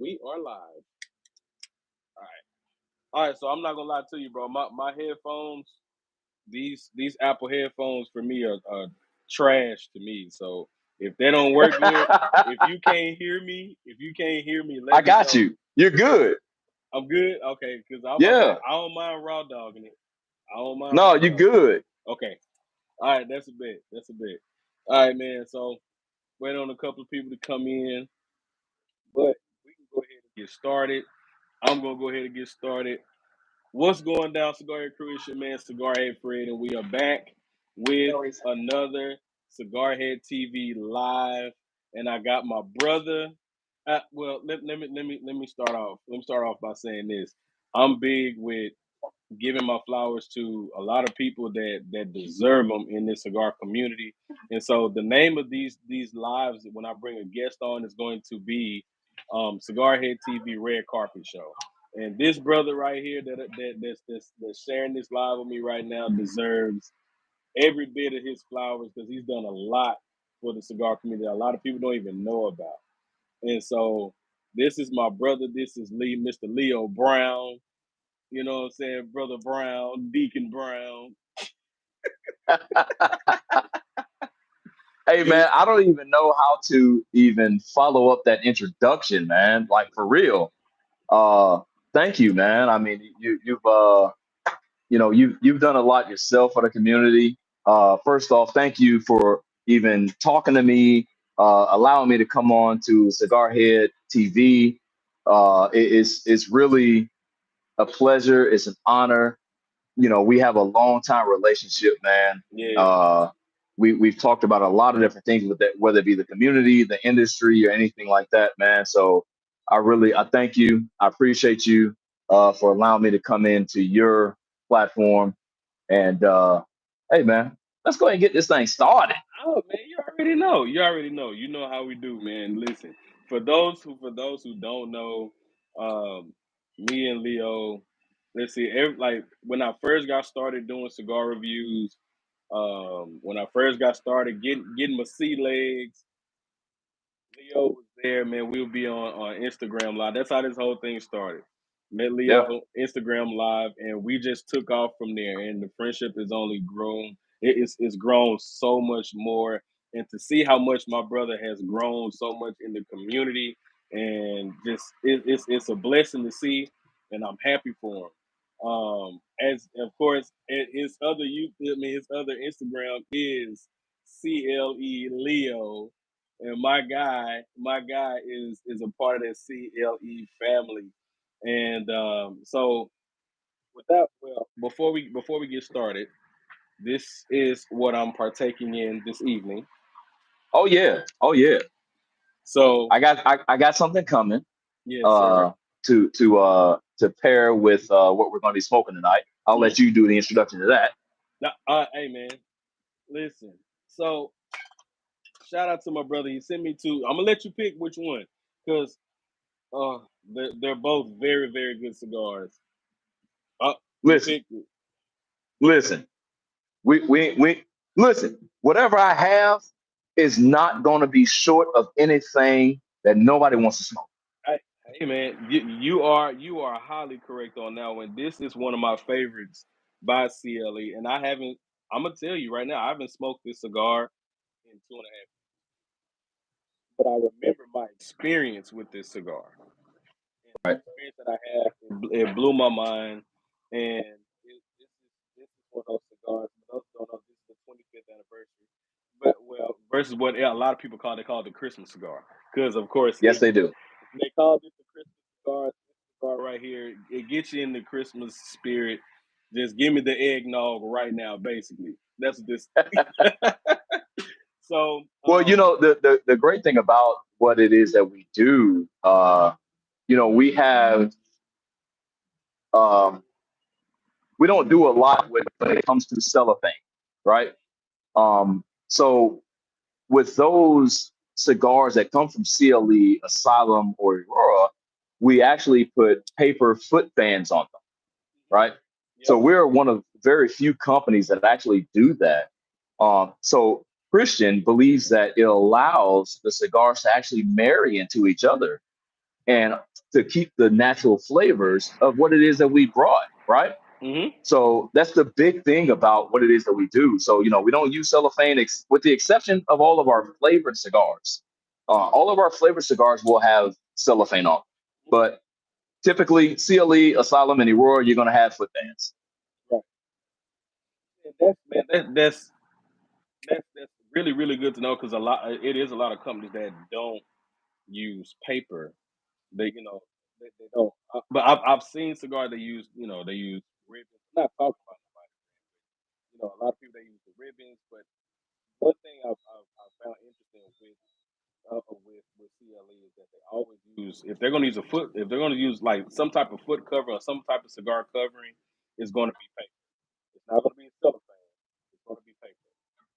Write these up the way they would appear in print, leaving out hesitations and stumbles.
We are live. All right. All right. So I'm not gonna lie to you, bro. My headphones, these Apple headphones for me are trash to me. So if they don't work good, if you can't hear me, I let me got know. you. You're good. I'm good. Okay, because I'm about to say Yeah. I don't mind raw dogging it. I don't mind No, raw you're dogging good. it. Okay. All right. That's a bit. That's a bit. All right, man. So wait on a couple of people to come in, but we can go ahead and get started. I'm gonna go ahead and get started. What's going down, Cigar Head Crew? It's your man, Cigar Head Fred, and we are back with another Cigar Head TV live. And I got my brother. Well, let me start off. Let me start off by saying this. I'm big with giving my flowers to a lot of people that deserve them in this cigar community. And so the name of these lives when I bring a guest on is going to be Cigar Head TV Red Carpet Show. And this brother right here that's sharing this live with me right now deserves every bit of his flowers because he's done a lot for the cigar community. A lot of people don't even know about. And so this is my brother. This is Mr. Leo Brown. You know what I'm saying? Brother Brown, Deacon Brown. Hey man, I don't even know how to even follow up that introduction, man. Like for real. Uh Thank you, man. I mean, you've done a lot yourself for the community. First off, thank you for even talking to me, allowing me to come on to Cigar Head TV. It's really a pleasure. It's an honor. We have a long time relationship, man. Yeah. Uh, we've talked about a lot of different things with that, whether it be the community, the industry, or anything like that, man. So I thank you. I appreciate you for allowing me to come into your platform. And hey, man, let's go ahead and get this thing started. Oh man, you already know. You already know. You know how we do, man. Listen, for those who don't know, me and Leo, let's see, like when I first got started doing cigar reviews, when I first got started getting my sea legs, Leo was there, man. We'll be on Instagram Live. That's how this whole thing started. Met Yeah. Leo Instagram Live, and we just took off from there. And the friendship has only grown. It's grown so much more. And to see how much my brother has grown so much in the community, and just it's a blessing to see, and I'm happy for him. As of course, his other his other Instagram is CLE Leo, and my guy is a part of that C.L.E. family. And so without well, before we get started, this is what I'm partaking in this evening. Oh yeah. Oh yeah. So I got something coming. yes, sir. Uh, to pair with what we're going to be smoking tonight. I'll Mm. let you do the introduction to that. Now, hey man, listen. So shout out to my brother. He sent me two. I'm gonna let you pick which one, because uh, they're both very very good cigars. You Listen, picked it. listen. We listen. Whatever I have is not going to be short of anything that nobody wants to smoke. Hey, hey man, you are highly correct on that one. This is one of my favorites by CLE, and I haven't. I'm gonna tell you right now, I haven't smoked this cigar in 2.5. But I remember my experience with this cigar, and the Right. experience that I had, it blew my mind. And this is one of those cigars. For those who don't know, this is the 25th anniversary. But well, versus what a lot of people call the Christmas cigar, because of course Yes, they do. they call this the Christmas cigar. This cigar right here, it gets you in the Christmas spirit. Just give me the eggnog right now, basically. That's what this. So, Well, the great thing about what it is that we do, we have um, we don't do a lot when it comes to cellophane, right? So with those cigars that come from CLE, Asylum, or Aurora, we actually put paper foot fans on them, right? So yep. we're one of very few companies that actually do that. So Christian believes that it allows the cigars to actually marry into each other. and to keep the natural flavors of what it is that we brought, right? Mm-hmm. So that's the big thing about what it is that we do. So, we don't use cellophane with the exception of all of our flavored cigars. All of our flavored cigars will have cellophane on. But typically, CLE, Asylum, and Aurora, you're going to have foot bands. Right. And that's man, that's really really good to know because it is a lot of companies that don't use paper. They don't. But I've seen cigars they use ribbons. I'm not talking about nobody. A lot of people they use the ribbons, but one thing I've found interesting with CLE is that they always use if they're going to use if they're going to use like some type of foot cover or some type of cigar covering, it's going to be paper. It's not going to be cellophane. It's going to be paper.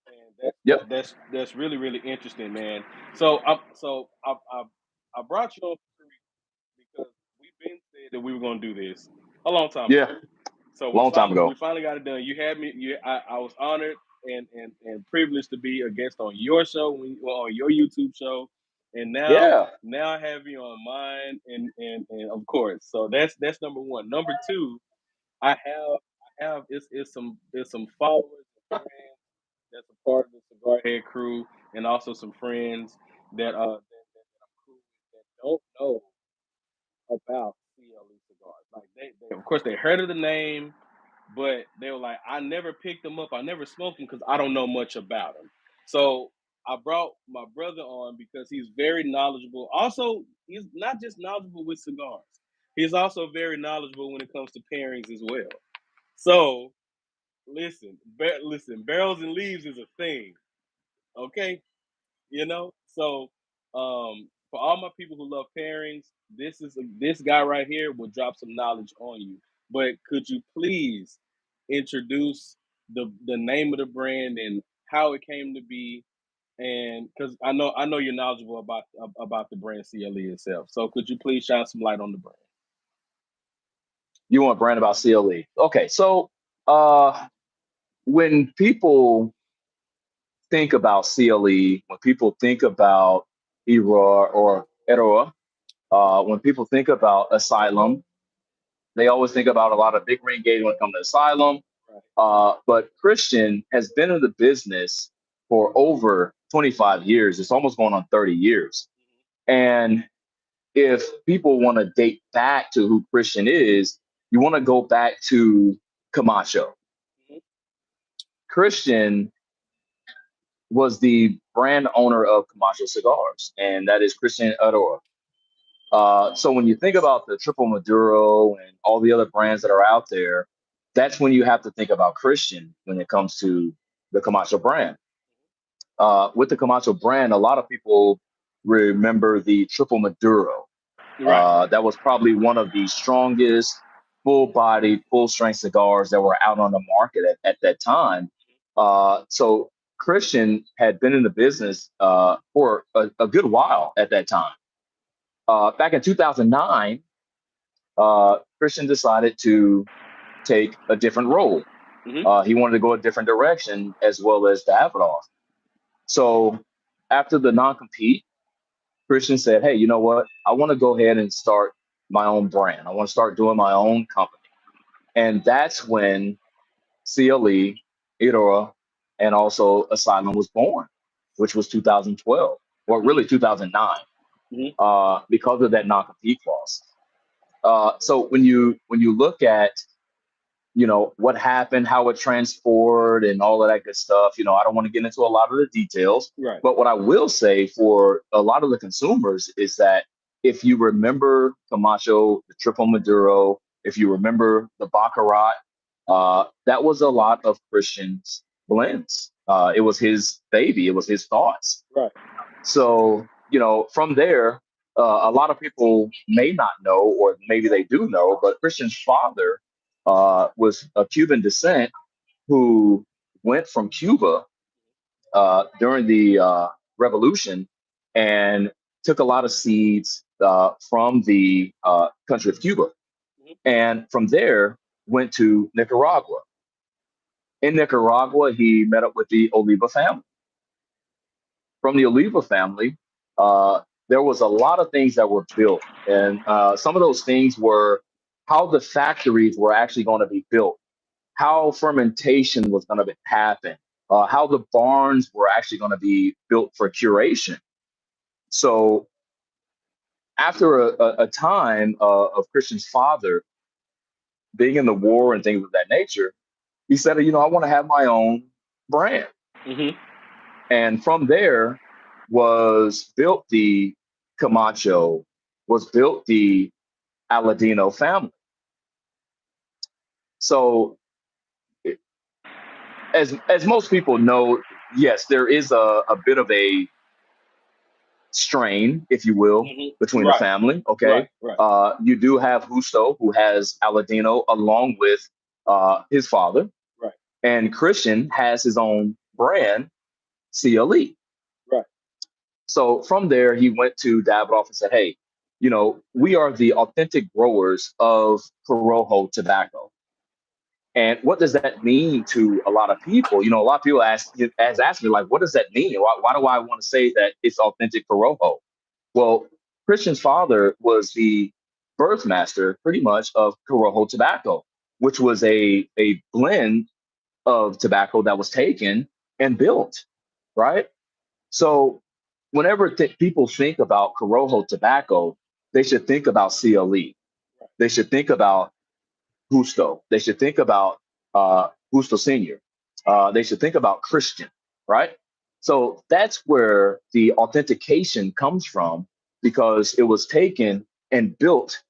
And Yep. that's really really interesting, man. So I brought you on because we've been said that we were going to do this a long time Yeah. ago. So we Long time finally we ago. finally got it done. You had me. I was honored and privileged to be a guest on your show, on your YouTube show, and Yeah. now I have you on mine, and of course, so that's number one. Number two, I have it's some followers and friends that's a part of the Cigar Head crew, and also some friends that I'm cool with that don't know about C.L.E. cigars. Like they of course they heard of the name, but they were like, I never picked them up. I never smoked them because I don't know much about them. So I brought my brother on because he's very knowledgeable. Also, he's not just knowledgeable with cigars. He's also very knowledgeable when it comes to pairings as well. So listen, barrels and leaves is a thing. Okay, so for all my people who love pairings, this guy right here will drop some knowledge on you. But could you please introduce the name of the brand and how it came to be? And because I know you're knowledgeable about the brand CLE itself, so could you please shine some light on the brand? You want brand about CLE. Okay. So uh, when people think about CLE, when people think about ERA or EROA, when people think about Asylum, they always think about a lot of big ring gauge when it comes to Asylum. Right. But Christian has been in the business for over 25 years. It's almost going on 30 years. And if people want to date back to who Christian is, you want to go back to Camacho. Mm-hmm. Christian was the brand owner of Camacho Cigars, and that is Christian Adora. So when you think about the Triple Maduro and all the other brands that are out there, that's when you have to think about Christian when it comes to the Camacho brand. With the Camacho brand, a lot of people remember the Triple Maduro. Right. That was probably one of the strongest, full-bodied, full-strength cigars that were out on the market at that time. So Christian had been in the business for a good while at that time. Back in 2009, Christian decided to take a different role. Mm-hmm. He wanted to go a different direction as well as Davidoff. So after the non-compete, Christian said, "Hey, you know what? I want to go ahead and start my own brand. I want to start doing my own company." And that's when CLE, Idora, and also Asylum was born, which was 2012, or Mm-hmm. really 2009, Mm-hmm. because of that non-compete clause. So when you look at what happened, how it transferred, and all of that good stuff. I don't want to get into a lot of the details, Right. but what I will say for a lot of the consumers is that if you remember Camacho, the Triple Maduro, if you remember the Baccarat, that was a lot of Christian's blends. It was his baby. It was his thoughts. Right. So, from there, a lot of people may not know, or maybe they do know, but Christian's father was a Cuban descent who went from Cuba during the revolution and took a lot of seeds from the country of Cuba. Mm-hmm. And from there, went to Nicaragua. In Nicaragua, he met up with the Oliva family. From the Oliva family, uh, there was a lot of things that were built, and some of those things were how the factories were actually going to be built, how fermentation was going to happen, how the barns were actually going to be built for curation. So after a time of Christian's father being in the war and things of that nature, he said, I want to have my own brand. Mm-hmm. And from there was built the Camacho, was built the Aladino family. So as most people know, yes, there is a bit of a strain, if you will, Mm-hmm. between the Right. family. Right. Okay. Right. You do have Justo, who has Aladino along with his father, Right. and Christian has his own brand, C.L.E. Right. So from there, he went to Davidoff and said, hey, we are the authentic growers of Corojo tobacco. And what does that mean to a lot of people? A lot of people ask me, like, what does that mean? Why do I want to say that it's authentic Corojo? Well, Christian's father was the birth master, pretty much, of Corojo tobacco, which was a blend of tobacco that was taken and built, right? So whenever people think about Corojo tobacco, they should think about C.L.E. They should think about Gusto. They should think about Gusto Senior. They should think about Christian, right? So that's where the authentication comes from, because it was taken and built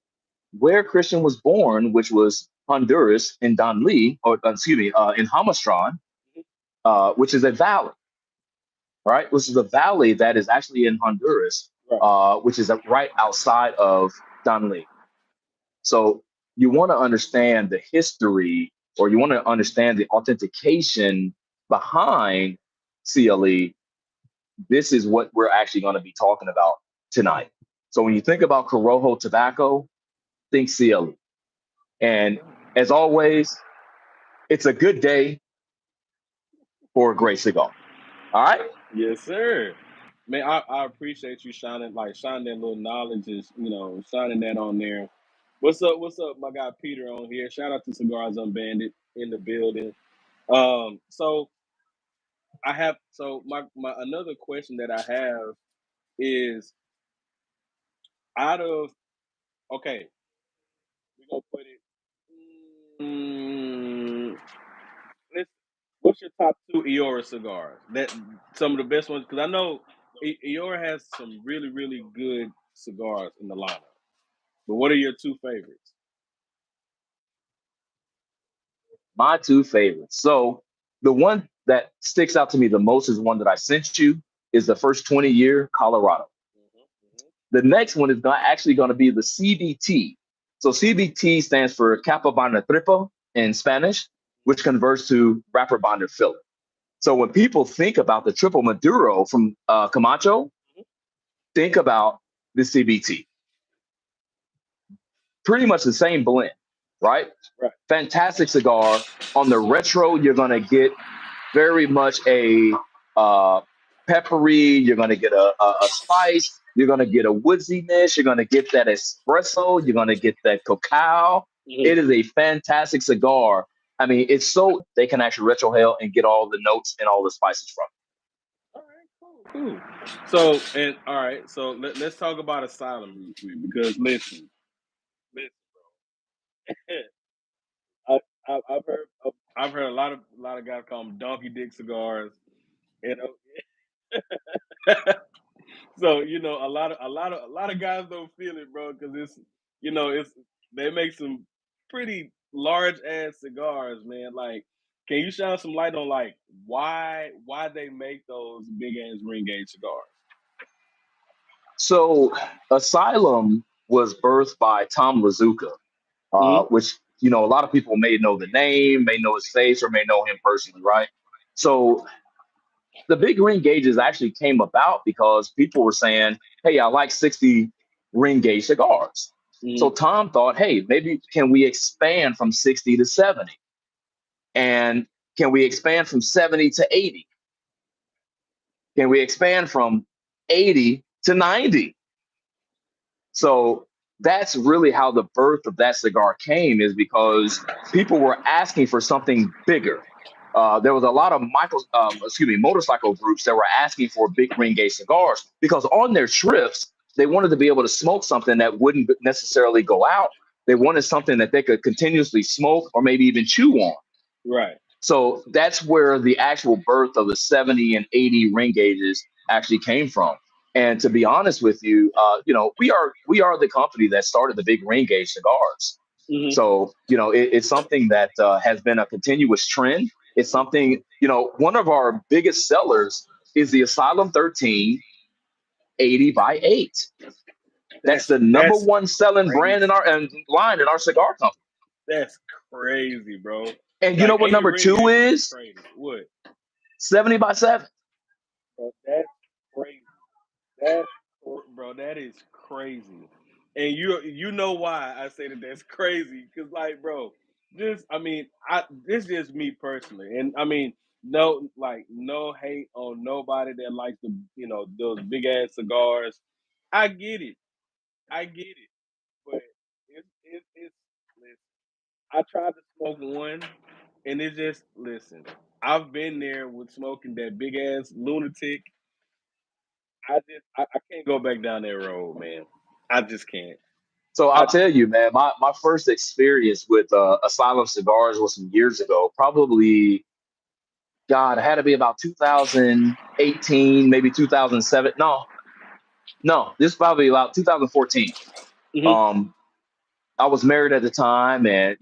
where Christian was born, which was Honduras in Danli, or excuse me, in Hamastron, which is a valley, right? Which is a valley that is actually in Honduras, Right. which is right outside of Danli. So you want to understand the history, or you want to understand the authentication behind C.L.E. This is what we're actually going to be talking about tonight. So when you think about Corojo tobacco, think C.L.E. And as always, it's a good day for a great cigar. All right. Yes, sir. Man, I appreciate you shining that little knowledge, is shining that on there. What's up, my guy Peter on here. Shout out to Cigars Unbanded in the building. So my another question that I have is, out of okay, we're gonna put it. Mm, let's. What's your top two Eora cigars? That some of the best ones, because I know Eora has some really really good cigars in the lineup. But what are your two favorites? My two favorites. So the one that sticks out to me the most is one that I sent you, is the first 20-year Colorado. Mm-hmm. The next one is actually going to be the CBT. So CBT stands for Capa Banda Triple in Spanish, which converts to wrapper bonder filler. So when people think about the triple Maduro from Camacho, think about the CBT. Pretty much the same blend, right? Right. Fantastic cigar. On the retro, you're going to get very much a uh, peppery. You're going to get a spice. You're going to get a woodsiness. You're going to get that espresso. You're going to get that cacao. It Mm-hmm. is a fantastic cigar. I mean, it's so they can actually retrohale and get all the notes and all the spices from it. All right, cool. So, and all right, so let's talk about Asylum real quick, because listen, I, I've heard a lot of guys call them donkey dick cigars, you know. So a lot of guys don't feel it, bro, because it's they make some pretty large ass cigars, man. Like, can you shine some light on, like, why they make those big ass ring gauge cigars? So, Asylum was birthed by Tom Lazuka, Mm-hmm. which a lot of people may know the name, may know his face, or may know him personally, right? So the big ring gauges actually came about because people were saying, "Hey, I like 60 ring gauge cigars." So Mm-hmm. Tom thought, "Hey, maybe can we expand from 60 to 70, and can we expand from 70 to 80? Can we expand from 80 to 90?" So that's really how the birth of that cigar came, is because people were asking for something bigger. There was a lot of motorcycle groups that were asking for big ring gauge cigars because on their trips they wanted to be able to smoke something that wouldn't necessarily go out. They wanted something that they could continuously smoke or maybe even chew on. Right. So that's where the actual birth of the 70 and 80 ring gauges actually came from. And to be honest with you, we are the company that started the big ring gauge cigars. Hmm. So it's something that has been a continuous trend. It's something, one of our biggest sellers is the Asylum 13 80 by 8. That's the number That's one selling brand in crazy. our and line in our cigar company. That's crazy, bro. And you know Like what 80 number ring two gauges is is? crazy. What? 70 by 7. Bro, that's crazy. That, bro, that is crazy. And you know why I say that that's crazy? Because like, bro, this is just me personally, and I mean, no hate on nobody that likes those big ass cigars. I get it, I get it, but it's listen. I tried to smoke one, and it's just listen. I've been there with smoking that big ass lunatic. I can't go back down that road, man. I just can't. So I I'll tell you, man, my first experience with Asylum cigars was some years ago. Probably, God, it had to be about 2018, maybe 2007. No, this is probably about 2014. hmm Um, I was married at the time, and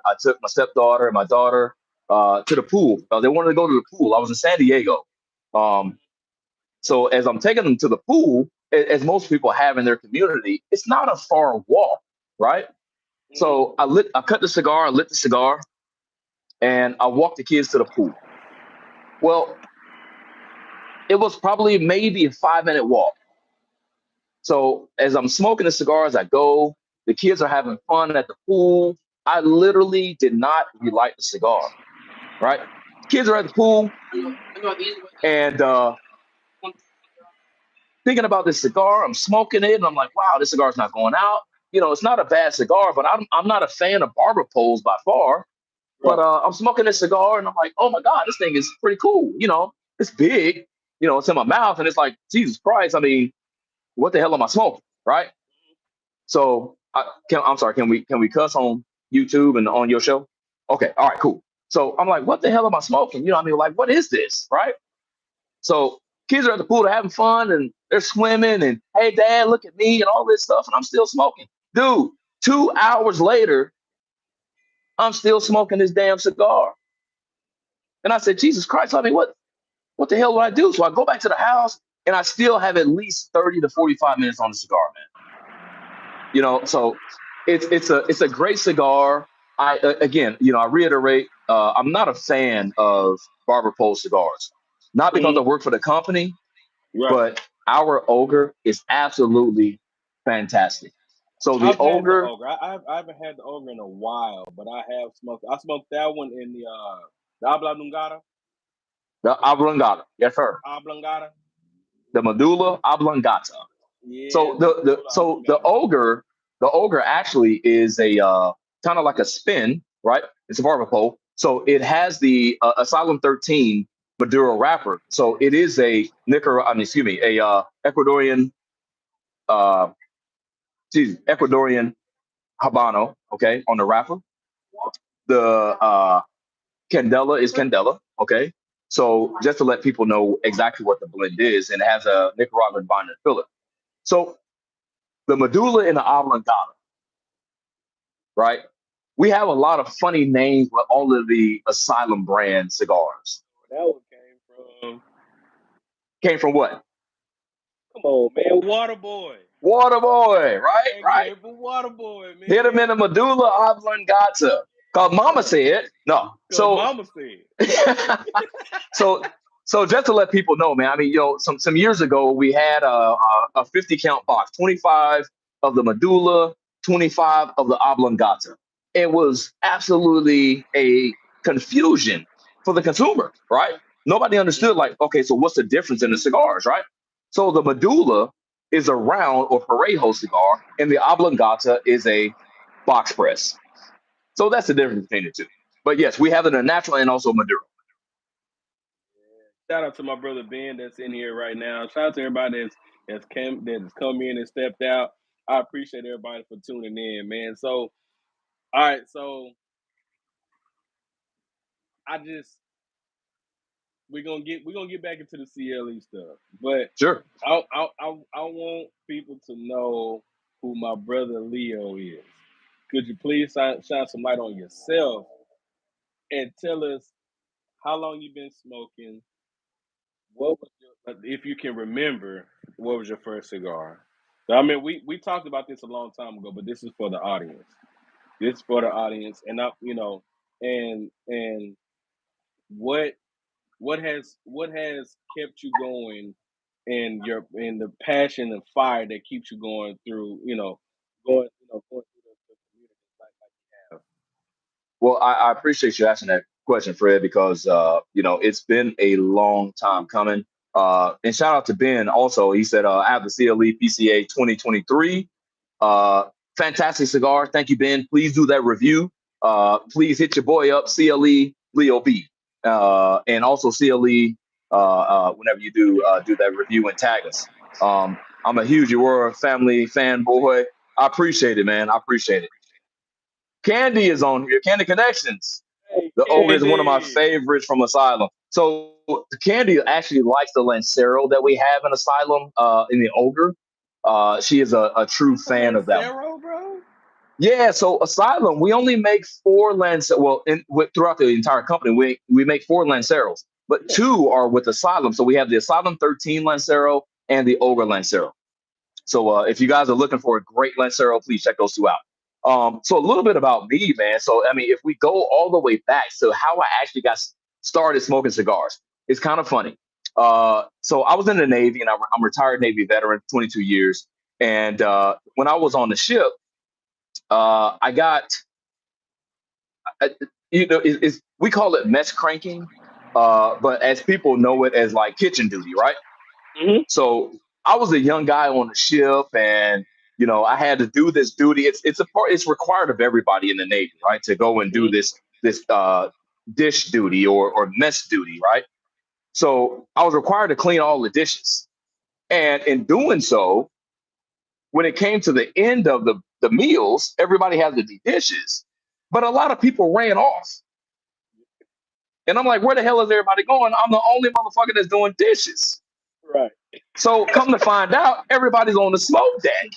I took my stepdaughter and my daughter to the pool. They wanted to go to the pool. I was in San Diego. Um, so as I'm taking them to the pool, as most people have in their community, it's not a far walk, right? hmm So I cut the cigar, I lit the cigar, and I walked the kids to the pool. Well, it was probably maybe a 5 minute walk. So as I'm smoking the cigar as I go, the kids are having fun at the pool. I literally did not relight the cigar. Right? Kids are at the pool and thinking about this cigar. I'm smoking it, and I'm like, wow, this cigar's not going out. It's not a bad cigar, but I'm not a fan of barber poles by far. But Right. I'm smoking this cigar, and I'm like, oh my god, this thing is pretty cool. It's big. It's in my mouth, and it's like, Jesus Christ. I mean, what the hell am I smoking, right? So, I'm sorry. Can we cuss on YouTube and on your show? Okay, all right, cool. So I'm like, what the hell am I smoking? I mean, like, what is this, right? So kids are at the pool, they're having fun, and they're swimming, and hey, dad, look at me, and all this stuff, and I'm still smoking, dude. 2 hours later, I'm still smoking this damn cigar. And I said, Jesus Christ, I mean, what the hell do I do? So I go back to the house and I still have at least 30 to 45 minutes on the cigar, man. So it's a great cigar. Again, I reiterate, I'm not a fan of barber pole cigars, not because I hmm work for the company, Right. but our ogre is absolutely fantastic. So the I've had the ogre, ogre. I haven't had the ogre in a while, but I have smoked. I smoked that one in the Oblongata. the oblongata, yes sir, Oblongata. the medulla oblongata. Yeah, So the the medulla so the oblongata. ogre, the ogre actually is a kind of like a spin, right? It's a barber pole. So it has the Asylum 13 Maduro wrapper. So it is a Nicaragua, I mean, excuse me, a Ecuadorian, uh, Ecuadorian Habano, okay, on the wrapper. The Candela is Candela, okay. So just to let people know exactly what the blend is, and it has a Nicaraguan binder filler. So the medulla and the oblongata, right? We have a lot of funny names with all of the Asylum brand cigars. That one came from. Came from what? Come on, man. Waterboy. Waterboy, right? That Right. came from Waterboy, Hit him in man. the medulla oblongata. Cause Mama said no. Cause So, Mama said. so, so just to let people know, man. I mean, some years ago we had a 50 count box, 25 of the medulla, 25 of the oblongata. It was absolutely a confusion for the consumer, right? Nobody understood, like, okay, so what's the difference in the cigars, right? So the medulla is a round or Parejo cigar, and the Oblongata is a box press. So that's the difference between the two. But yes, we have it in natural and also Maduro. Shout out to my brother Ben that's in here right now. Shout out to everybody that's come in and stepped out. I appreciate everybody for tuning in, man. So, all right, so I just we're gonna get back into the CLE stuff, but Sure. I want people to know who my brother Leo is. Could you please shine some light on yourself and tell us how long you've been smoking? What was if you can remember, what was your first cigar? I mean, we talked about this a long time ago, but this is for the audience. This is for the audience, and and what what has kept you going, and the passion and fire that keeps you going through, going through the community like you have. Well, I appreciate you asking that question, Fred, because it's been a long time coming. And shout out to Ben also. He said I have the CLE PCA 2023. Uh, Fantastic cigar. Thank you, Ben. Please do that review. Please hit your boy up, CLE Leo B, and also CLE whenever you do that review and tag us. I'm a huge Aurora family fanboy. I appreciate it, man. I appreciate it. Candy is on here. Candy Connections. Hey, The ogre is one of my Candy, favorites from Asylum. So Candy actually likes the Lancero that we have in Asylum, in the ogre. She is a true it's a fan of that one. Lancero, bro. Yeah, so Asylum, we only make four Lanceros. Well, throughout the entire company, we make four Lanceros, but Yeah. two are with Asylum. So we have the Asylum 13 Lancero and the Ogre Lancero. So if you guys are looking for a great Lancero, please check those two out. So a little bit about me, man. So I mean, if we go all the way back to how I actually got started smoking cigars, it's kind of funny. So I was in the Navy, and I'm a retired Navy veteran, 22 years. And when I was on the ship, I got, uh, we call it mess cranking, but as people know it as like kitchen duty, right? Hmm. So I was a young guy on the ship, and I had to do this duty. It's required of everybody in the Navy, right, to go and do Hmm. this dish duty or mess duty, right? So I was required to clean all the dishes, and in doing so, when it came to the end of the meals, everybody had to do dishes, but a lot of people ran off, and I'm like, where the hell is everybody going? I'm the only motherfucker that's doing dishes. Right. So come to find out, everybody's on the smoke deck.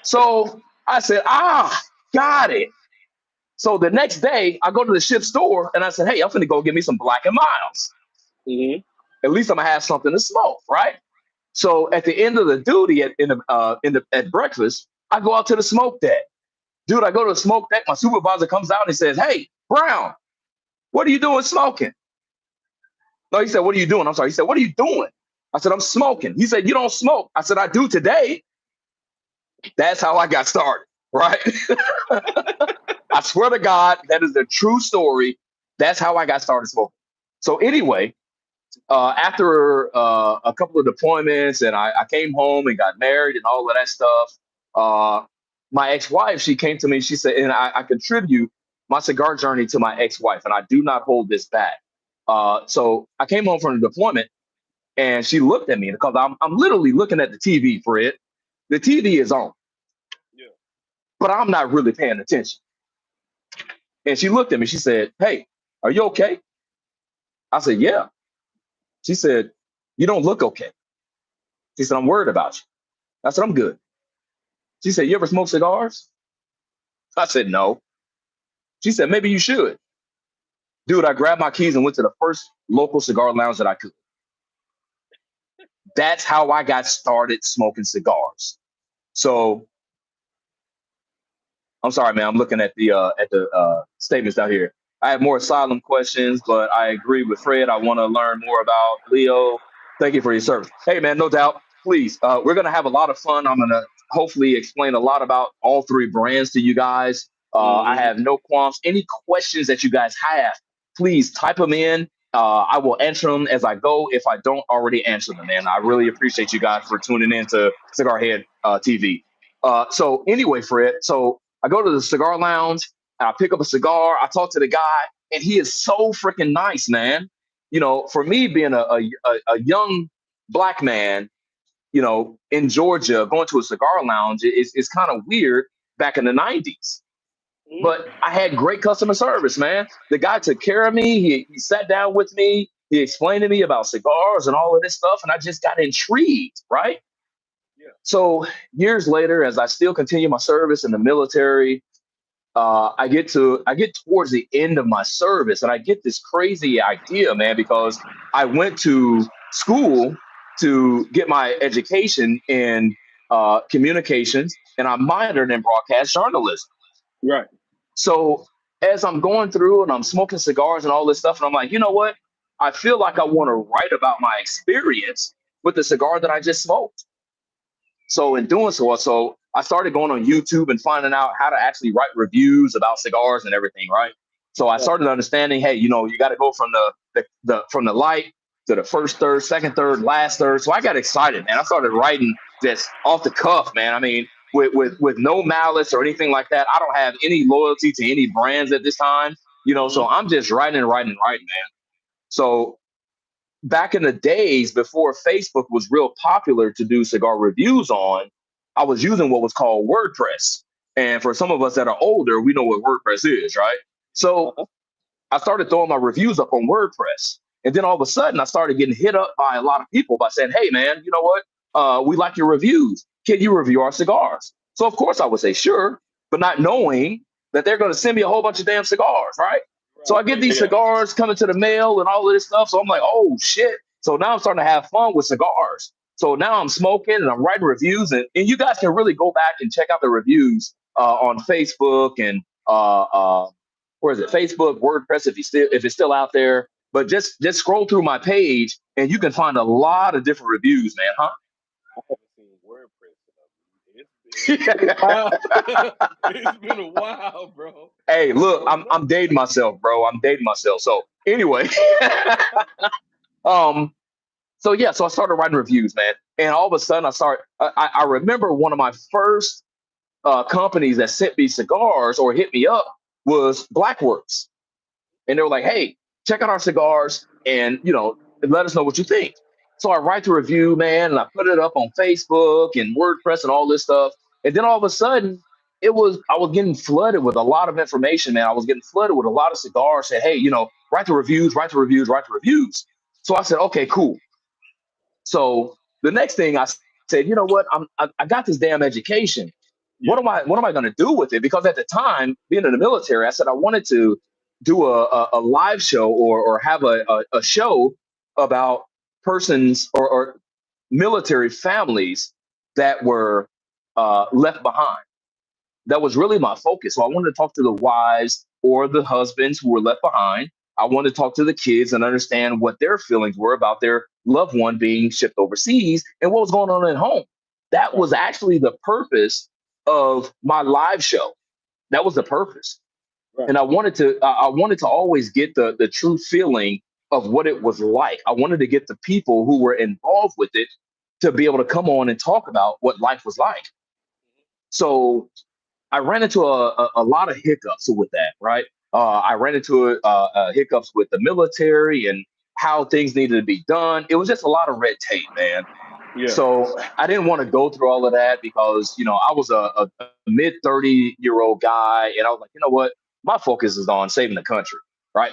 So I said, got it. So the next day, I go to the ship store and I said, hey, I'm finna go get me some Black and Miles. Hmm. At least I'm gonna have something to smoke, right? So at the end of the duty at breakfast, I go out to the smoke deck. Dude, I go to the smoke deck. My supervisor comes out and he says, hey, Brown, what are you doing smoking? No, he said, what are you doing? I'm sorry. He said, what are you doing? I said, I'm smoking. He said, you don't smoke. I said, I do today. That's how I got started, right? I swear to God, that is the true story. That's how I got started smoking. So anyway, after a couple of deployments, and I came home and got married and all of that stuff, uh, my ex-wife, she came to me. She said, and I contribute my cigar journey to my ex-wife, and I do not hold this back. So I came home from the deployment, and she looked at me because I'm literally looking at the TV, for it. The TV is on, Yeah. but I'm not really paying attention. And she looked at me. She said, hey, are you okay? I said, yeah. She said, you don't look okay. She said, I'm worried about you. I said, I'm good. She said, you ever smoke cigars? I said, no. She said, maybe you should. Dude, I grabbed my keys and went to the first local cigar lounge that I could. That's how I got started smoking cigars. So I'm sorry, man. I'm looking at the statements down here. I have more asylum questions, but I agree with Fred. I want to learn more about Leo. Thank you for your service. Hey, man, no doubt. Please, we're gonna have a lot of fun. I'm gonna hopefully explain a lot about all three brands to you guys. I Hmm. have no qualms. Any questions that you guys have, please type them in. I will answer them as I go if I don't already answer them. And I really appreciate you guys for tuning in to Cigar Head TV. So anyway, Fred, so I go to the cigar lounge, I pick up a cigar, I talk to the guy, and he is so freaking nice, man. For me being a young black man, in Georgia, going to a cigar lounge is kind of weird back in the 90s. Mm-hmm. But I had great customer service, man. The guy took care of me. He sat down with me. He explained to me about cigars and all of this stuff, and I just got intrigued, right? Yeah. So years later, as I still continue my service in the military, I get towards the end of my service, and I get this crazy idea, man, because I went to school to get my education in communications, and I minored in broadcast journalism. Right. So as I'm going through and I'm smoking cigars and all this stuff, and I'm like, you know what? I feel like I want to write about my experience with the cigar that I just smoked. So in doing so I started going on YouTube and finding out how to actually write reviews about cigars and everything, right? So I Right. started understanding, hey, you got to go from the from the light to the first third, second third, last third. So I got excited, man. I started writing just off the cuff, man. I mean, with no malice or anything like that. I don't have any loyalty to any brands at this time, Mm-hmm. So I'm just writing and writing and writing, man. So back in the days before Facebook was real popular to do cigar reviews on, I was using what was called WordPress. And for some of us that are older, we know what WordPress is, right? So Uh-huh. I started throwing my reviews up on WordPress. And then all of a sudden, I started getting hit up by a lot of people by saying, hey, man, you know what? We like your reviews. Can you review our cigars? So, of course, I would say, sure, but not knowing that they're going to send me a whole bunch of damn cigars, right? So I Right. get these Yeah. cigars coming to the mail and all of this stuff. So I'm like, oh, shit. So now I'm starting to have fun with cigars. So now I'm smoking and I'm writing reviews. And you guys can really go back and check out the reviews on Facebook and where is it? Facebook, WordPress, if it's still out there. But just scroll through my page and you can find a lot of different reviews, man, I haven't seen WordPress in it's been a huh? while. It's been a while, bro. Hey, I look, don't I'm know. dating myself, bro. I'm dating myself. So anyway, um, so yeah, so I started writing reviews, man, and all of a sudden I remember one of my first companies that sent me cigars or hit me up was Blackworks. And they were like, "Hey, check out our cigars, and let us know what you think." So I write the review, man, and I put it up on Facebook and WordPress and all this stuff. And then all of a sudden, I was getting flooded with a lot of information, man. I was getting flooded with a lot of cigars. Said, "Hey, write the reviews, write the reviews, write the reviews." So I said, "Okay, cool." So the next thing I said, you know what? I got this damn education. Yeah. What am I going to do with it? Because at the time, being in the military, I said I wanted to do a live show or have a show about persons or military families that were left behind. That was really my focus. So I wanted to talk to the wives or the husbands who were left behind. I wanted to talk to the kids and understand what their feelings were about their loved one being shipped overseas and what was going on at home. That Right. was actually the purpose of my live show. That was the purpose. Right. And I wanted to always get the true feeling of what it was like. I wanted to get the people who were involved with it to be able to come on and talk about what life was like. So I ran into a lot of hiccups with that, right? I ran into hiccups with the military and how things needed to be done. It was just a lot of red tape, man. Yeah. So I didn't want to go through all of that because, I was a mid 30-year-old guy. And I was like, you know what? My focus is on saving the country, right?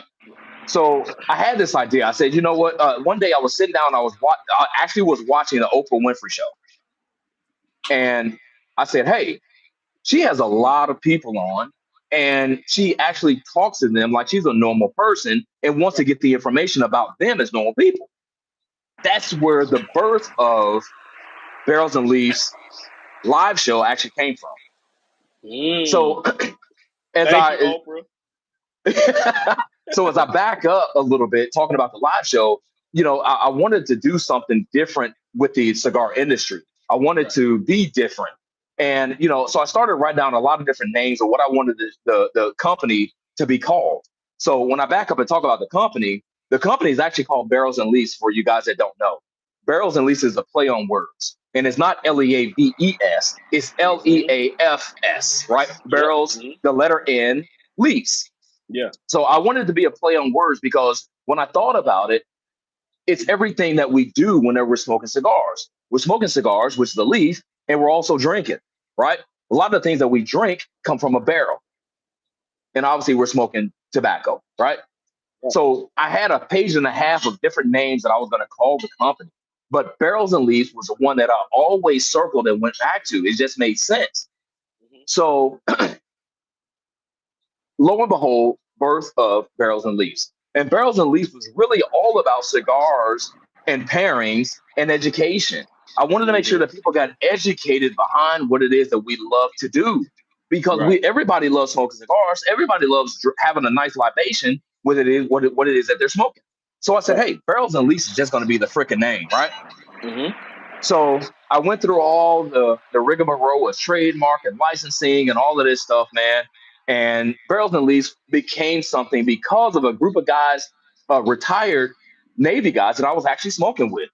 So I had this idea. I said, you know what? One day I was sitting down. I actually was watching the Oprah Winfrey show. And I said, hey, she has a lot of people on and she actually talks to them like she's a normal person and wants to get the information about them as normal people. That's where the birth of Barrels and Leafs live show actually came from. Mm. So as Thank you, I Oprah. so as I back up a little bit talking about the live show, I wanted to do something different with the cigar industry. I wanted Right. to be different. And so I started writing down a lot of different names of what I wanted the company to be called. So when I back up and talk about the company, The company is actually called Barrels and Leafs for you guys that don't know. Barrels and Leafs is a play on words. And it's not Leaves, it's Mm-hmm. Leafs, right? Yep. Barrels, Mm-hmm. the letter N, Leafs. Yeah. So I wanted to be a play on words because when I thought about it, it's everything that we do whenever we're smoking cigars. We're smoking cigars, which is the leaf, and we're also drinking, right? A lot of the things that we drink come from a barrel. And obviously, we're smoking tobacco, right? Right. So I had a page and a half of different names that I was going to call the company. But Barrels and Leaves was the one that I always circled and went back to. It just made sense. Mm-hmm. So lo and behold, birth of Barrels and Leaves. And Barrels and Leaves was really all about cigars and pairings and education. I wanted to make sure Mm-hmm. that people got educated behind what it is that we love to do. Because Right. we everybody loves smoking cigars. Everybody loves having a nice libation with what it is that they're smoking. So I said, Right. hey, Barrels and Leaves is just going to be the freaking name, right? Mm-hmm. So I went through all the rigmarole of trademark and licensing and all of this stuff, man. And Barrels and Leaves became something because of a group of guys, retired Navy guys that I was actually smoking with.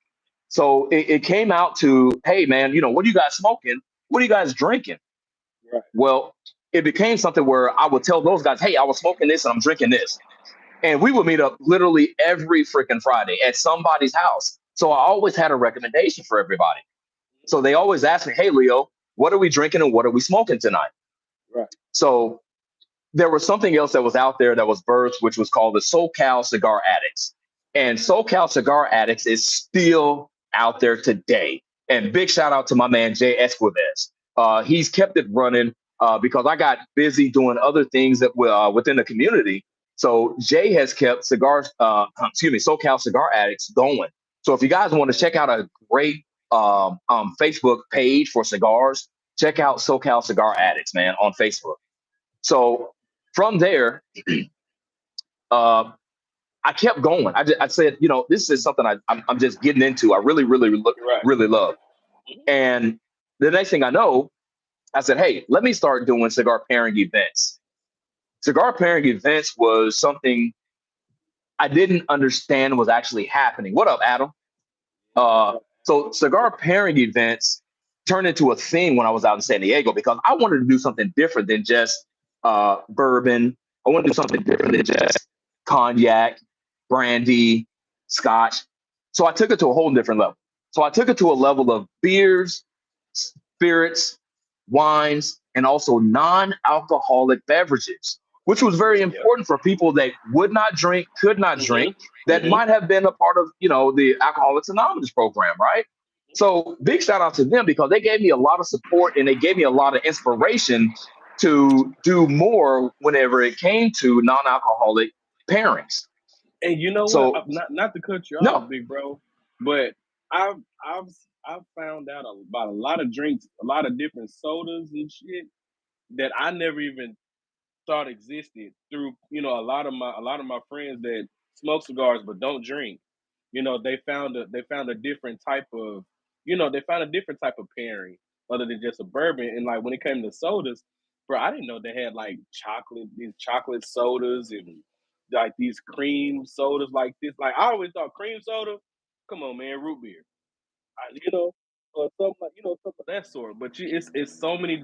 So it came out to, hey, man, what are you guys smoking? What are you guys drinking? Right. Well, it became something where I would tell those guys, hey, I was smoking this and I'm drinking this. And we would meet up literally every freaking Friday at somebody's house. So I always had a recommendation for everybody. So they always ask me, hey, Leo, what are we drinking and what are we smoking tonight? Right. So there was something else that was out there that was birthed, which was called the SoCal Cigar Addicts. And SoCal Cigar Addicts is still out there today. And big shout out to my man, Jay Esquives. He's kept it running because I got busy doing other things that within the community. So Jay has kept SoCal Cigar Addicts going. So if you guys want to check out a great Facebook page for cigars, check out SoCal Cigar Addicts, man, on Facebook. So from there, uh, I kept going. I said, this is something I'm just getting into. I really, really, Right. really love. Mm-hmm. And the next thing I know, I said, hey, let me start doing cigar pairing events. Cigar pairing events was something I didn't understand was actually happening. What up, Adam? Uh, so cigar pairing events turned into a thing when I was out in San Diego because I wanted to do something different than just bourbon. I wanted to do something different than just cognac, brandy, scotch. So I took it to a whole different level. So I took it to a level of beers, spirits, wines, and also non-alcoholic beverages, which was very Yep. important for people that would not drink, could not Mm-hmm. drink, that Mm-hmm. might have been a part of, the Alcoholics Anonymous program, right? So big shout out to them because they gave me a lot of support and they gave me a lot of inspiration to do more whenever it came to non-alcoholic pairings. And you know what? So Not to cut you off, no, big bro, but I've I've I've found out about a lot of drinks, a lot of different sodas and shit that I never even thought existed through a lot of my friends that smoke cigars but don't drink. They found a different type of pairing other than just a bourbon. And like when it came to sodas, bro, I didn't know they had like these chocolate sodas and like these cream sodas like this. Like I always thought cream soda, come on man, root beer. Or something like something of that sort. But it's so many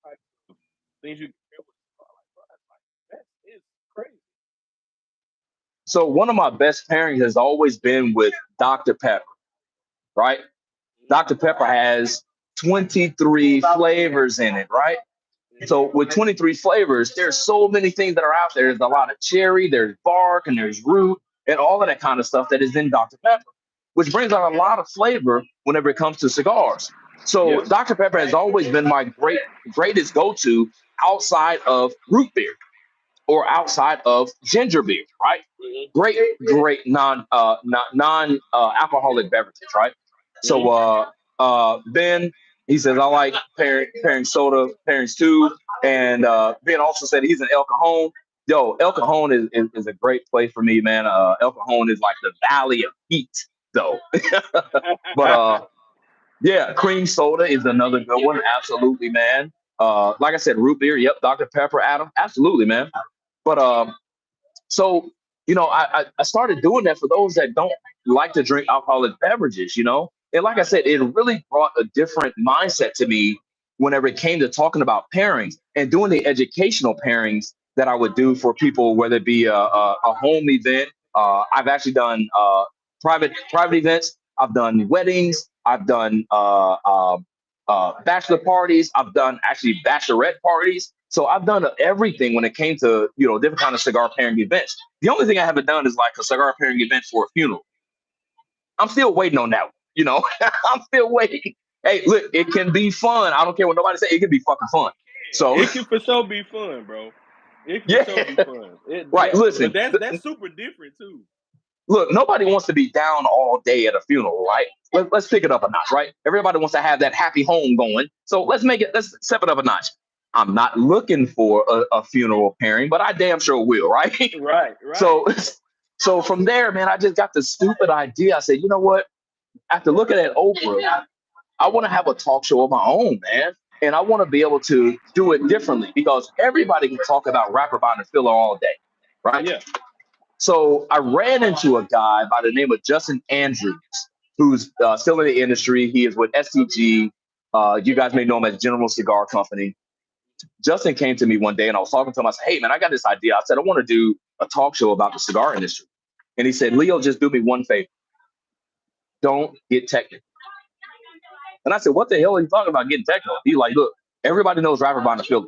types of things you can pair with a car. Like, bro, that's like that is crazy. so one of my best pairings has always been with Dr. Pepper, right? Dr. Pepper has 23 flavors in it, right? Mm-hmm. So with 23 flavors, there's so many things that are out there. There's a lot of cherry, there's bark, and there's root, and all of that kind of stuff that is in Dr. Pepper, which brings out a lot of flavor whenever it comes to cigars. So Yeah. Dr. Pepper has always been my greatest go-to outside of root beer or outside of ginger beer, right? Mm-hmm. Great, great non alcoholic beverages, right? So Mm-hmm. Ben, he says I like pairing soda pairings too, and Ben also said he's an El Cajon. Yo, El Cajon is a great place for me, man. El Cajon is like the valley of heat, though. But yeah, cream soda is another good one. Absolutely, man. Like I said, root beer. Yep, Dr. Pepper, Adam. Absolutely, man. But So, I started doing that for those that don't like to drink alcoholic beverages. And like I said, it really brought a different mindset to me whenever it came to talking about pairings and doing the educational pairings that I would do for people, whether it be a home event. I've actually done private events. I've done weddings. I've done bachelor parties. I've done actually bachelorette parties. So I've done everything when it came to different kind of cigar pairing events. The only thing I haven't done is like a cigar pairing event for a funeral. I'm still waiting on that one. I'm still waiting. Hey, look, it can be fun. I don't care what nobody say. It can be fucking fun. So It can for sure be fun, bro. It can for sure be yeah, fun. right. But Listen, that's super different too. look, nobody wants to be down all day at a funeral, right? Let's pick it up a notch, right? Everybody wants to have that happy home going. So let's step it up a notch. I'm not looking for a funeral pairing, but I damn sure will, right? Right, right. So, so from there, man, I just got the stupid idea. I said, you know what? After looking at Oprah, I want to have a talk show of my own, man. And I want to be able to do it differently because everybody can talk about rapper, bond, and filler all day, right? Yeah. So I ran into a guy by the name of Justin Andrews, who's still in the industry. He is with STG. You guys may know him as General Cigar Company. Justin came to me one day and I was talking to him. I said, hey, man, I got this idea. I said, I want to do a talk show about the cigar industry. And he said, Leo, just do me one favor. Don't get technical. And I said, what the hell are you talking about getting technical? He's like, look, everybody knows rapper bond and filler.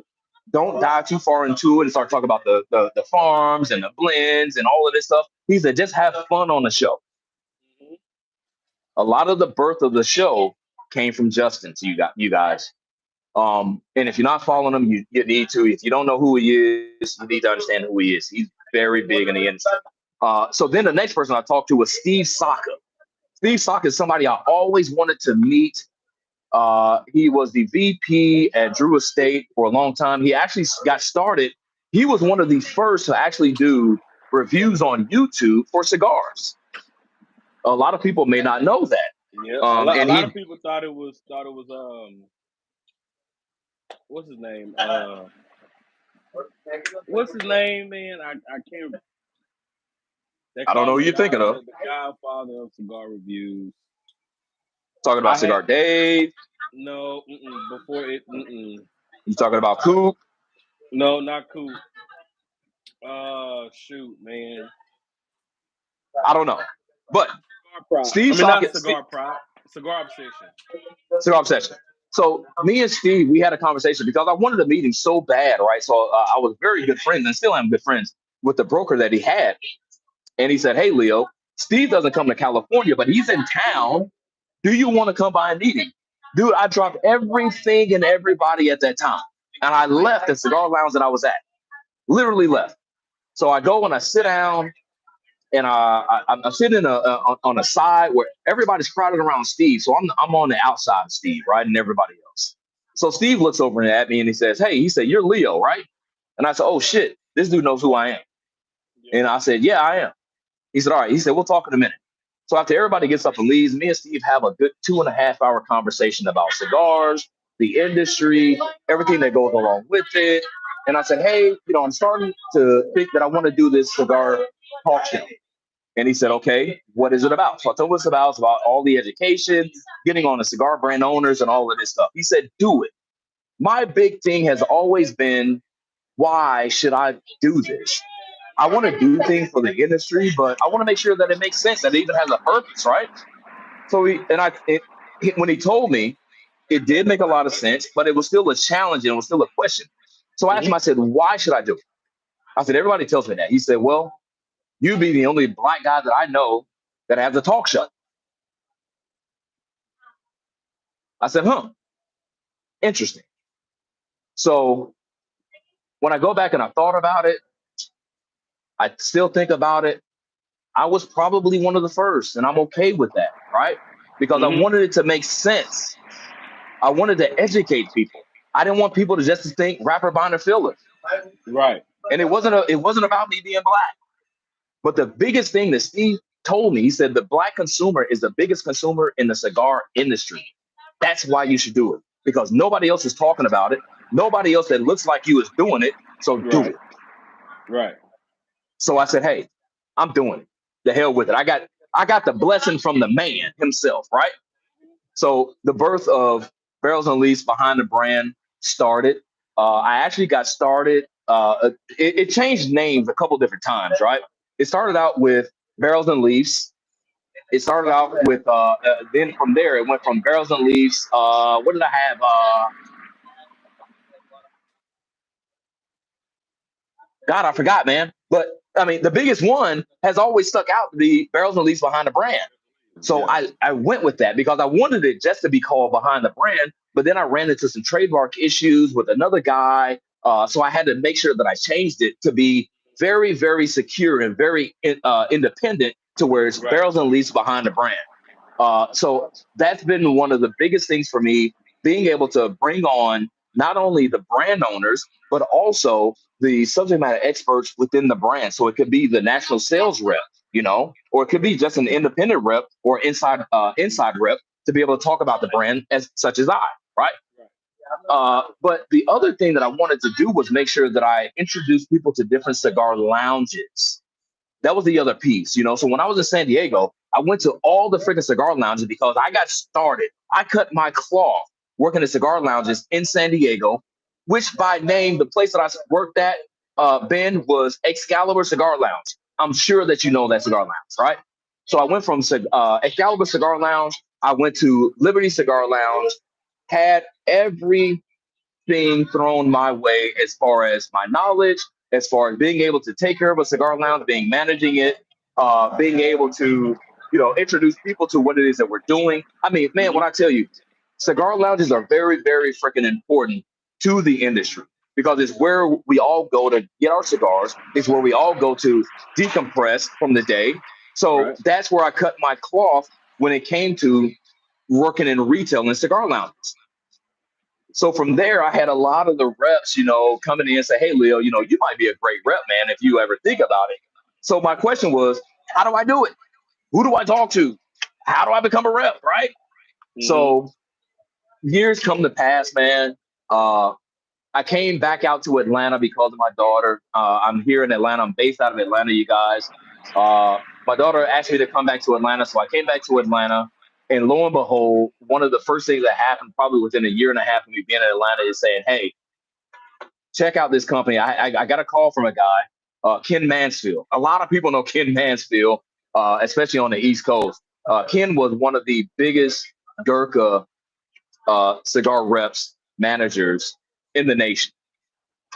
Don't dive too far into it and start talking about the farms and the blends and all of this stuff. He said, just have fun on the show. A lot of the birth of the show came from Justin to you guys. And if you're not following him, you need to. If you don't know who he is, you need to understand who he is. He's very big in the industry. So then the next person I talked to was Steve Saka. Steve Saka is somebody I always wanted to meet. He was the VP at Drew Estate for a long time. He actually got started. He was one of the first to actually do reviews on YouTube for cigars. A lot of people may not know that. Yeah. A lot of people thought it was what's his name? What's his name, man? I can't. I don't know who you're thinking of. The godfather of cigar reviews. Talking about Cigar Dave? No, before it. You talking about Coop? No, not Coop. Shoot, man. I don't know, but Steve Saka, Cigar Prop, Cigar Obsession. Cigar Obsession. So me and Steve, we had a conversation because I wanted to meet him so bad, right? So I was very good friends and still am good friends with the broker that he had. And he said, hey, Leo, Steve doesn't come to California, but he's in town. Do you want to come by and meet him? Dude, I dropped everything and everybody at that time. And I left the cigar lounge that I was at. Literally left. So I go and I sit down and I'm sitting on a side where everybody's crowded around Steve. So I'm on the outside of Steve, right? And everybody else. So Steve looks over at me and he says, hey, he said, you're Leo, right? And I said, oh, shit, this dude knows who I am. And I said, yeah, I am. He said, all right. He said, we'll talk in a minute. So after everybody gets up and leaves, me and Steve have a good 2.5-hour conversation about cigars, the industry, everything that goes along with it. And I said, hey, I'm starting to think that I want to do this cigar talk show. And he said, okay, what is it about? So I told him it's about all the education, getting on the cigar brand owners and all of this stuff. He said, do it. My big thing has always been, why should I do this? I want to do things for the industry, but I want to make sure that it makes sense, that it even has a purpose, right? So when he told me, it did make a lot of sense, but it was still a challenge and it was still a question. So I asked him, I said, why should I do it? I said, everybody tells me that. He said, well, you'd be the only black guy that I know that has a talk show. I said, interesting. So when I go back and I thought about it, I still think about it. I was probably one of the first, and I'm okay with that, right? Because I wanted it to make sense. I wanted to educate people. I didn't want people to just think rapper, bond, and filler. Right. And it wasn't about me being black. But the biggest thing that Steve told me, he said the black consumer is the biggest consumer in the cigar industry. That's why you should do it, because nobody else is talking about it. Nobody else that looks like you is doing it. So do it. Right. So I said, hey, I'm doing it. The hell with it. I got the blessing from the man himself, right? So the birth of Barrels and Leafs behind the brand started. I actually got started. It changed names a couple different times, right? It started out with Barrels and Leafs. It started out with then from there it went from Barrels and Leafs. What did I have? God, I forgot, man. But I mean, the biggest one has always stuck out to be Barrels and Leafs behind the brand. So Yeah. I went with that because I wanted it just to be called behind the brand. But then I ran into some trademark issues with another guy. So I had to make sure that I changed it to be very, very secure and very independent to where it's Right. Barrels and Leafs behind the brand. So that's been one of the biggest things for me, being able to bring on not only the brand owners, but also the subject matter experts within the brand. So it could be the national sales rep, or it could be just an independent rep or inside rep to be able to talk about the brand as such as I, right? Right. But the other thing that I wanted to do was make sure that I introduced people to different cigar lounges. That was the other piece. So when I was in San Diego, I went to all the freaking cigar lounges because I got started. I cut my cloth working at cigar lounges in San Diego, which by name, the place that I worked at, Ben, was Excalibur Cigar Lounge. I'm sure that you know that cigar lounge, right? So I went from Excalibur Cigar Lounge. I went to Liberty Cigar Lounge, had every being thrown my way as far as my knowledge, as far as being able to take care of a cigar lounge, being managing it, being able to, introduce people to what it is that we're doing. I mean, man, when Hmm. I tell you, cigar lounges are very, very freaking important to the industry because it's where we all go to get our cigars. It's where we all go to decompress from the day. So Right. that's where I cut my cloth when it came to working in retail and cigar lounges. So from there, I had a lot of the reps, coming in and say, "Hey, Leo, you might be a great rep, man, if you ever think about it." So my question was, how do I do it? Who do I talk to? How do I become a rep? Right. Hmm. So years come to pass, man. Uh, I came back out to Atlanta because of my daughter. I'm here in Atlanta. I'm based out of Atlanta, you guys. My daughter asked me to come back to Atlanta, so I came back to Atlanta. And lo and behold, one of the first things that happened, probably within a year and a half of me being in Atlanta, is saying, "Hey, check out this company." I got a call from a guy, Ken Mansfield. A lot of people know Ken Mansfield, especially on the East Coast. Ken was one of the biggest Gurkha cigar reps managers in the nation.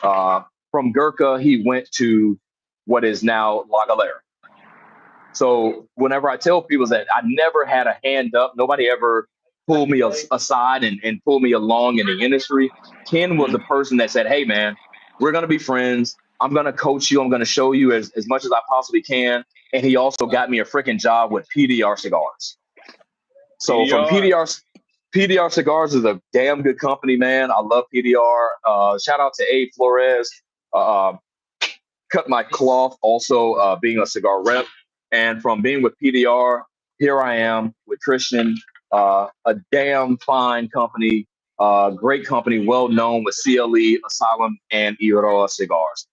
Uh, from Gurkha, he went to what is now La Galera. So whenever I tell people that I never had a hand up, nobody ever pulled me aside and pulled me along in the industry. Ken was the Hmm. person that said, "Hey, man, we're going to be friends. I'm going to coach you. I'm going to show you as much as I possibly can." And he also got me a freaking job with PDR Cigars. So from PDR. PDR Cigars is a damn good company, man. I love PDR. Shout out to Abe Flores. Uh, cut my cloth also being a cigar rep. And from being with PDR, here I am with Christian, a damn fine company, great company, well known with CLE, Asylum, and Iroa cigars.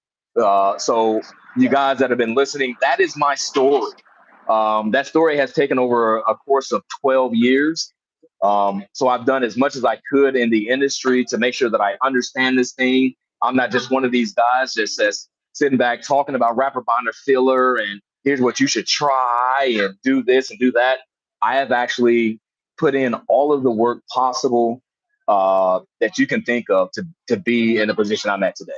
So, you guys that have been listening, that is my story. That story has taken over a course of 12 years. So I've done as much as I could in the industry to make sure that I understand this thing. I'm not just one of these guys just that's sitting back talking about wrapper binder filler and here's what you should try and do this and do that. I have actually put in all of the work possible that you can think of to be in the position I'm at today.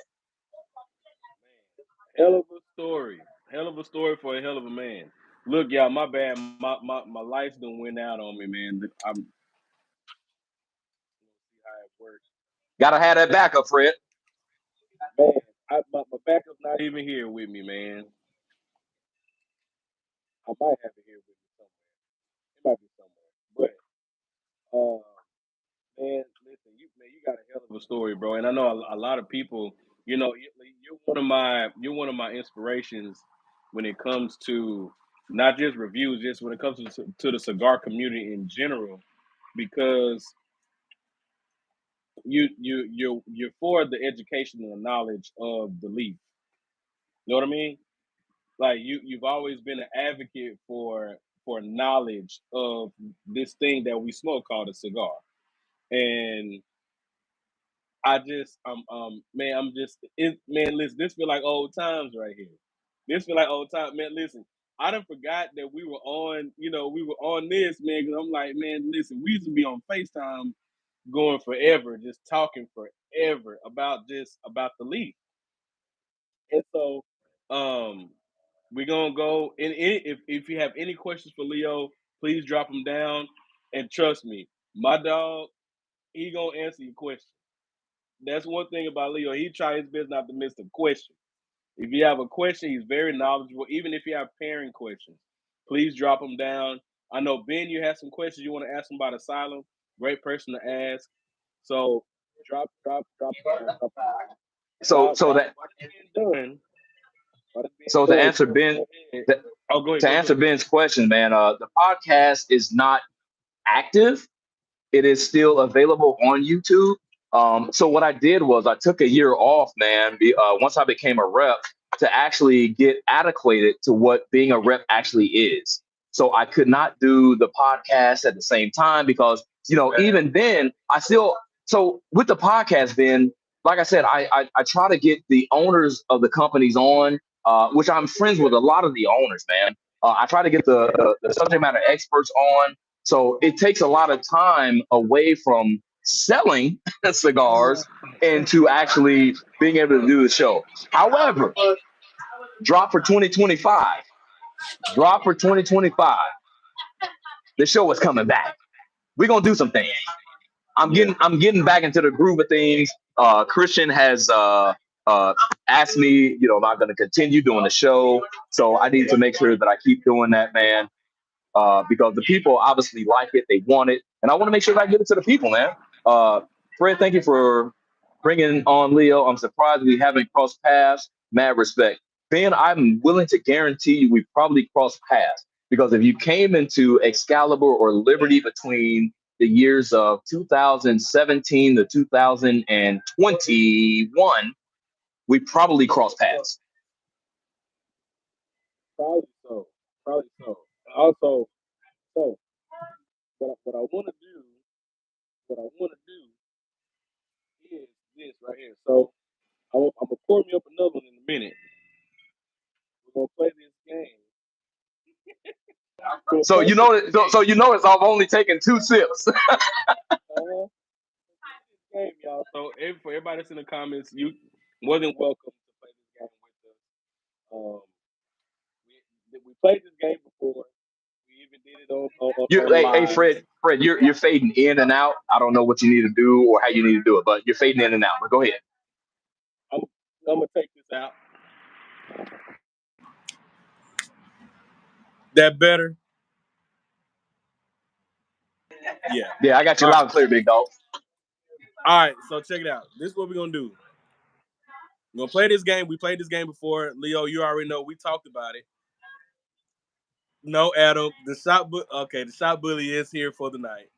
Hell of a story. Hell of a story for a hell of a man. Look, y'all, my bad. My lights done went out on me, man. I'm see how it works. Gotta have that backup, Fred. Man, my backup's not even here with me, man. I might have it here with me somewhere. It might be somewhere. But man, listen, you got a hell of a story, bro. And I know a lot of people, you're one of my inspirations when it comes to not just reviews, just when it comes to the cigar community in general, because you're for the education and the knowledge of the leaf. You know what I mean? like you've always been an advocate for knowledge of this thing that we smoke called a cigar. And man, man, listen, this feel like old times right here. This feel like old time, man. Listen, I done forgot that we were on, we were on this, man. Because I'm like, man, listen, we used to be on FaceTime going forever, just talking forever about the leaf. And so, um, we're gonna go. And if you have any questions for Leo, please drop them down. And trust me, my dog, he gonna answer your question. That's one thing about Leo. He try his best not to miss a question. If you have a question, he's very knowledgeable. Even if you have pairing questions, please drop them down. I know Ben, you have some questions you want to ask him about asylum. Great person to ask. So drop So so that done. so to answer Ben Oh, go ahead, to answer Ben's question, man, the podcast is not active. It is still available on YouTube. So what I did was I took a year off, man. Once I became a rep, to actually get adequated to what being a rep actually is. So I could not do the podcast at the same time because even then I still. So with the podcast, then like I said, I try to get the owners of the companies on, which I'm friends with a lot of the owners, man. I try to get the subject matter experts on, so it takes a lot of time away from selling cigars into actually being able to do the show. However, drop for 2025. Drop for 2025. The show is coming back. We're gonna do some things. I'm getting back into the groove of things. Christian has asked me, am I going to continue doing the show? So I need to make sure that I keep doing that, man. Because the people obviously like it, they want it, and I want to make sure that I get it to the people, man. Fred, thank you for bringing on Leo. I'm surprised we haven't crossed paths. Mad respect, Ben. I'm willing to guarantee you we probably crossed paths because if you came into Excalibur or Liberty between the years of 2017 to 2021, we probably crossed paths. Probably so. Probably so. Also, so what I want to do, is this right here. So I'm gonna pour me up another one in a minute. We're gonna play this game. So it's I've only taken 2 sips. Game, y'all. So for everybody that's in the comments, you more than welcome to play this game with us. We played this game before. We even did it on Hey, Fred, you're fading in and out. I don't know what you need to do or how you need to do it, but you're fading in and out. But go ahead. I'm gonna take this out. That better? Yeah, I got you loud and clear, big dog. All right, so check it out. This is what we're gonna do. We're gonna play this game. We played this game before. Leo, you already know we talked about it. No, Adam, the shop bully is here for the night.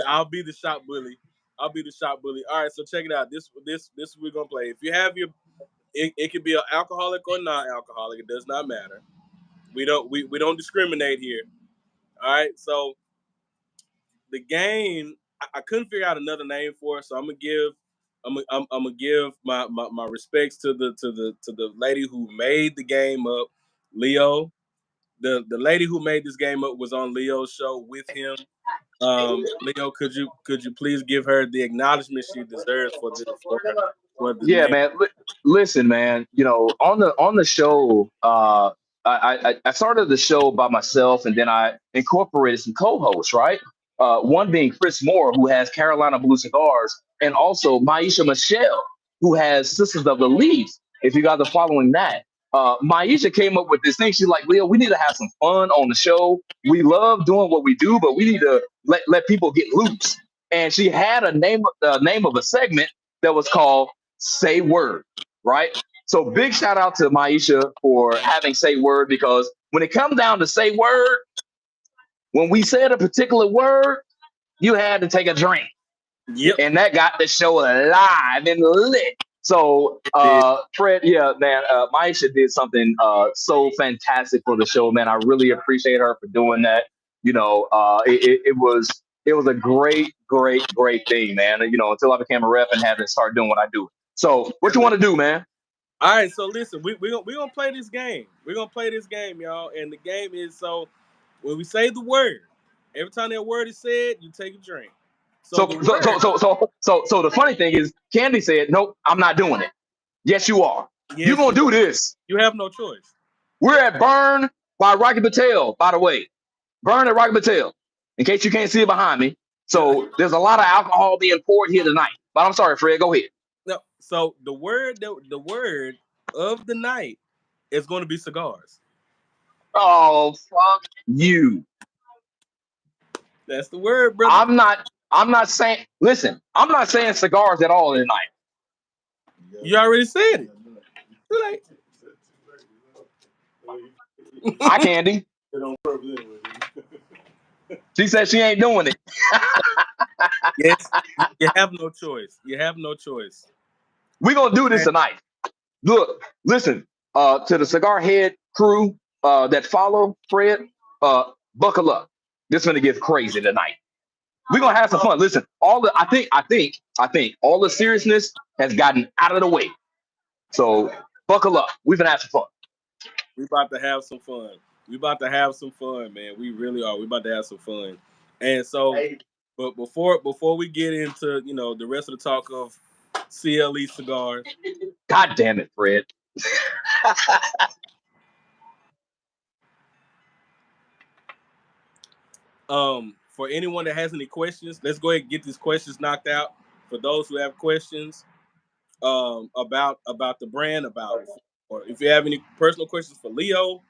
I'll be the shop bully. All right, so check it out. This we're gonna play. If you have it could be an alcoholic or non-alcoholic. It does not matter. We don't discriminate here. All right, so the game I couldn't figure out another name for it, so I'm gonna give my respects to the lady who made the game up, Leo. The lady who made this game up was on Leo's show with him. Leo, could you please give her the acknowledgement she deserves for the Yeah, name? man. Listen, man. On the show, I started the show by myself, and then I incorporated some co-hosts. Right, one being Chris Moore, who has Carolina Blue Cigars, and also Maisha Michelle, who has Sisters of the Leaf. If you guys are following that, Maisha came up with this thing. She's like, Leo, we need to have some fun on the show. We love doing what we do, but we need to let people get loose. And she had a name of a segment that was called Say Word, right? So big shout out to Maisha for having Say Word, because when it comes down to Say Word, when we said a particular word, you had to take a drink. Yep. And that got the show alive and lit. So, Fred, yeah, man, Maisha did something so fantastic for the show, man. I really appreciate her for doing that. It was a great, great, great thing, man. Until I became a rep and had to start doing what I do. So, what you want to do, man? All right, so listen, we gonna play this game. We're gonna play this game, y'all. And the game is so when we say the word, every time that word is said, you take a drink. So the So, so, so, word, so, so, so, so the funny thing is, Candy said, "Nope, I'm not doing it." Yes, you are. You yes, gonna do this? you have no choice. We're at Burn by Rocky Patel, by the way. Burn at Rocky Patel, in case you can't see it behind me. So there's a lot of alcohol being poured here tonight. But I'm sorry, Fred. Go ahead. No, so the word of the night is going to be cigars. Oh, fuck you. That's the word, brother. I'm not saying. Listen, I'm not saying cigars at all tonight. You already said it. Too late. Hi, Candy. She said she ain't doing it. Yes, you have no choice. You have no choice. We're gonna do this Okay. tonight. Look, listen, to the cigar head crew that follow Fred, buckle up. This is gonna get crazy tonight. We're gonna have some fun. Listen, I think all the seriousness has gotten out of the way. So buckle up. We're gonna have some fun. We about to have some fun. We about to have some fun, man. We really are. We about to have some fun. And so, but before we get into the rest of the talk of C.L.E. cigars, God damn it, Fred. for anyone that has any questions, let's go ahead and get these questions knocked out. For those who have questions, about the brand, or if you have any personal questions for Leo,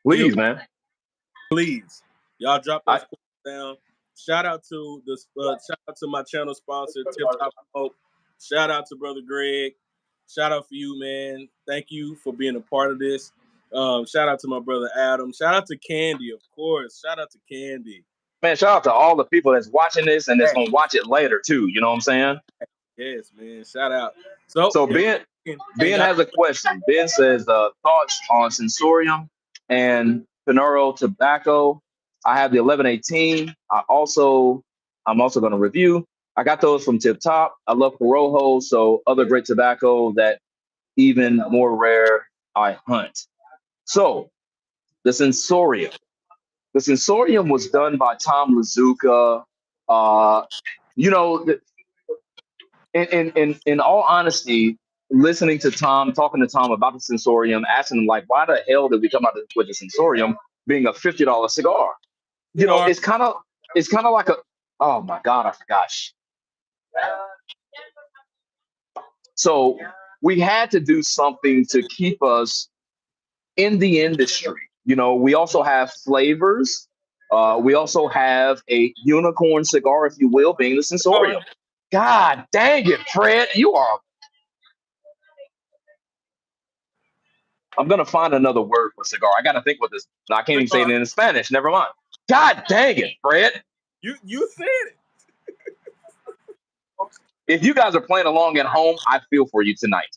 feel Please, man. please, y'all drop I those questions down. Shout out to my channel sponsor, Tip Top Smoke. Shout out to Brother Greg. Shout out for you, man. Thank you for being a part of this. Shout out to my brother Adam. Shout out to Candy, of course. Shout out to Candy. Man, shout out to all the people that's watching this and that's Hey, gonna watch it later too. You know what I'm saying? yes, man. Shout out. So, So if Ben and Ben has a question. Ben says thoughts on Sensorium and Pinero tobacco. I have the 1118. I'm also going to review. I got those from Tip Top. I love Corojo, so other great tobacco that even more rare I hunt. So the Sensorium. The Sensorium was done by Tom Lazuka. Uh, you know, in all honesty, listening to Tom, talking to Tom about the Sensorium, asking him like, why the hell did we come out with the Sensorium being a $50 cigar? you know, It's kind of like a, oh my God, I forgot. So we had to do something to keep us in the industry. We also have flavors. We also have a unicorn cigar, if you will, being the cigar, Sensorium. God dang it, Fred, you are. I'm gonna find another word for cigar. I gotta think what this. No, I can't even say it cigar. in Spanish. Never mind. God dang it, Fred. You said it. If you guys are playing along at home, I feel for you tonight.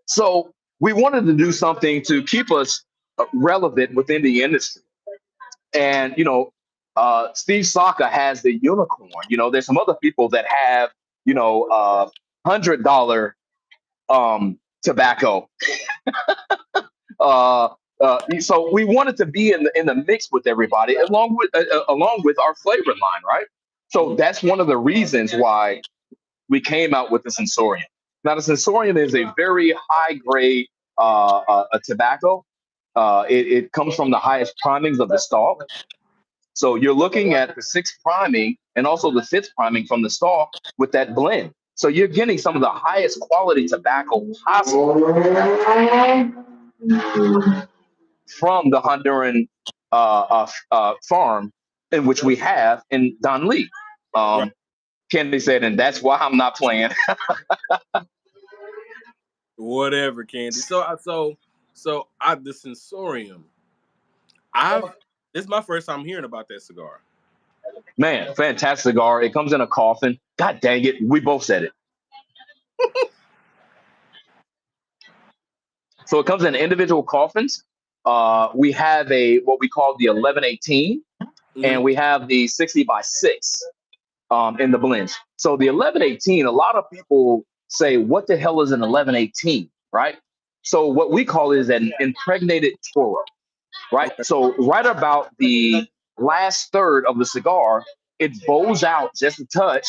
So we wanted to do something to keep us relevant within the industry. And Steve Saka has the unicorn. There's some other people that have $100 tobacco. Uh, so we wanted to be in the mix with everybody, along with our flavor line, right? So Mhm. that's one of the reasons why we came out with the Sensorium. Now, the Sensorium is a very high grade a tobacco. It comes from the highest primings of the stalk. So you're looking at the sixth priming and also the fifth priming from the stalk with that blend. So you're getting some of the highest quality tobacco possible from the Honduran farm in which we have in Don Lee. Right. Kennedy said, and that's why I'm not playing. Whatever, Candy. So the Sensorium. I've This is my first time hearing about that cigar. Man, fantastic cigar. It comes in a coffin. God dang it. We both said it. So it comes in individual coffins. We have a what we call the 1118, Mm-hmm. and we have the 60 by 6 in the blends. So the 1118, a lot of people say, what the hell is an 1118, right? So what we call is an impregnated Toro, right? Okay. So right about the last third of the cigar, it bows out just a touch,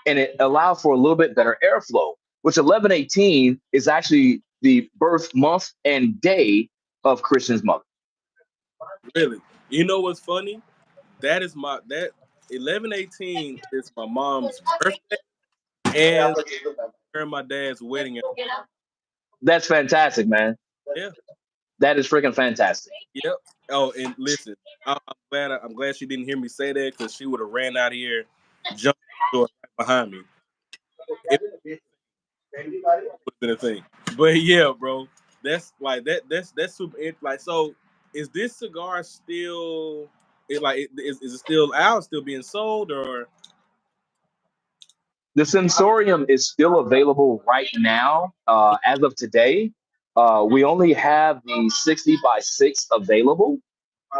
and it allows for a little bit better airflow, which 1118 is actually the birth month and day of Christian's mother. Really? You know what's funny? That is my that 11/18 is my mom's birthday and her and my dad's wedding. That's fantastic, man. Yeah. That is freaking fantastic. Yep. Oh, and listen, I'm glad she didn't hear me say that because she would have ran out here, jumped the door right behind me. It would have been a thing. But yeah, bro, that's like that's super. Like, so is this cigar still? Is it still out? Still being sold or? The Sensorium is still available right now. As of today, we only have the 60 by 6 available.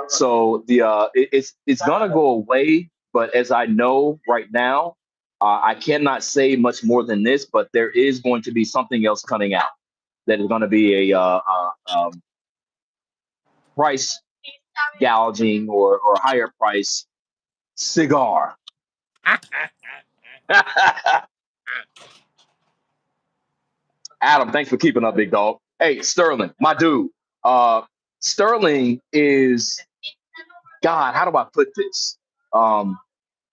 So it's gonna go away. But as I know right now, I cannot say much more than this. But there is going to be something else coming out that is going to be a price gouging or higher price cigar. Adam, thanks for keeping up, big dog. Hey, Sterling, my dude. Uh, Sterling is God. How do I put this? Um,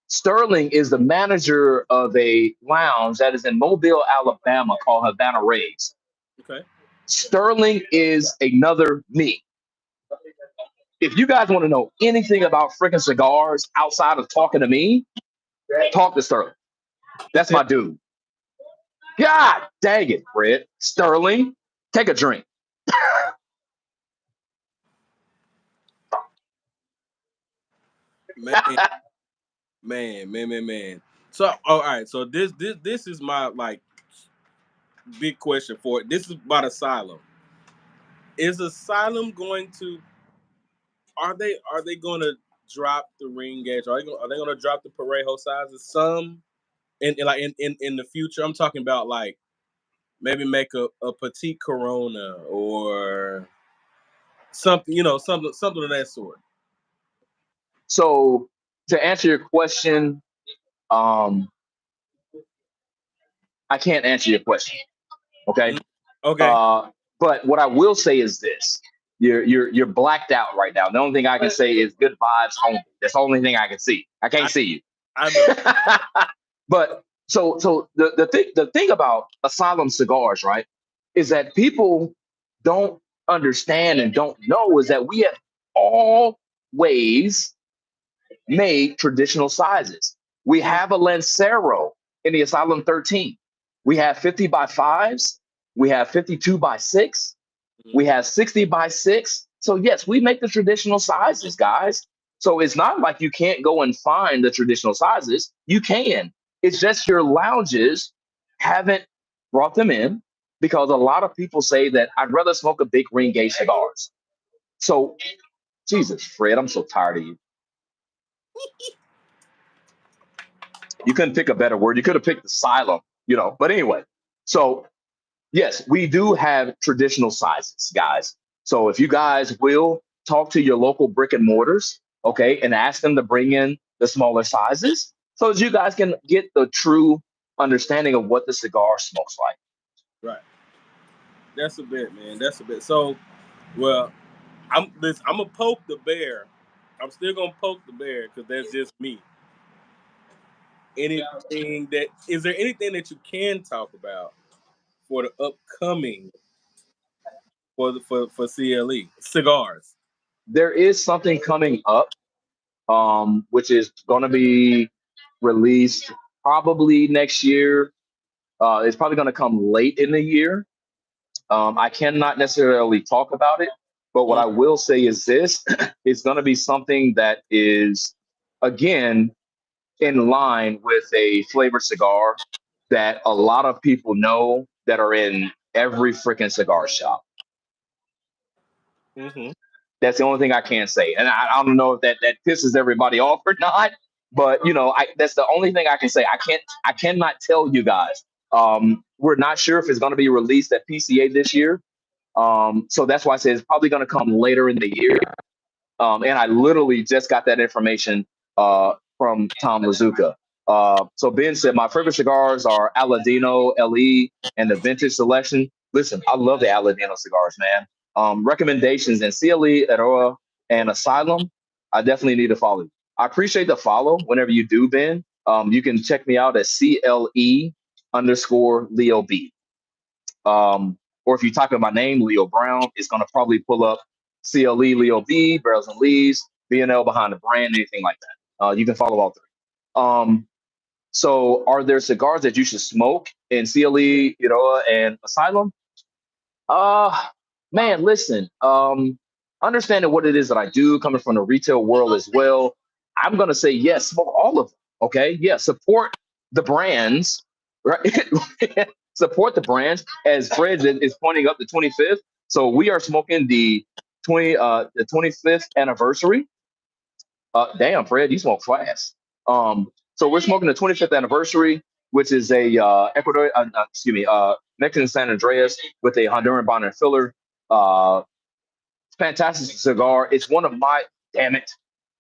Sterling is the manager of a lounge that is in Mobile, Alabama, called Havana Rays. Okay. Sterling is another me. If you guys want to know anything about freaking cigars outside of talking to me, talk to Sterling. That's my dude. God dang it, Fred. Sterling, take a drink. Man, man. So, all right. So this is my like big question for it. This is about Asylum. Is Asylum going to? Are they going to drop the ring gauge? Are they going to drop the Parejo sizes? Some like in the future. I'm talking about like maybe make a petite Corona or something. Something of that sort. So to answer your question, um, I can't answer your question. Okay. Mm, okay. Uh, but what I will say is this: you're blacked out right now. The only thing I can say is good vibes only. That's the only thing I can see. I can't I see you. I know. But so the thing about Asylum cigars, right, is that people don't understand and don't know is that we have always made traditional sizes. We Mm, have a Lancero in the Asylum 13. We have 50 by 5s. We have 52 by 6. mm, We have 60 by 6. So, yes, we make the traditional sizes, guys. So, it's not like you can't go and find the traditional sizes. You can. It's just your lounges haven't brought them in because a lot of people say that I'd rather smoke a big ring gauge cigars. So, Jesus, Fred, I'm so tired of you. You couldn't pick a better word. You could have picked asylum. But anyway, so yes, we do have traditional sizes, guys. So if you guys will talk to your local brick and mortars, okay, and ask them to bring in the smaller sizes so that you guys can get the true understanding of what the cigar smokes like. right. That's a bit, man. That's a bit. So, well, I'm gonna poke the bear. I'm still gonna poke the bear because that's just me. Anything that is there anything that you can talk about for the upcoming for CLE cigars? There is something coming up, which is going to be released probably next year. It's probably going to come late in the year. I cannot necessarily talk about it, but what Mm, I will say is this: it's going to be something that is, again, in line with a flavored cigar that a lot of people know that are in every freaking cigar shop. Mm-hmm. That's the only thing I can say. And I don't know if that pisses everybody off or not, but that's the only thing I can say. I cannot tell you guys. We're not sure if it's going to be released at PCA this year. So that's why I say it's probably going to come later in the year. And I literally just got that information from Tom Lazuka. So Ben said my favorite cigars are Aladino, LE, and the Vintage Selection. Listen, I love the Aladino cigars, man. Recommendations and CLE, Aroa, and Asylum. I definitely need to follow you. I appreciate the follow whenever you do, Ben. You can check me out at CLE_Leo B. Or if you type in my name, Leo Brown, it's going to probably pull up CLE Leo B, Barrels and Leaves, BNL behind the brand, anything like that. You can follow all three. So are there cigars that you should smoke in CLE, and Asylum? Uh, Man, listen, understanding what it is that I do, coming from the retail world as well, I'm gonna say yes, smoke all of them. Okay, yeah, support the brands, right? Support the brands as Fred is pointing up the 25th. So we are smoking the 25th anniversary. Damn, Fred, you smoke fast. So we're smoking the 25th anniversary, which is a Mexican San Andreas with a Honduran bond and filler. Uh, Fantastic cigar. It's damn it,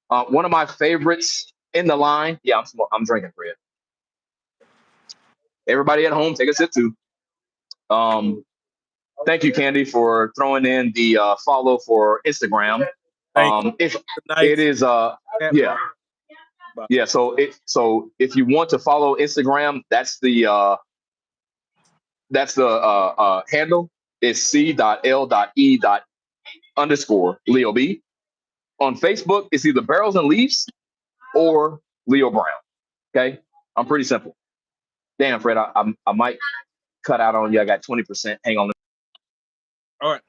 one of my favorites in the line. Yeah, I'm drinking, Fred. Everybody at home, take a sip too. Um, Thank you, Candy, for throwing in the follow for Instagram. Thank you. If it Tonight's is chat yeah. box. But, Yeah, so if you want to follow Instagram, that's the handle is C.L.E._Leo B. On Facebook, it's either Barrels and Leaves or Leo Brown. Okay, I'm pretty simple. Damn, Fred, I might cut out on you. I got 20%. Hang on. all right.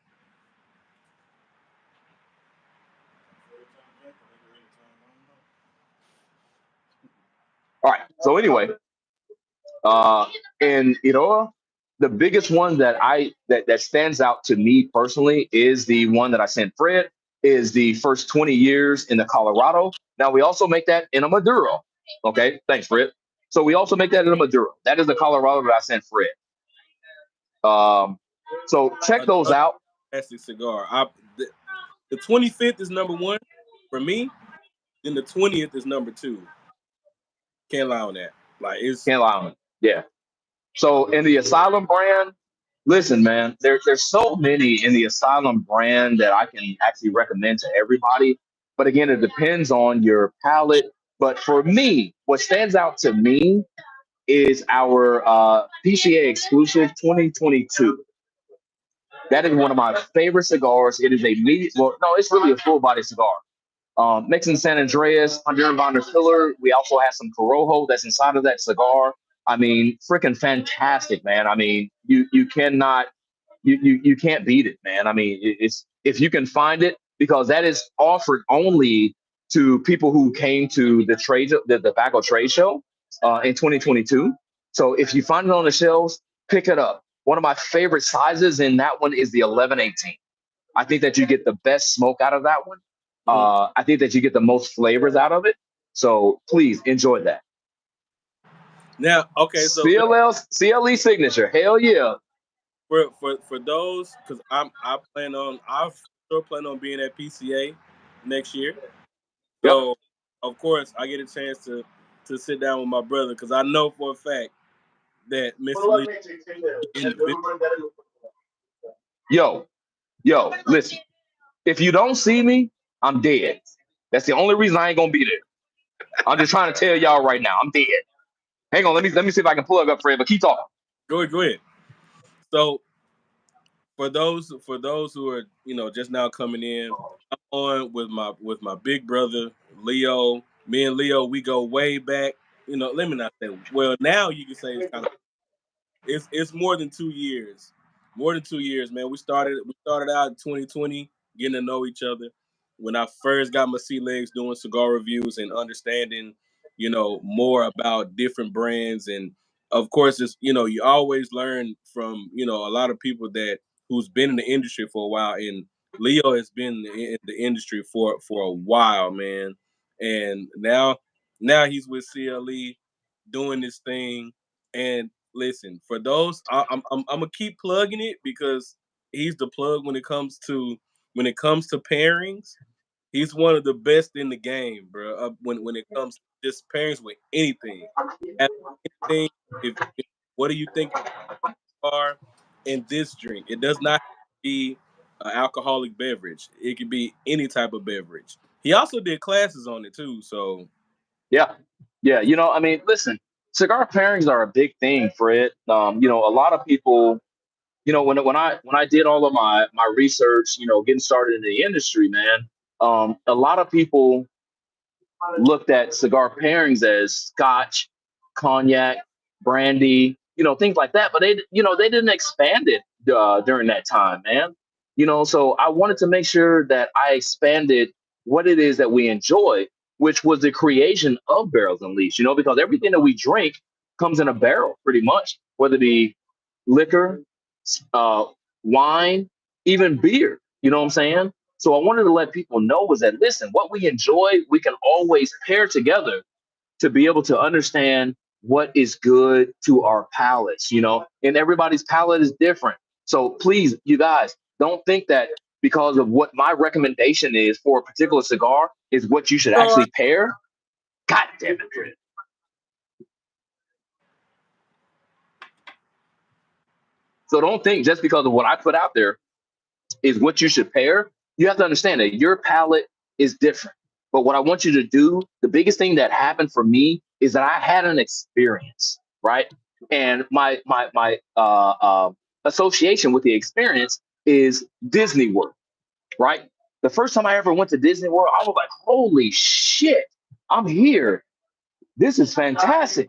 All right. So anyway, Uh, and the biggest one that stands out to me personally is the one that I sent Fred. Is the first 20 years in the Colorado. Now we also make that in a Maduro. Okay, thanks, Fred. So we also make that in a Maduro. That is the Colorado that I sent Fred. So check those Another out. fantastic cigar. The 25th is number one for me. Then the 20th is number two. Can't lie on that. Like it's Can't lie on it. Yeah. So in the Asylum brand, listen, man, there's so many in the Asylum brand that I can actually recommend to everybody. But again, it depends on your palate. But for me, what stands out to me is our PCA exclusive 2022. That is one of my favorite cigars. It is a well, no, it's really a full body cigar. Mexican San Andreas, Honduran Bonder filler. We also have some Corojo that's inside of that cigar. I mean, freaking fantastic, man. I mean, you cannot you can't beat it, man. I mean, it's if you can find it because that is offered only to people who came to the tobacco trade show in 2022. So if you find it on the shelves, pick it up. One of my favorite sizes in that one is the 1118. I think that you get the best smoke out of that one. mhm. I think that you get the most flavors out of it. So please enjoy that. Now okay. So CLE signature. Hell yeah. for those because I sure plan on being at PCA next year. Yep. So of course I get a chance to sit down with my brother because I know for a fact that Mr. Lee individual. Yo, listen. If you don't see me, I'm dead. That's the only reason I ain't gonna be there. I'm just trying to tell y'all right now, I'm dead. Hang on, let me see if I can plug up Fred, but keep talking. Go ahead. So for those who are just now coming in, I'm on with my big brother Leo. Me and Leo, we go way back. Let me not say. Well, now you can say it's kind of it's more than 2 years. More than 2 years, man. We started out in 2020, getting to know each other. When I first got my sea legs doing cigar reviews and understanding, more about different brands, and of course, it's you always learn from a lot of people that who's been in the industry for a while, and Leo has been in the industry for a while, man, and now he's with CLE doing this thing. And listen, for those, I'm gonna keep plugging it because he's the plug when it comes to pairings. He's one of the best in the game, bro. When it comes to just pairings with anything, Ask anything. If what do you think are in this drink? It does not have to be an alcoholic beverage. It can be any type of beverage. He also did classes on it too. So Yeah, yeah. I mean, listen, cigar pairings are a big thing, Fred. A lot of people, when I did all of my research, getting started in the industry, man, a lot of people looked at cigar pairings as scotch, cognac, brandy, things like that. But they didn't expand it during that time, man. So I wanted to make sure that I expanded what it is that we enjoy, which was the creation of barrels and leaves. Because everything that we drink comes in a barrel, pretty much, whether it be liquor, uh, wine, even beer. You know what I'm saying? So I wanted to let people know was that listen, what we enjoy, we can always pair together to be able to understand what is good to our palates, and everybody's palate is different. So please, you guys, don't think that because of what my recommendation is for a particular cigar is what you should cigar, actually pair. God damn it, Chris. So don't think just because of what I put out there is what you should pair. You have to understand that your palate is different. But what I want you to do, the biggest thing that happened for me is that I had an experience, right? And my association with the experience is Disney World, right? The first time I ever went to Disney World, I was like, holy shit, I'm here. This is fantastic.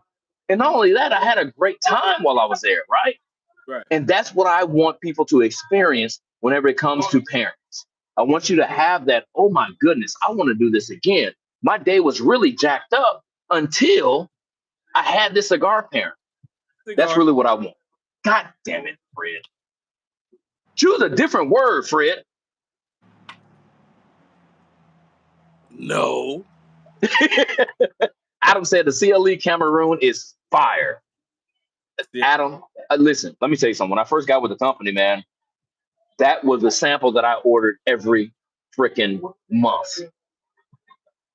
And not only that, I had a great time while I was there, right? right? And that's what I want people to experience whenever it comes to parents. I want you to have that, oh my goodness, I want to do this again. My day was really jacked up until I had this cigar parent. That's Cigar. really what I want. God damn it, Fred. Choose a different word, Fred. No. Adam said the C.L.E. Cameroon is fire. Yeah. Adam, listen, let me tell you something. When I first got with the company, man, that was a sample that I ordered every freaking month.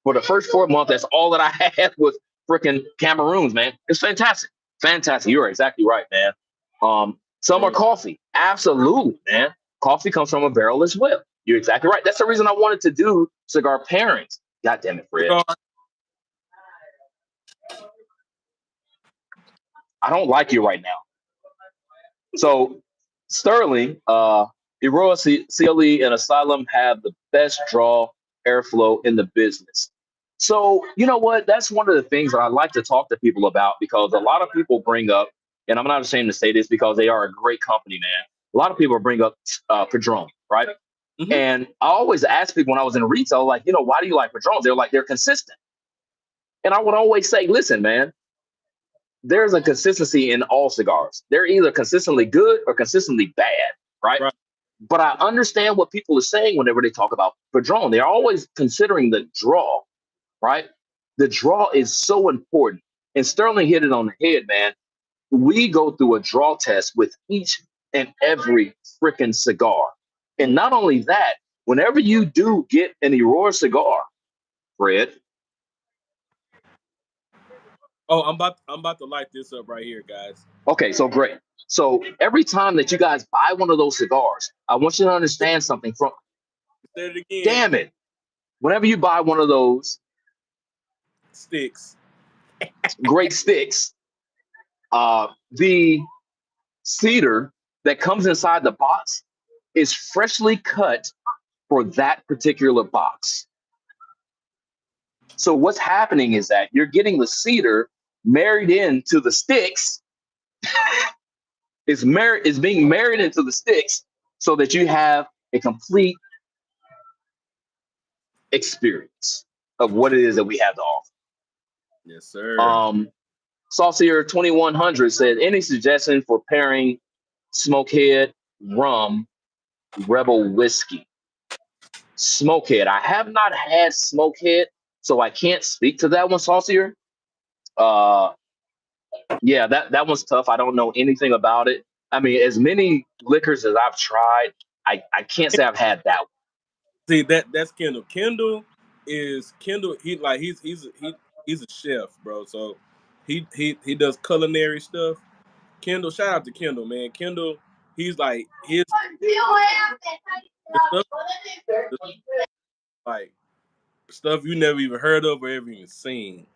For the first 4 months, that's all that I had was freaking Cameroons, man. It's fantastic. Fantastic. You're exactly right, man. Some are Hey, coffee. Absolutely, man. Coffee comes from a barrel as well. You're exactly right. That's the reason I wanted to do cigar pairings. God damn it, Fred. cigar. I don't like you right now. So Sterling, Aurora CLE and Asylum have the best draw airflow in the business. So you know what? That's one of the things that I like to talk to people about because a lot of people bring up, and I'm not ashamed to say this because they are a great company, man. A lot of people bring up Padron, right? Hmm. And I always ask people when I was in retail, like, why do you like Padrons? They're like, they're consistent. And I would always say, listen, man, there's a consistency in all cigars. They're either consistently good or consistently bad, right? Right. But I understand what people are saying whenever they talk about Padron. They're always considering the draw, right? The draw is so important. And Sterling hit it on the head, man. We go through a draw test with each and every freaking cigar. And Mm. not only that, whenever you do get an Aurora cigar, Fred, Oh, I'm about to light this up right here, guys. okay, so great. So every time that you guys buy one of those cigars, I want you to understand something from, Say it again. damn it, whenever you buy one of those Sticks. great sticks, the cedar that comes inside the box is freshly cut for that particular box. So what's happening is that you're getting the cedar married into the sticks, is being married into the sticks so that you have a complete experience of what it is that we have to offer. Yes, sir. Um, Saucier 2100 said, any suggestion for pairing Smokehead rum, Rebel whiskey? Smokehead. I have not had Smokehead, so I can't speak to that one, Saucier. Uh, yeah, that one's tough. I don't know anything about it. I mean, as many liquors as I've tried, I can't say I've had that one. See that's Kendall. Kendall. He's a chef, bro. So he does culinary stuff. Kendall, shout out to Kendall, man. Kendall, he's like the stuff, the, like stuff you never even heard of or ever even seen.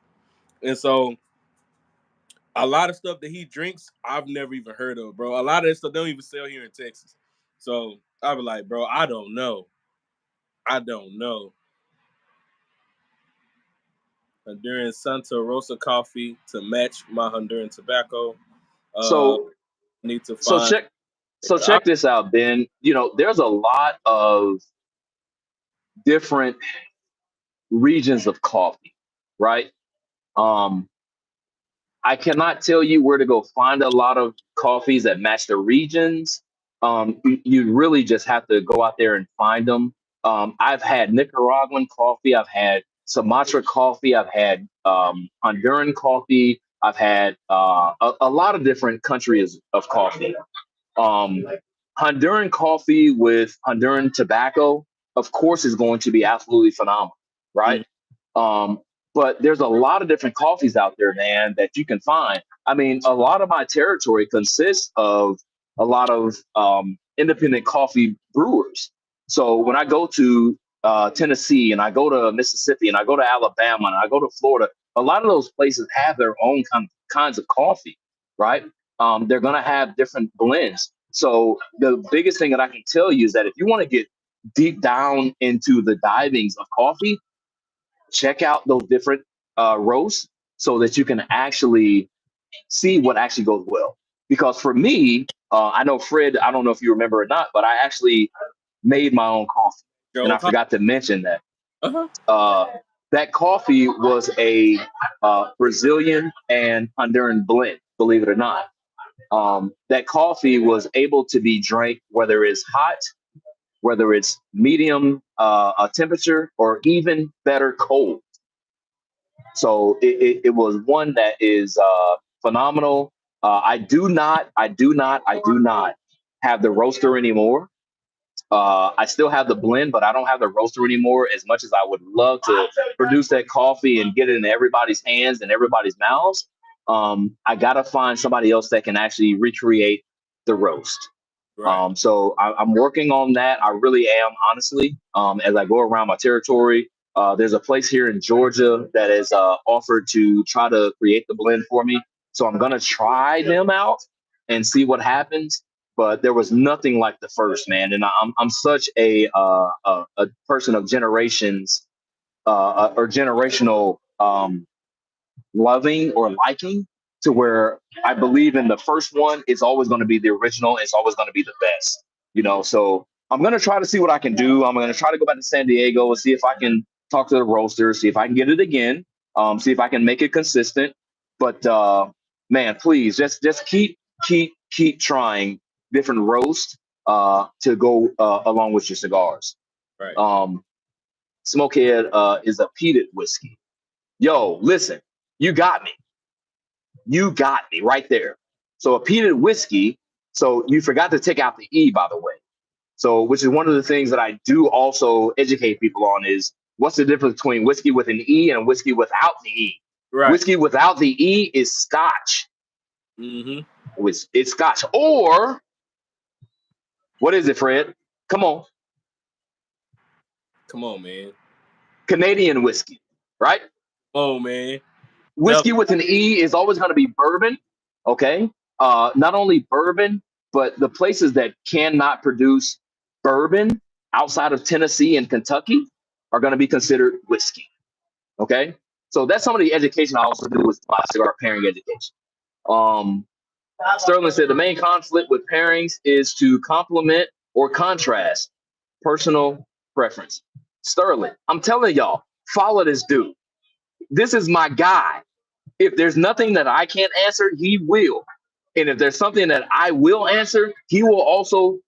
And so a lot of stuff that he drinks, I've never even heard of, bro. A lot of that stuff don't even sell here in Texas. So I was like, bro, I don't know. I don't know. Honduran Santa Rosa coffee to match my Honduran tobacco. Uh, So need to so find. check so check this out, Ben. There's a lot of different regions of coffee, right? Um, I cannot tell you where to go find a lot of coffees that match the regions. You really just have to go out there and find them. I've had Nicaraguan coffee, I've had Sumatra coffee, I've had Honduran coffee, I've had a lot of different countries of coffee. Um, Honduran coffee with Honduran tobacco, of course, is going to be absolutely phenomenal, right? Mm, Um, but there's a lot of different coffees out there, man, that you can find. I mean, a lot of my territory consists of a lot of independent coffee brewers. So when I go to Tennessee and I go to Mississippi and I go to Alabama and I go to Florida, a lot of those places have their own kinds of coffee, right? They're going to have different blends. So the biggest thing that I can tell you is that if you want to get deep down into the divings of coffee, check out those different roasts so that you can actually see what actually goes well. Because for me, I know Fred, I don't know if you remember or not, but I actually made my own coffee. your And own I coffee. forgot to mention that. Uh-huh. Uh, that coffee was a Brazilian and Honduran blend, believe it or not. That coffee was able to be drank whether it's hot, whether it's medium temperature, or even better cold. So it was one that is phenomenal. I do not have the roaster anymore. I still have the blend, but I don't have the roaster anymore. As much as I would love to produce that coffee and get it in everybody's hands and everybody's mouths, I gotta find somebody else that can actually recreate the roast. Right. So I'm working on that. I really am, honestly. As I go around my territory, there's a place here in Georgia that has offered to try to create the blend for me. So I'm gonna try them out and see what happens. But there was nothing like the first, man. And I'm such a person of generations or generational loving or liking to where I believe in the first one, it's always going to be the original. It's always going to be the best, So I'm going to try to see what I can do. I'm going to try to go back to San Diego and see if I can talk to the roaster, see if I can get it again, see if I can make it consistent. But man, please just keep trying different roasts to go along with your cigars. Right. Um, Smokehead is a peated whiskey. Yo, listen, you got me. You got me right there. So a peated whiskey. So you forgot to take out the E, by the way. So, which is one of the things that I do also educate people on is what's the difference between whiskey with an E and whiskey without the E? Right. Whiskey without the E is Scotch. Mm-hmm. It's Scotch. Or what is it, Fred? Come on. Come on, man. Canadian whiskey, right? Oh, man. Yep. Whiskey with an E is always going to be bourbon. Okay. Not only bourbon, but the places that cannot produce bourbon outside of Tennessee and Kentucky are going to be considered whiskey. Okay. So that's some of the education I also do with my cigar pairing education. Um, Sterling said the main conflict with pairings is to complement or contrast personal preference. Sterling, I'm telling y'all, follow this dude. This is my guy. If there's nothing that I can't answer, he will. And if there's something that I will answer, he will also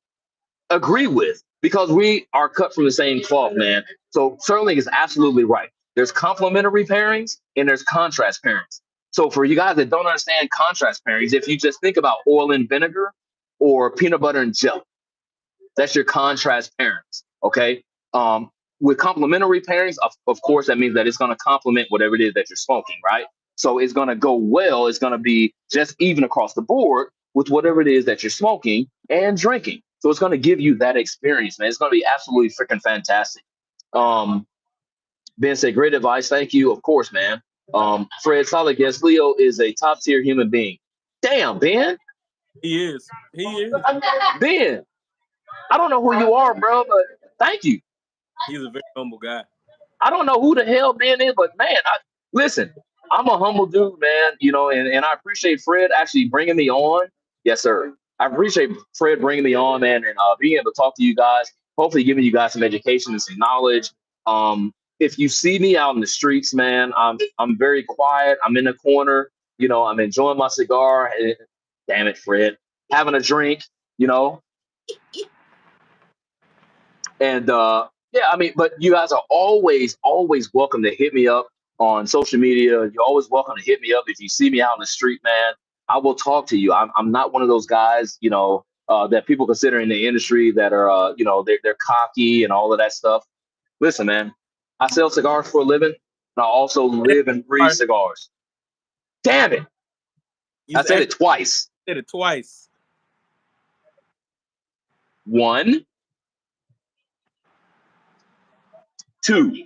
agree with. because we are cut from the same cloth, man. So Sterling is absolutely right. There's complementary pairings and there's contrast pairings. So for you guys that don't understand contrast pairings, if you just think about oil and vinegar or peanut butter and jelly, that's your contrast pairings. Okay. Um, with complementary pairings, of course, that means that it's going to complement whatever it is that you're smoking, right? So it's going to go well. It's going to be just even across the board with whatever it is that you're smoking and drinking. So it's going to give you that experience, man. It's going to be absolutely freaking fantastic. Um, Ben said, great advice. Thank you. Of course, man. Fred, solid guest. Leo is a top tier human being. Damn, Ben. He is. He is. Ben, I don't know who you are, bro, but thank you. He's a very humble guy. I don't know who the hell Ben is, but man, listen, I'm a humble dude, man. And I appreciate Fred actually bringing me on. Yes, sir. I appreciate Fred bringing me on, man, and being able to talk to you guys. Hopefully, giving you guys some education and some knowledge. If you see me out in the streets, man, I'm very quiet. I'm in the corner. I'm enjoying my cigar. Damn it, Fred, having a drink. You know, and yeah, I mean, but you guys are always, always welcome to hit me up on social media. You're always welcome to hit me up if you see me out in the street, man. I will talk to you. I'm not one of those guys, that people consider in the industry that are, they're cocky and all of that stuff. Listen, man, I sell cigars for a living, and I also live and breathe cigars. Damn it! I said it twice. Said it twice. One, two.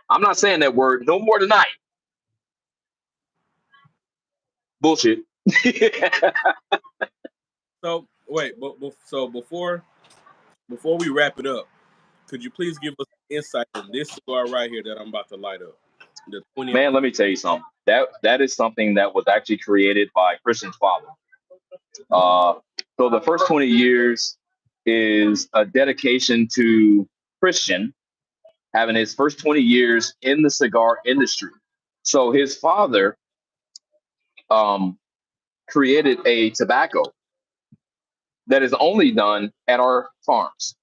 I'm not saying that word no more tonight. Bullshit. So wait, so before we wrap it up, could you please give us insight on this cigar right here that I'm about to light up? The 20. Man, let me tell you something. That is something that was actually created by Christian's father. So the first 20 years is a dedication to Christian having his first 20 years in the cigar industry. So his father created a tobacco that is only done at our farms.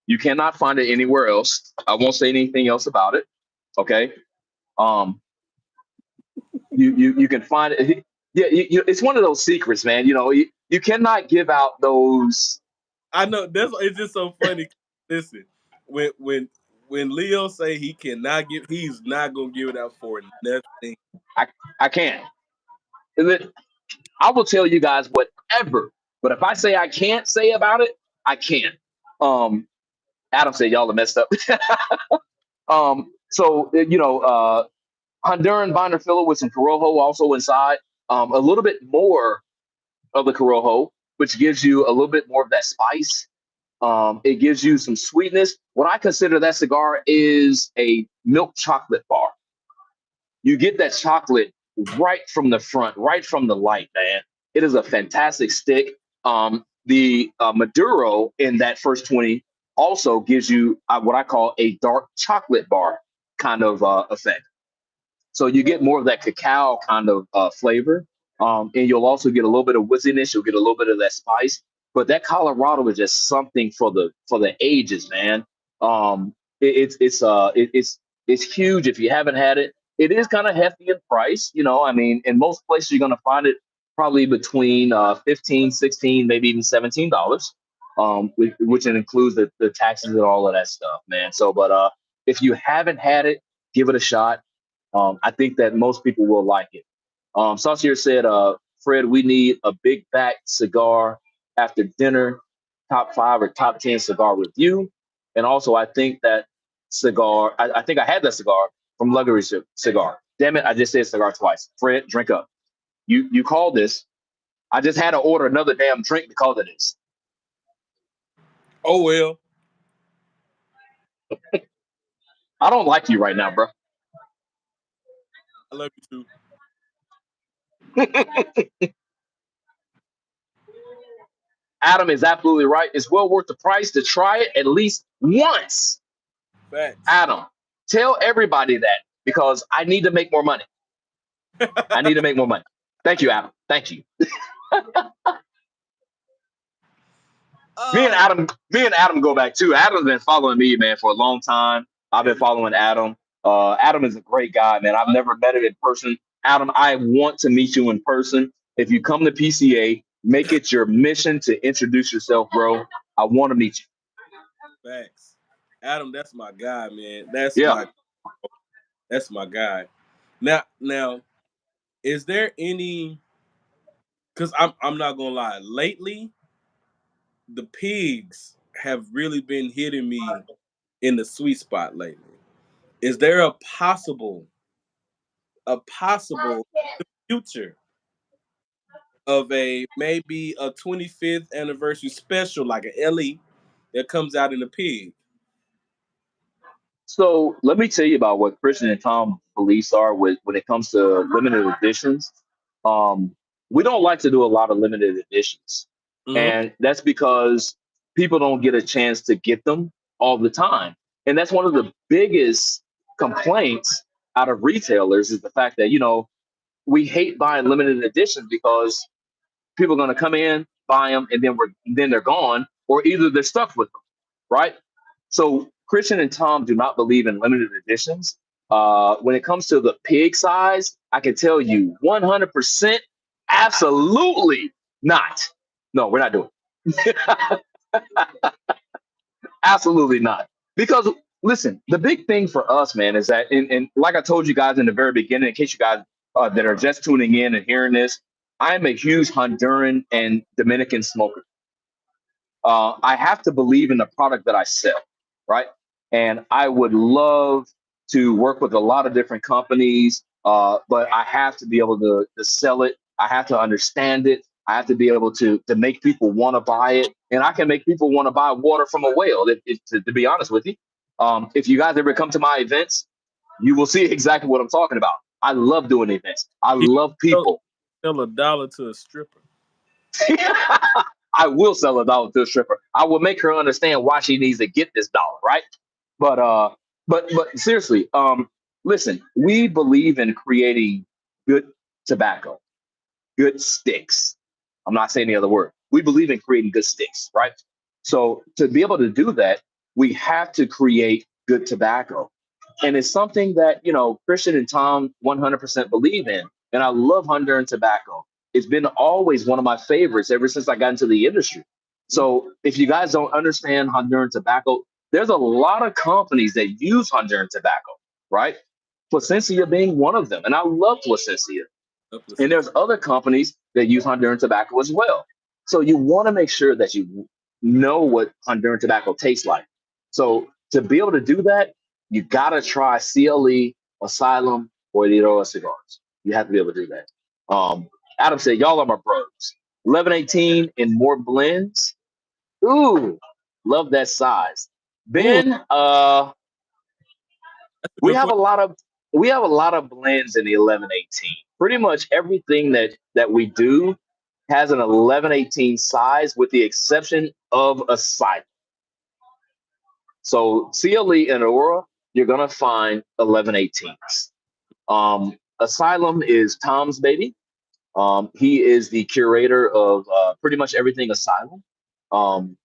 You cannot find it anywhere else. I won't say anything else about it. Okay. You can find it. Yeah, it's one of those secrets, man. You cannot give out those. I know it's just so funny. Listen, when Leo say he's not gonna give it out for nothing. I can't. I will tell you guys whatever, but if I say I can't say about it, I can't. Adam said y'all are messed up. So Honduran binder filler with some Corojo also inside. A little bit more of the Corojo, which gives you a little bit more of that spice. It gives you some sweetness. What I consider that cigar is a milk chocolate bar. You get that chocolate right from the front, right from the light, man. It is a fantastic stick. The Maduro in that first 20 also gives you what I call a dark chocolate bar kind of effect. So you get more of that cacao kind of flavor. And you'll also get a little bit of wooziness. You'll get a little bit of that spice. But that Colorado is just something for the ages, man. It's huge if you haven't had it. It is kind of hefty in price, I mean, in most places you're gonna find it probably between 15, 16, maybe even $17. Which includes the taxes and all of that stuff, man. So, but if you haven't had it, give it a shot. I think that most people will like it. Saucier said, Fred, we need a big back cigar after dinner, top 5 or top 10 cigar review. And also, I think that cigar, I think I had that cigar from Luxury Cigar. Damn it, I just said cigar twice. Fred, drink up. You called this. I just had to order another damn drink because of this. Oh, well. I don't like you right now, bro. I love you too. Adam is absolutely right. It's well worth the price to try it at least once. Facts. Adam, tell everybody that because I need to make more money. I need to make more money. Thank you, Adam. Thank you. Oh, Me and Adam go back too. Adam's been following me, man, for a long time. I've been yeah, following Adam. Adam is a great guy, man. I've never met him in person. Adam, I want to meet you in person. If you come to PCA, make it your mission to introduce yourself, bro. I want to meet facts. Adam, that's my guy, man. you. Yeah. That's my guy. Now, is there any? Because I'm not gonna lie. Lately, the pigs have really been hitting me in the sweet spot lately. Is there a possible future of a maybe a 25th anniversary special like a LE that comes out in the pig? So let me tell you about what Christian and Tom beliefs are with when it comes to limited editions. Um, we don't like to do a lot of limited editions, Mm-hmm. and that's because people don't get a chance to get them all the time. And that's one of the biggest complaints out of retailers is the fact that we hate buying limited editions because people are going to come in, buy them, and then they're gone, or either they're stuck with them, right? So Christian and Tom do not believe in limited editions. When it comes to the pig size, I can tell you 100%, absolutely not. No, we're not doing it. Absolutely not. Because listen, the big thing for us, man, is that, and like I told you guys in the very beginning, in case you guys that are just tuning in and hearing this, I am a huge Honduran and Dominican smoker. I have to believe in the product that I sell, right? And I would love to work with a lot of different companies, but I have to be able to sell it. I have to understand it. I have to be able to make people want to buy it, and I can make people want to buy water from a whale. To be honest with you, if you guys ever come to my events, you will see exactly what I'm talking about. I love doing events. I You love sell, people. sell a dollar to a stripper. I will sell a dollar to a stripper. I will make her understand why she needs to get this dollar, right? But but seriously, listen, we believe in creating good tobacco, good sticks. I'm not saying the other word. We believe in creating good sticks, right? So to be able to do that, we have to create good tobacco. And it's something that, Christian and Tom 100% believe in. And I love Honduran tobacco. It's been always one of my favorites ever since I got into the industry. Mm. So if you guys don't understand Honduran tobacco, there's a lot of companies that use Honduran tobacco, right? Placencia being one of them. And I love Placencia. And there's other companies that use Honduran tobacco as well. So you want to make sure that you know what Honduran tobacco tastes like. So to be able to do that, you gotta try C.L.E, Asylum, or Liroa cigars. You have to be able to do that. Adam said, "Y'all are my bros." 1118 and more blends. Ooh, love that size. Ooh, Ben, that's a we good have a question. lot of blends in the 1118. Pretty much everything that we do has an 1118 size, with the exception of Asylum. So CLE and Aurora, you're gonna find 1118s. Asylum is Tom's baby. He is the curator of pretty much everything Asylum. Um,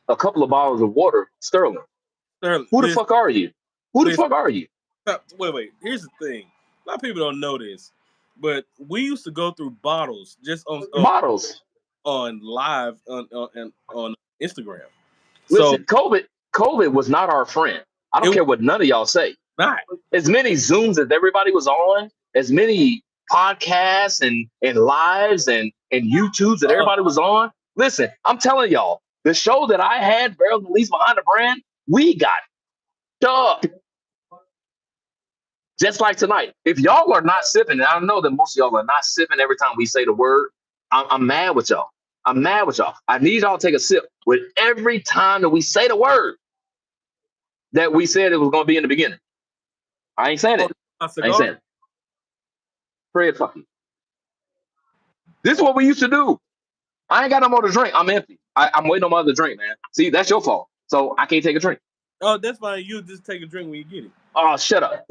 a couple of bottles of water, Sterling. Sterling, Who the listen, fuck are you? Who the listen. fuck are you? Wait. Here's the thing. A lot of people don't know this, but we used to go through bottles just Bottles. on live on Instagram. So Listen, COVID was not our friend. I it don't was care what none of y'all say. not. As many Zooms as everybody was on, as many podcasts and lives and YouTubes that Uh, everybody was on. Listen, I'm telling y'all, the show that I had, Barrels and Leaves Behind the Brand, we got stuck. Just like tonight. If y'all are not sipping, and I know that most of y'all are not sipping every time we say the word, I'm mad with y'all. I'm mad with y'all. I need y'all to take a sip with every time that we say the word that we said it was going to be in the beginning. I ain't saying oh, it. a I ain't cigar. saying it. Fred, fuck you. This is what we used to do. I ain't got no more to drink. I'm empty. I'm waiting on my other drink, man. See, that's your fault. So I can't take a drink. Oh, that's fine. You just take a drink when you get it. Oh, shut up.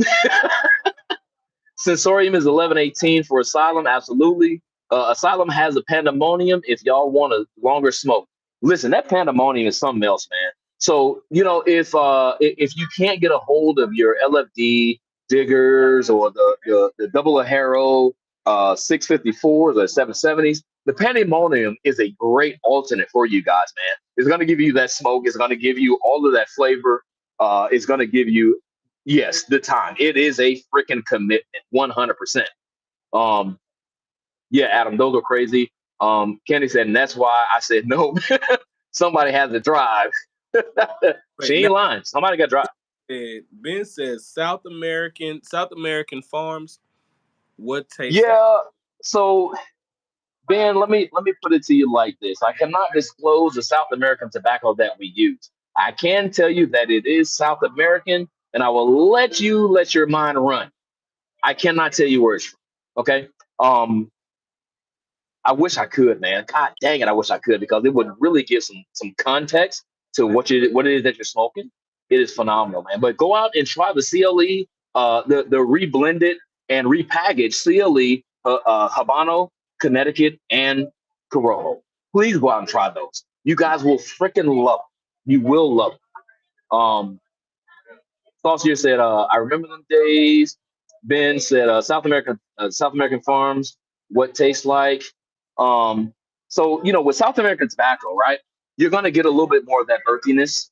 Sensorium is 1118 for Asylum. Absolutely. Asylum has a pandemonium if y'all want a longer smoke. Listen, that pandemonium is something else, man. So if you can't get a hold of your LFD diggers or the double Harrow 654s or 770s, the pandemonium is a great alternate for you guys, man. It's going to give you that smoke. It's going to give you all of that flavor. It's going to give you, yes, the time. It is a freaking commitment, 100%. Um, yeah, Adam, those are crazy. Kenny said, and that's why I said no. Somebody has to drive. She Wait, now ain't lying. Somebody got to drive. Ben says South American farms. What tastes like? Yeah. So Ben, let me put it to you like this. I cannot disclose the South American tobacco that we use. I can tell you that it is South American, and I will let you let your mind run. I cannot tell you where it's from. Okay. Um, I wish I could, man. God dang it, I wish I could because it would really give some context to what it is that you're smoking. It is phenomenal, man. But go out and try the CLE, the reblended and repackaged CLE Habano, Connecticut, and Corojo. Please go out and try those. You guys will freaking love it. You will love it. Saucier said, I remember them days. Ben said, South American farms, what tastes like. Um, so, with South American tobacco, right, you're going to get a little bit more of that earthiness.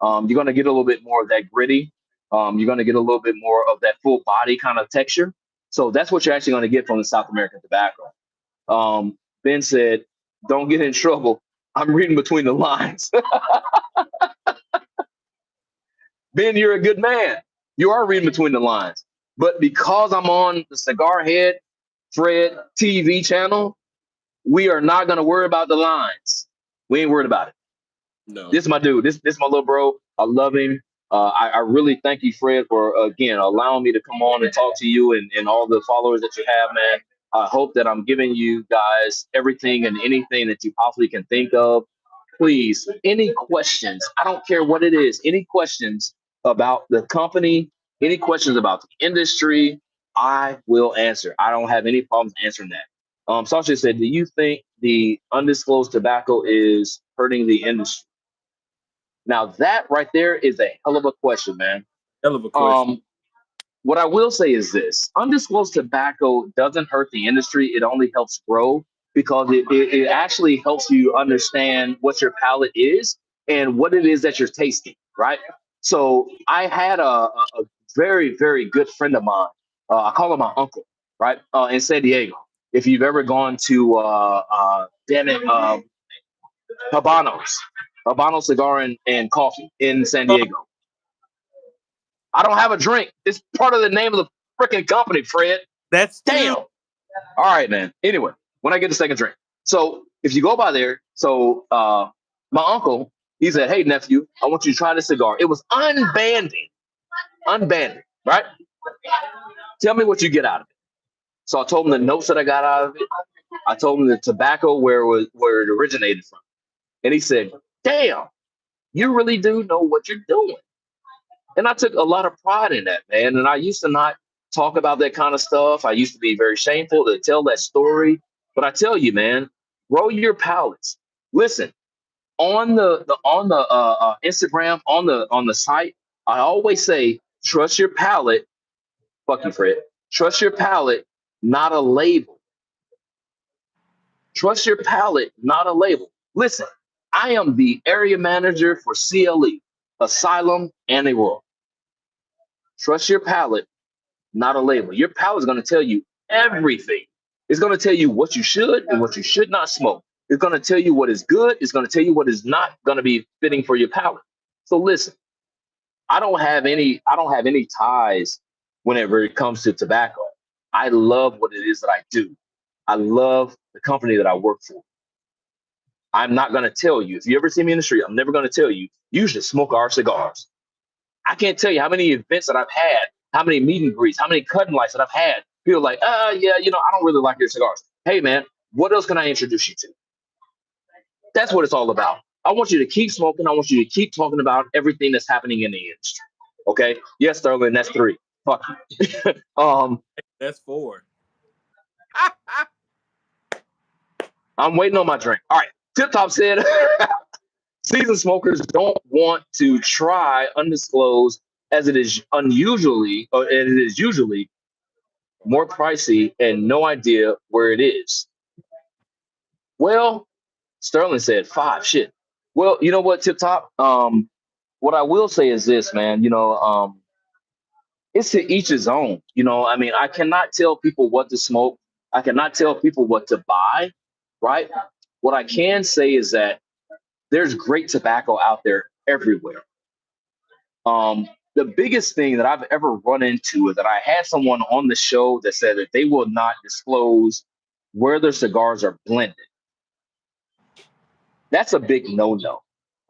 You're going to get a little bit more of that gritty. You're going to get a little bit more of that full body kind of texture. So that's what you're actually going to get from the South American tobacco. Ben said, don't get in trouble. I'm reading between the lines. Ben, you're a good man. You are reading between the lines. But because I'm on the Cigar Head Fred TV channel, we are not going to worry about the lines. We ain't worried about it. No. This is my dude. This is my little bro. I love him. I really thank you, Fred, for again allowing me to come on and talk to you and all the followers that you have, man. I hope that I'm giving you guys everything and anything that you possibly can think of. Please, any questions? I don't care what it is. Any questions about the company? Any questions about the industry? I will answer. I don't have any problems answering that. Sasha said, "Do you think the undisclosed tobacco is hurting the industry?" Now that right there is a hell of a question, man. Hell of a question. Um, what I will say is this: undisclosed tobacco doesn't hurt the industry; it only helps grow because it actually helps you understand what your palate is and what it is that you're tasting, right? So I had a very very good friend of mine. I call him my uncle, right? In San Diego. If you've ever gone to damn it, Habanos, Habano Cigar and Coffee in San Diego. I don't have a drink. It's part of the name of the freaking company, Fred. That's Damn. two. All right, man. Anyway, when I get the second drink. So if you go by there, my uncle, he said, "Hey nephew, I want you to try this cigar." It was unbanded, right? Tell me what you get out of it. So I told him the notes that I got out of it. I told him the tobacco where it originated from. And he said, "Damn, you really do know what you're doing." And I took a lot of pride in that, man. And I used to not talk about that kind of stuff. I used to be very shameful to tell that story. But I tell you, man, grow your palates. Listen, on the Instagram, on the site, I always say, trust your palate. Fuck you, Fred. Trust your palate, not a label. Trust your palate, not a label. Listen, I am the area manager for C.L.E, Asylum, and Aurora. Trust your palate, not a label. Your palate is going to tell you everything. It's going to tell you what you should and what you should not smoke. It's going to tell you what is good. It's going to tell you what is not going to be fitting for your palate. So listen, I don't have any ties whenever it comes to tobacco. I love what it is that I do. I love the company that I work for. I'm not going to tell you. If you ever see me in the street, I'm never going to tell you, you should smoke our cigars. I can't tell you how many events that I've had, how many meet and greets, how many cutting lights that I've had. People are like, yeah, I don't really like your cigars. Hey, man, what else can I introduce you to? That's what it's all about. I want you to keep smoking. I want you to keep talking about everything that's happening in the industry. Okay? Yes, Sterling, that's 3. Fuck you. That's 4. I'm waiting on my drink. All right. Tip Top said, Seasoned smokers don't want to try undisclosed as it is unusually, or it is usually more pricey and no idea where it is. Well, Sterling said five. Shit. Well, you know what, Tip Top? What I will say is this, man. It's to each his own. I mean, I cannot tell people what to smoke. I cannot tell people what to buy, right? What I can say is that there's great tobacco out there everywhere. The biggest thing that I've ever run into is that I had someone on the show that said that they will not disclose where their cigars are blended. That's a big no-no.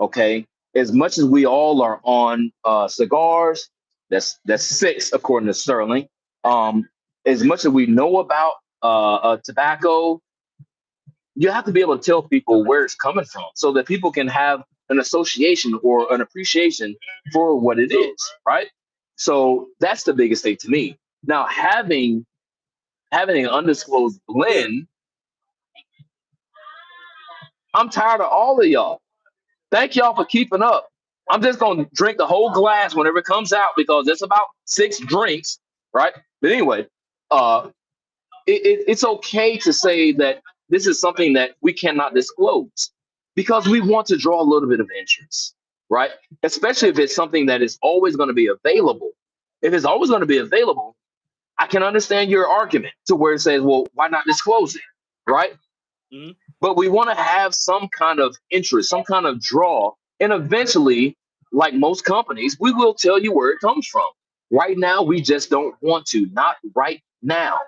Okay. As much as we all are on cigars, that's six according to Sterling. Um, as much as we know about tobacco, you have to be able to tell people where it's coming from so that people can have an association or an appreciation for what it is, right? So that's the biggest thing to me. Now, having an undisclosed Yeah. blend, I'm tired of all of y'all. Thank y'all for keeping up. I'm just gonna drink the whole glass whenever it comes out because it's about six drinks, right? But anyway, uh, it's okay to say that this is something that we cannot disclose because we want to draw a little bit of interest, right? Especially if it's something that is always going to be available. If it's always going to be available, I can understand your argument to where it says, well, why not disclose it, right? Mhm. But we want to have some kind of interest, some kind of draw. And eventually, like most companies, we will tell you where it comes from. Right now, we just don't want to, not right now.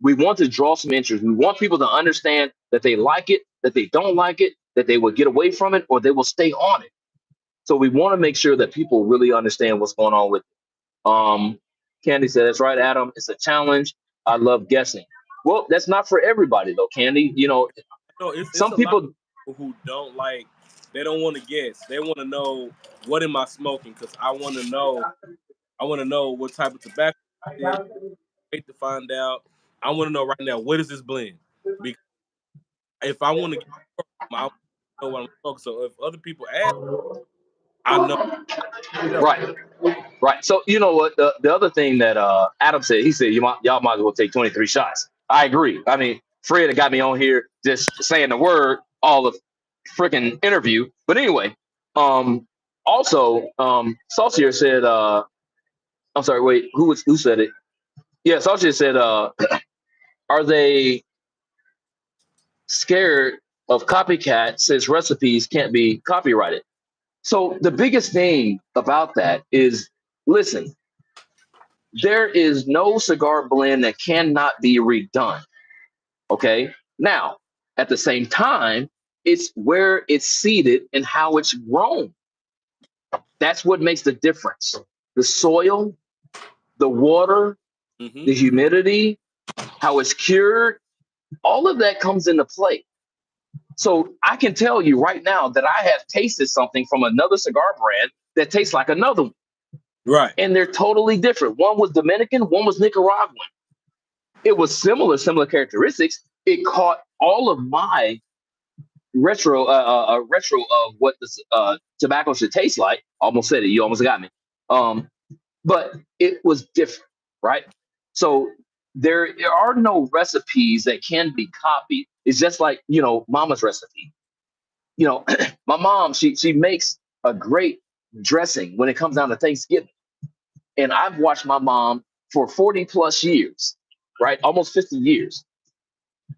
We want to draw some interest. We want people to understand that they like it, that they don't like it, that they will get away from it, or they will stay on it. So we want to make sure that people really understand what's going on with it. Candy said, that's right, Adam. It's a challenge. I love guessing. Well, that's not for everybody, though, Candy. No, it's Some a lot people, of people who don't like. They don't want to guess. They want to know what am I smoking because I want to know. I want to know what type of tobacco it is. Wait to find out. I want to know right now what is this blend. Because if I want to get, I know what I'm smoking. So if other people ask, I know. right, right. So you know what? The other thing that Adam said, he said, y'all might as well take 23 shots. I agree. I mean, Fred had got me on here just saying the word all the freaking interview. But anyway, also, Saucier said, I'm sorry, wait, who said it? Yeah, Saucier said, are they scared of copycat since recipes can't be copyrighted? So the biggest thing about that is, listen, there is no cigar blend that cannot be redone. Okay. Now, at the same time, it's where it's seeded and how it's grown. That's what makes the difference. The soil, the water, Mm-hmm. the humidity, how it's cured, all of that comes into play. So I can tell you right now that I have tasted something from another cigar brand that tastes like another one. Right. And they're totally different. One was Dominican, one was Nicaraguan. It was similar characteristics. It caught all of my retro of what the tobacco should taste like. Almost said it. You almost got me. But it was different, right? So there are no recipes that can be copied. It's just like Mama's recipe. You know, my mom she makes a great dressing when it comes down to Thanksgiving, and I've watched my mom for 40 plus years, right? Almost 50 years.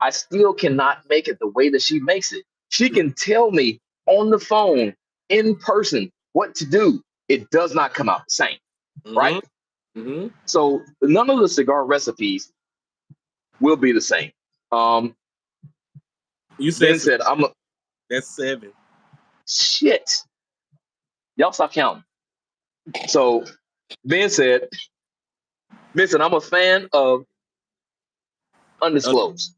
I still cannot make it the way that she makes it. She can tell me on the phone, in person, what to do. It does not come out the same, right? Mm-hmm. Mm-hmm. So none of the cigar recipes will be the same. Um, You said Ben said, "I'm a that's 7. shit." Y'all stop counting. So Ben said, "Listen, I'm a fan of undisclosed.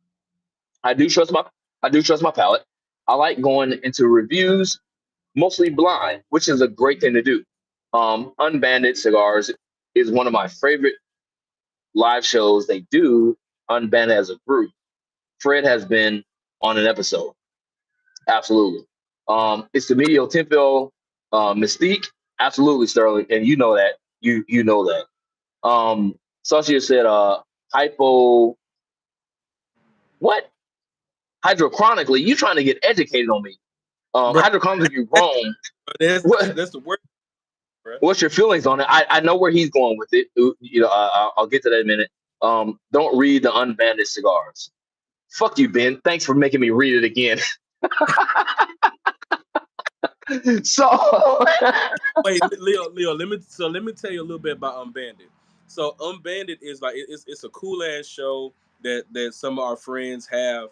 I do trust my I do trust my palate. I like going into reviews mostly blind, which is a great thing to do. Unbanded Cigars is one of my favorite live shows. They do unbanded as a group. Fred has been on an episode. Absolutely. It's the Medio Tempo Mystique. Absolutely, Sterling, and you know that. You know that. Saucier said, hypo what? Hydrochronically, you trying to get educated on me. bro. Hydrochronically wrong. That's What that's the word, bro. what's your feelings on it? I know where he's going with it. You know, I'll get to that in a minute. Don't read the unbanded cigars. Fuck you, Ben. Thanks for making me read it again. So Wait, Leo, let me tell you a little bit about Unbanded. So Unbanded is like it's a cool ass show that some of our friends have.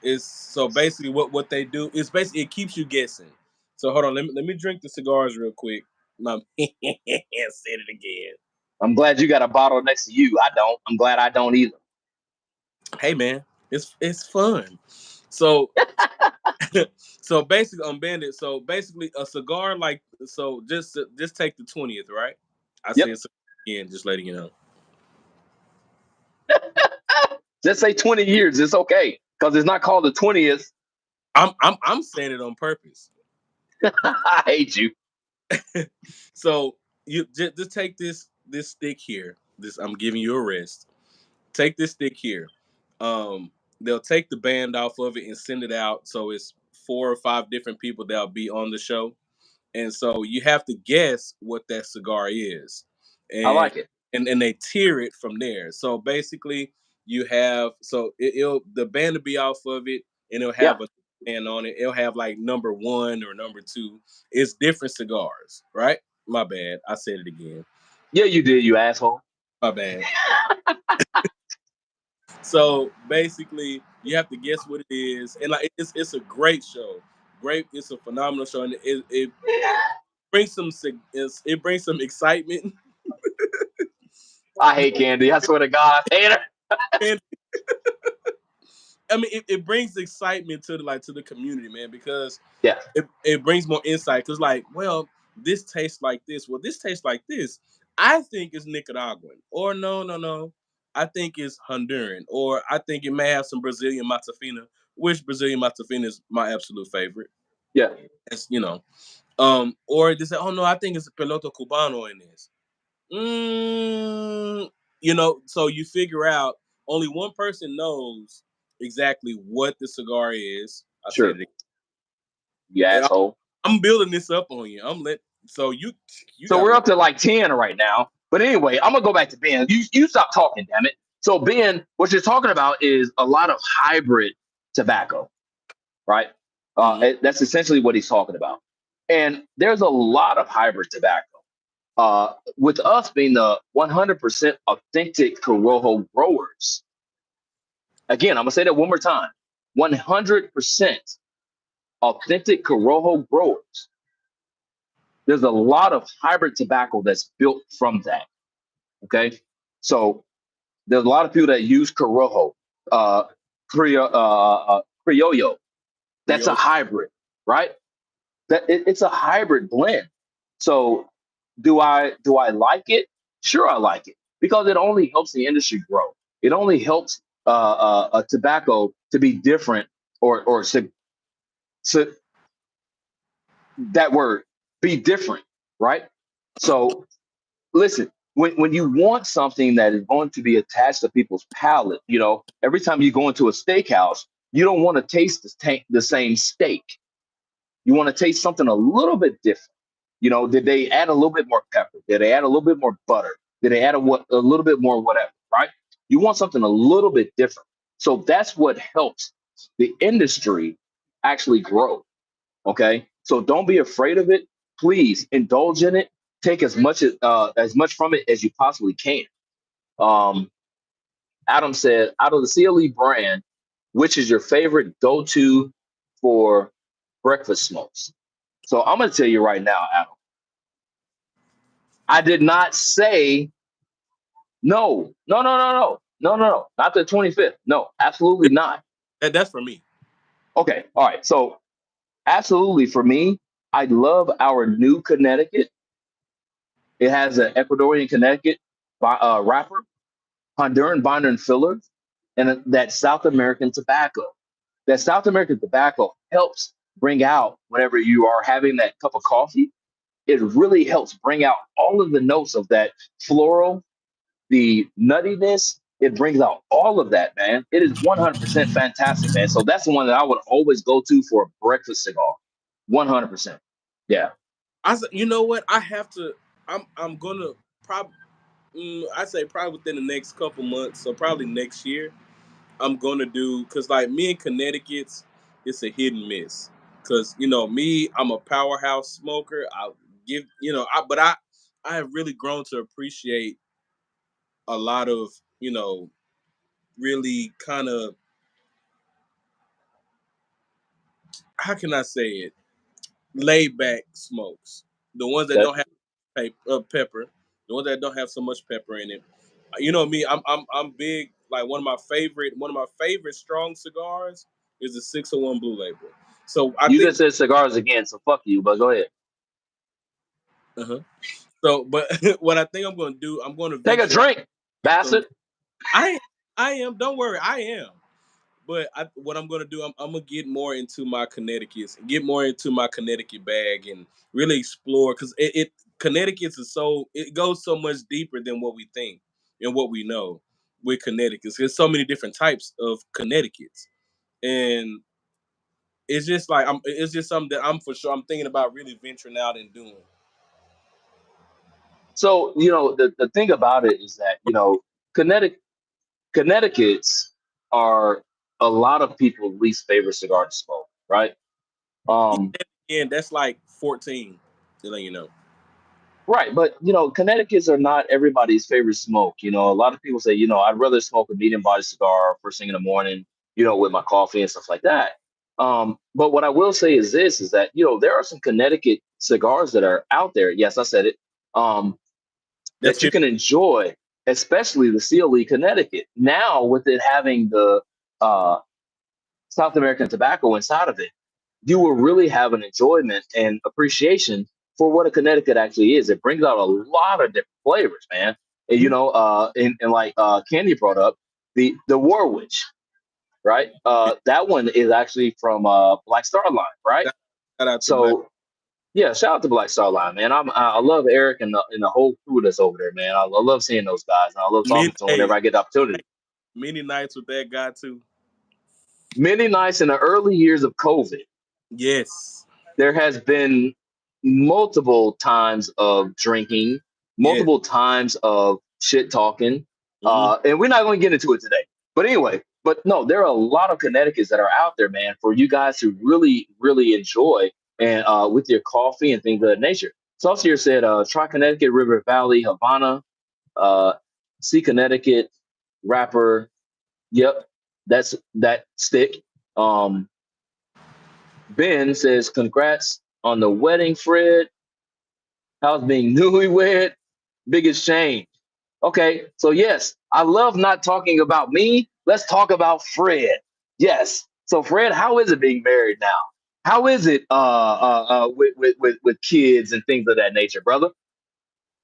It's so basically what they do is basically it keeps you guessing. So hold on, let me drink the cigars real quick. No, said it again. I'm glad you got a bottle next to you. I don't. I'm glad I don't either. Hey man, it's fun. So so basically Unbanded. So basically a cigar like so just take the 20th, right? I Yep. said so again, just letting you know. Just say 20 years. It's okay because it's not called the 20th. I'm saying it on purpose. I hate you. So you just take this stick here. This I'm giving you a rest. Take this stick here. They'll take the band off of it and send it out. So it's 4 or 5 different people that'll be on the show. And so you have to guess what that cigar is, I and like it. and they tier it from there. So basically, you have so it'll the band will be off of it, and it'll Yeah. have a band on it. It'll have like number one or number two. It's different cigars, right? My bad, I said it again. Yeah, you did, you asshole. My bad. So basically, you have to guess what it is, and like it's a great show. Great, it's a phenomenal show, and it brings it brings some excitement. I hate candy. I swear to God. Hater. And I mean, it brings excitement to the community, man, because Yeah. it brings more insight. Because like, well, this tastes like this. Well, this tastes like this. I think it's Nicaraguan, or no. I think it's Honduran, or I think it may have some Brazilian Matafina, which Brazilian Matafina is my absolute favorite. Yeah. As you know, or they say, oh no, I think it's a Peloto Cubano in this. Mm, so you figure out only one person knows exactly what the cigar is. I said Sure. it. You And asshole. I'm building this up on you. So you So gotta we're let up to like 10 right now. But anyway, I'm gonna go back to Ben. You stop talking, damn it. So Ben, what you're talking about is a lot of hybrid tobacco, right? mm, That's essentially what he's talking about. And there's a lot of hybrid tobacco. With us being the 100% authentic Corojo growers, again, I'm gonna say that one more time: 100% authentic Corojo growers. There's a lot of hybrid tobacco that's built from that. Okay, so there's a lot of people that use Corojo, uh, Criollo. That's a Creole. hybrid, right? It's a hybrid blend. So do I like it? Sure, I like it because it only helps the industry grow. It only helps a tobacco to be different or so that word be different, right? So listen, when you want something that is going to be attached to people's palate, every time you go into a steakhouse, you don't want to taste the same steak. You want to taste something a little bit different. Did they add a little bit more pepper? Did they add a little bit more butter? Did they add a little bit more whatever, right? You want something a little bit different. So that's what helps the industry actually grow. Okay. So don't be afraid of it. Please indulge in it. Take as much from it as you possibly can. Um, Adam said, out of the C.L.E. brand, which is your favorite go-to for breakfast smokes? So I'm gonna tell you right now, Adam. I did not say no, no, no, no, no, no, no, no, not the 25th. No, absolutely not. That's for me. Okay, all right. So absolutely for me, I love our new Connecticut. It has an Ecuadorian Connecticut wrapper, Honduran binder and fillers, and that South American tobacco. That South American tobacco helps bring out whenever you are having that cup of coffee. It really helps bring out all of the notes of that floral, the nuttiness. It brings out all of that, man. It is 100% fantastic, man. So that's the one that I would always go to for a breakfast cigar. 100%. Yeah. I said, you know what? I have to. I'm gonna probably. I say probably within the next couple months, so probably next year. I'm gonna do because like me in Connecticut's, it's a hit and miss. Cause me, I'm a powerhouse smoker. I give but I have really grown to appreciate a lot of really kind of, how can I say it, laid back smokes. The ones that Okay. don't have pepper, the ones that don't have so much pepper in it. You know me, I'm big. Like one of my favorite strong cigars is the 601 Blue Label. So I You think, just said cigars again, so fuck you, but go ahead. uh-huh. So, but what I think I'm going to do, I'm going to Take a venture out drink, some. bastard. I I am. Don't worry, I am. But what I'm gonna do, I'm gonna get more into my Connecticut's, and get more into my Connecticut bag, and really explore because Connecticut's is it goes so much deeper than what we think and what we know with Connecticut's. There's so many different types of Connecticut's, and it's just something that I'm thinking about really venturing out and doing. So, the thing about it is that, Connecticut Connecticut's are a lot of people's least favorite cigar to smoke, right? Um, And that's like 14, to let you know. right, but Connecticut's are not everybody's favorite smoke. A lot of people say, I'd rather smoke a medium body cigar first thing in the morning, with my coffee and stuff like that. But what I will say is this is that, there are some Connecticut cigars that are out there. Yes, I said it. Um, That's that you good. can enjoy, especially the C.L.E. Connecticut. Now, with it having the uh, South American tobacco inside of it, you will really have an enjoyment and appreciation for what a Connecticut actually is. It brings out a lot of different flavors, man. And, and like Candy brought up, the War Witch, right? That one is actually from Black Star Line, right? Shout out to Black. So yeah, shout out to Black Star Line, man. I love Eric and the whole crew that's over there, man. I love seeing those guys, and I love talking to them whenever Hey, I get the opportunity. many nights with that guy too. Many nights in the early years of COVID, Yes. there has been multiple times of drinking, Yes. multiple times of shit talking, Hmm. and we're not going to get into it today. But anyway, but no, there are a lot of Connecticut's that are out there, man, for you guys to really, really enjoy, and with your coffee and things of that nature. Saucier said, try Connecticut, River Valley, Havana, uh, see Connecticut, rapper. Yep, that's that stick. Um, Ben says, congrats on the wedding, Fred. How's being newlywed? Biggest change. Okay, so yes, I love not talking about me. Let's talk about Fred. Yes. So Fred, how is it being married now? How is it with kids and things of that nature, brother?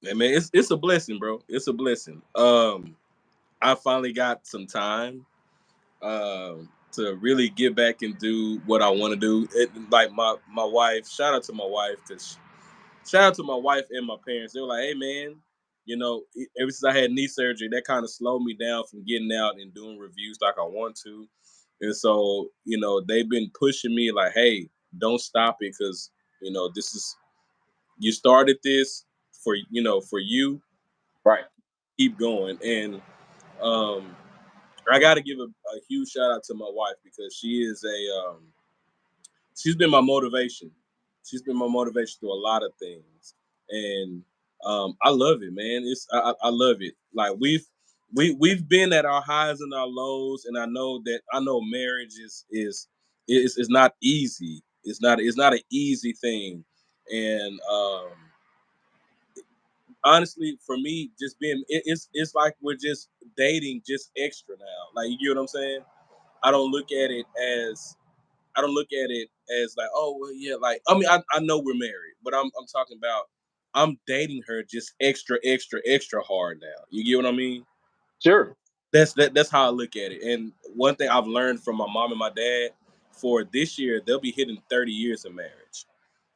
I mean, it's a blessing, bro. It's a blessing. I finally got some time to really get back and do what I want to do. Like my wife. Shout out to my wife, because shout out to my wife and my parents. They were like, "Hey, man, ever since I had knee surgery, that kind of slowed me down from getting out and doing reviews like I want to." And so, they've been pushing me like, "Hey, don't stop it, because this is you started this for you. Right. Keep going." And um, I got to give a huge shout out to my wife, because she's been my motivation. She's been my motivation through a lot of things, and I love it, man. I love it. Like we've been at our highs and our lows, and I know marriage is not easy. It's not an easy thing, and honestly, for me, just it's like we're just dating just extra now. Like, you get what I'm saying? I don't look at it as I don't look at it as like, oh well, yeah, like I mean, I know we're married, but I'm talking about I'm dating her just extra, extra, extra hard now. You get what I mean? Sure. That's how I look at it. And one thing I've learned from my mom and my dad, for this year, they'll be hitting 30 years of marriage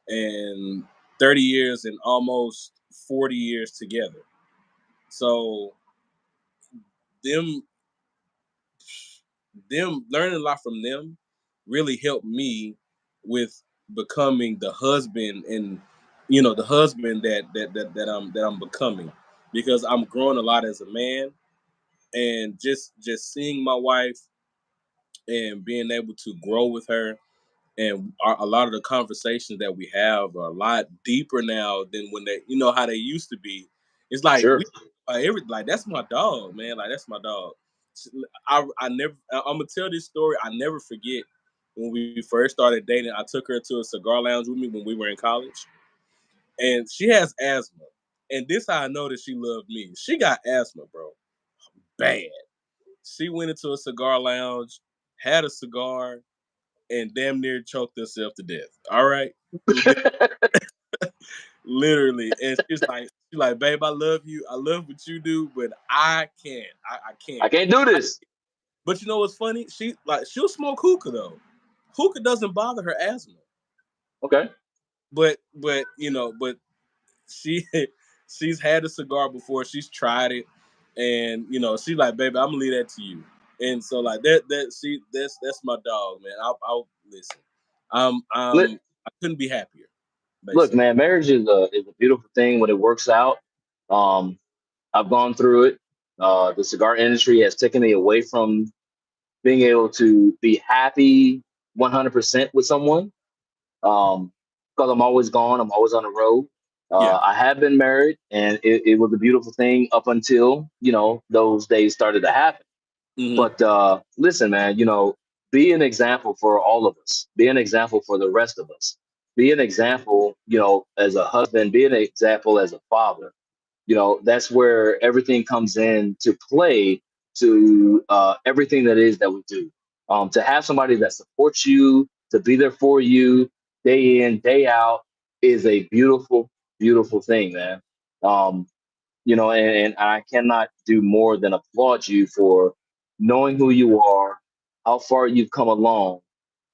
and 30 years and almost 40 years together. So them them learning a lot from them really helped me with becoming the husband and the husband that I'm becoming, because I'm growing a lot as a man, and just seeing my wife and being able to grow with her, and a lot of the conversations that we have are a lot deeper now than when they, how they used to be. It's like Sure. we, like that's my dog, man. Like that's my dog. I never. I'm gonna tell this story. I never forget when we first started dating. I took her to a cigar lounge with me when we were in college, and she has asthma. And this how I know that she loved me. She got asthma, bro. Bad. She went into a cigar lounge, had a cigar, and damn near choked herself to death. All right, literally. And she's like, babe, I love you. I love what you do, but I can't. I I can't. can't do this. But you know what's funny? She'll smoke hookah though. Hookah doesn't bother her asthma. Okay. But she she's had a cigar before. She's tried it, and she's like, baby, I'm gonna leave that to you. And so like that's my dog, man. I'll listen. Look, I couldn't be happier, look, basically. man, marriage is a beautiful thing when it works out. Um, I've gone through it. The cigar industry has taken me away from being able to be happy 100% with someone. Um, because I'm always gone, I'm always on the road. Yeah. I have been married, and it was a beautiful thing up until those days started to happen. Hmm. But listen, man, be an example for all of us. Be an example for the rest of us. Be an example, as a husband. Be an example as a father. That's where everything comes in to play to everything that is that we do. To have somebody that supports you, to be there for you day in, day out is a beautiful, beautiful thing, man. Um, and I cannot do more than applaud you for knowing who you are, how far you've come along.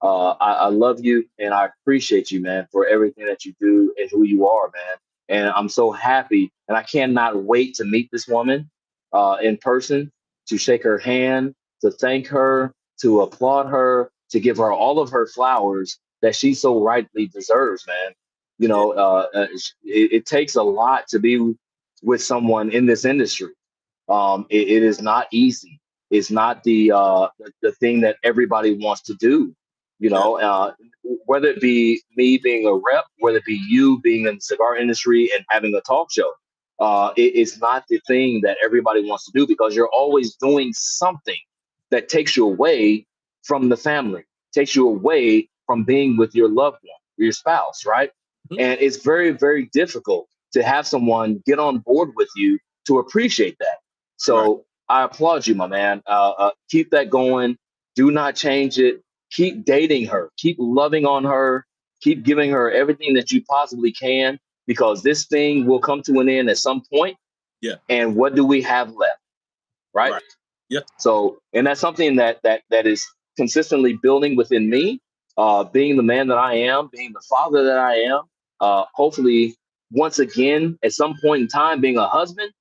I love you and I appreciate you, man, for everything that you do and who you are, man. And I'm so happy, and I cannot wait to meet this woman in person, to shake her hand, to thank her, to applaud her, to give her all of her flowers that she so rightly deserves, man. Yeah. It takes a lot to be with someone in this industry. It is not easy. It's not the thing that everybody wants to do. You Yeah. know, uh, whether it be me being a rep, whether it be you being in the cigar industry and having a talk show, it's not the thing that everybody wants to do, because you're always doing something that takes you away from the family, takes you away from being with your loved one, your spouse, right? Mhm. And it's very, very difficult to have someone get on board with you to appreciate that. Right. So I applaud you, my man. Keep that going. Do not change it. Keep dating her. Keep loving on her. Keep giving her everything that you possibly can, because this thing will come to an end at some point. Yeah. And what do we have left, right? Right. Yeah. So, and that's something that is consistently building within me. Being the man that I am, being the father that I am. Hopefully, once again, at some point in time, being a husband.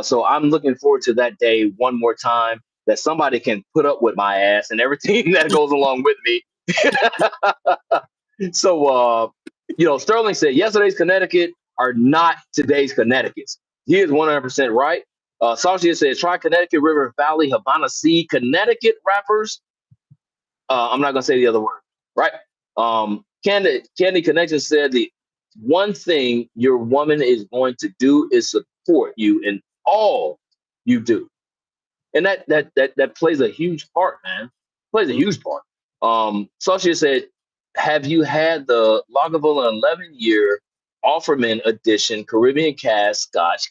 So I'm looking forward to that day one more time, that somebody can put up with my ass and everything that goes along with me. So, Sterling said yesterday's Connecticut are not today's Connecticut's. He is 100% right. Sasha says try Connecticut River Valley Havana Sea Connecticut rappers. I'm not gonna say the other word, right? Candy Connection said the one thing your woman is going to do is support you in all you do, and that plays a huge part, man. Plays a Mhm. huge part. Sasha said, have you had the Lagavulin 11-year Offerman edition Caribbean cast Scotch?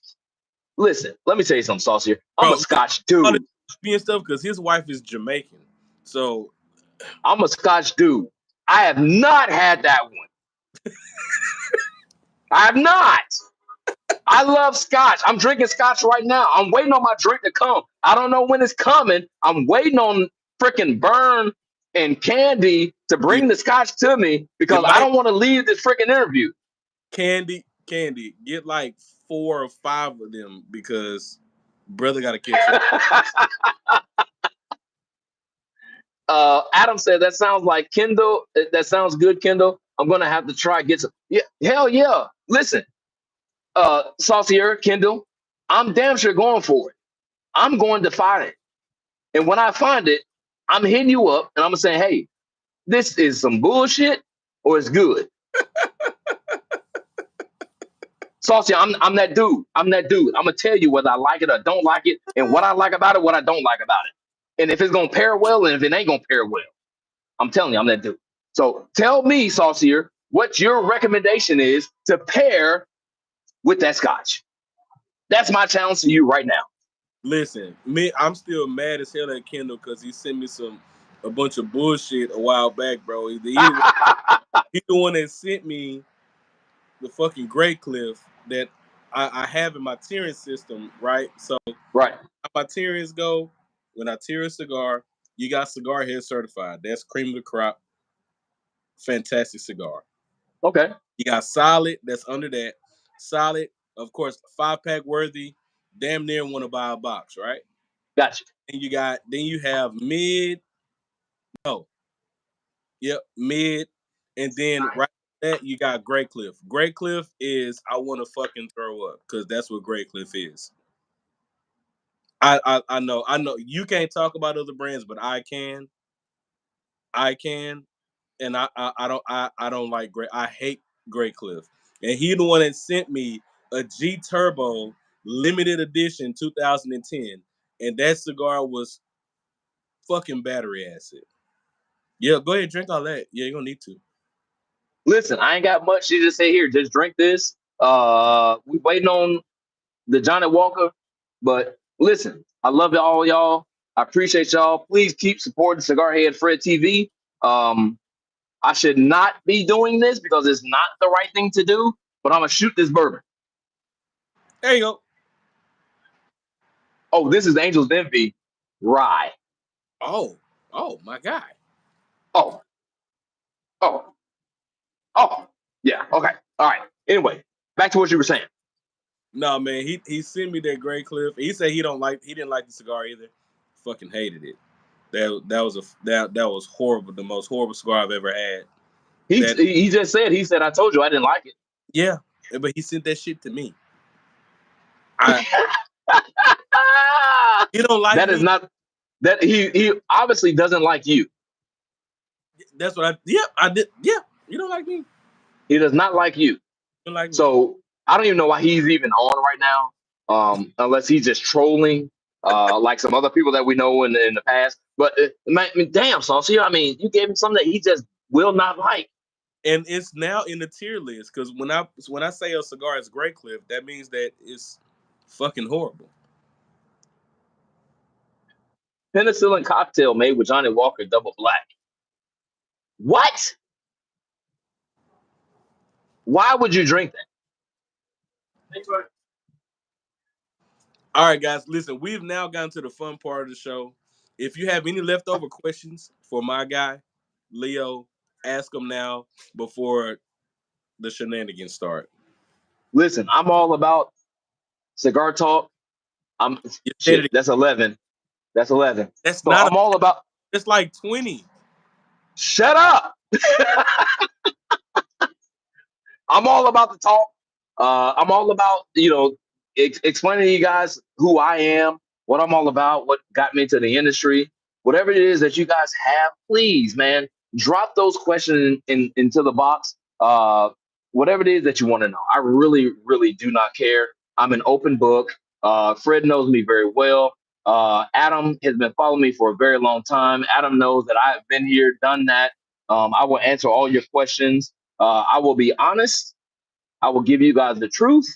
Listen, let me tell you something, Saucier. I'm a Bro, Scotch all this dude. being stuff because his wife is Jamaican. So I'm a Scotch dude. I have not had that one. I have not. I love Scotch. I'm drinking Scotch right now. I'm waiting on my drink to come. I don't know when it's coming. I'm waiting on freaking Burn. and Candy to bring the scotch to me because I don't want to leave this freaking interview. Candy, get like 4 or 5 of them because brother got to catch up. Adam said that sounds like Kendall. That sounds good, Kendall. I'm gonna have to try get some. Yeah, hell yeah. Listen, Saucier, Kendall, I'm damn sure going for it. I'm going to find it, and when I find it, I'm hitting you up, and I'm gonna say, hey, this is some bullshit, or it's good. Saucy, I'm that dude. I'm that dude. I'm gonna tell you whether I like it or don't like it, and what I like about it, what I don't like about it, and if it's gonna pair well, and if it ain't gonna pair well. I'm telling you, I'm that dude. So tell me, Saucier, what your recommendation is to pair with that scotch. That's my challenge to you right now. Listen, I'm still mad as hell at Kendall because he sent me a bunch of bullshit a while back, bro. He the one that sent me the fucking Grey Cliff that I have in my tiering system, right? So right, how my tierings go, when I tier a cigar, you got Cigar Head certified. That's cream of the crop, fantastic cigar. okay. You got Solid, that's under that. Solid, of course, 5-pack worthy, damn near want to buy a box, right? Gotcha. And you have mid, no, yep, mid, and then right that you got Grey Cliff. Grey Cliff is I want to fucking throw up because that's what Grey Cliff is. I know you can't talk about other brands, but I can. I can, and I don't like Grey. I hate Grey Cliff, and he the one that sent me a G Turbo limited edition 2010, and that cigar was fucking battery acid. Yeah, go ahead, drink all that. Yeah, you're gonna need to. Listen, I ain't got much to just say here. Just drink this. We waiting on the Johnny Walker, but listen, I love all y'all. I appreciate y'all. Please keep supporting Cigar Head Fred TV. I should not be doing this because it's not the right thing to do, but I'm gonna shoot this bourbon. There you go. Oh, this is Angel's Envy rye. Oh, my guy. Oh, oh, oh, yeah. Okay. All right. Anyway, back to what you were saying. No, man, he sent me that Grey Cliff. He said he didn't like the cigar either. Fucking hated it. That was horrible. The most horrible cigar I've ever had. He just said I told you I didn't like it. Yeah, but he sent that shit to me. He don't like that me. Is not that he obviously doesn't like you. That's what I did. Yeah, you don't like me. He does not like you. Like so I don't even know why he's even on right now, unless he's just trolling, like some other people that we know in the past. But damn, Saucy, I mean, you gave him something that he just will not like. And it's now in the tier list because when I say a cigar is Grey Cliff, that means that it's fucking horrible. Penicillin cocktail made with Johnny Walker Double Black. What? Why would you drink that? All right, guys, listen, we've now gotten to the fun part of the show. If you have any leftover questions for my guy, Leo, ask them now before the shenanigans start. Listen, I'm all about cigar talk. That's 11. That's 11. That's so I'm all about. It's like 20. Shut up. I'm all about the talk. I'm all about, explaining to you guys who I am, what I'm all about, what got me into the industry. Whatever it is that you guys have, please, man, drop those questions into the box. Whatever it is that you want to know. I really, really do not care. I'm an open book. Fred knows me very well. Adam has been following me for a very long time. Adam knows that I have been here, done that. I will answer all your questions. I will be honest. I will give you guys the truth.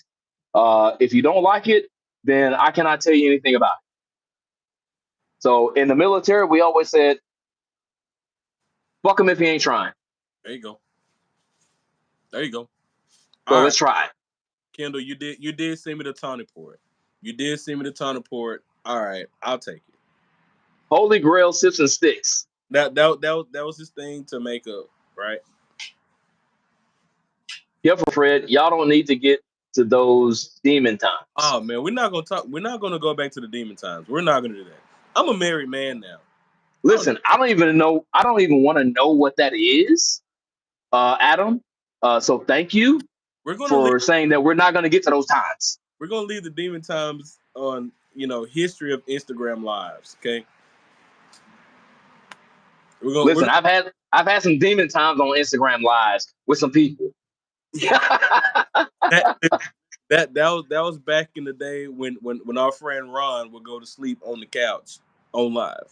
If you don't like it, then I cannot tell you anything about it. So in the military, we always said, fuck him if he ain't trying. There you go. There you go. So let's try it. Kendall, you did send me the Tawny Port. You did send me the Tawny Port. All right, I'll take it. Holy Grail sips and sticks. That was his thing to make up, right? Careful, Fred. Y'all don't need to get to those demon times. Oh man, we're not gonna talk. We're not gonna go back to the demon times. We're not gonna do that. I'm a married man now. I don't, Listen, I don't even know. I don't even want to know what that is, Adam. So thank you we're gonna leave. for saying that we're not going to get to those times. We're gonna leave the demon times on history of Instagram lives. Okay, we're Listen, I've had some demon times on Instagram lives with some people. that that was back in the day when our friend Ron would go to sleep on the couch on live.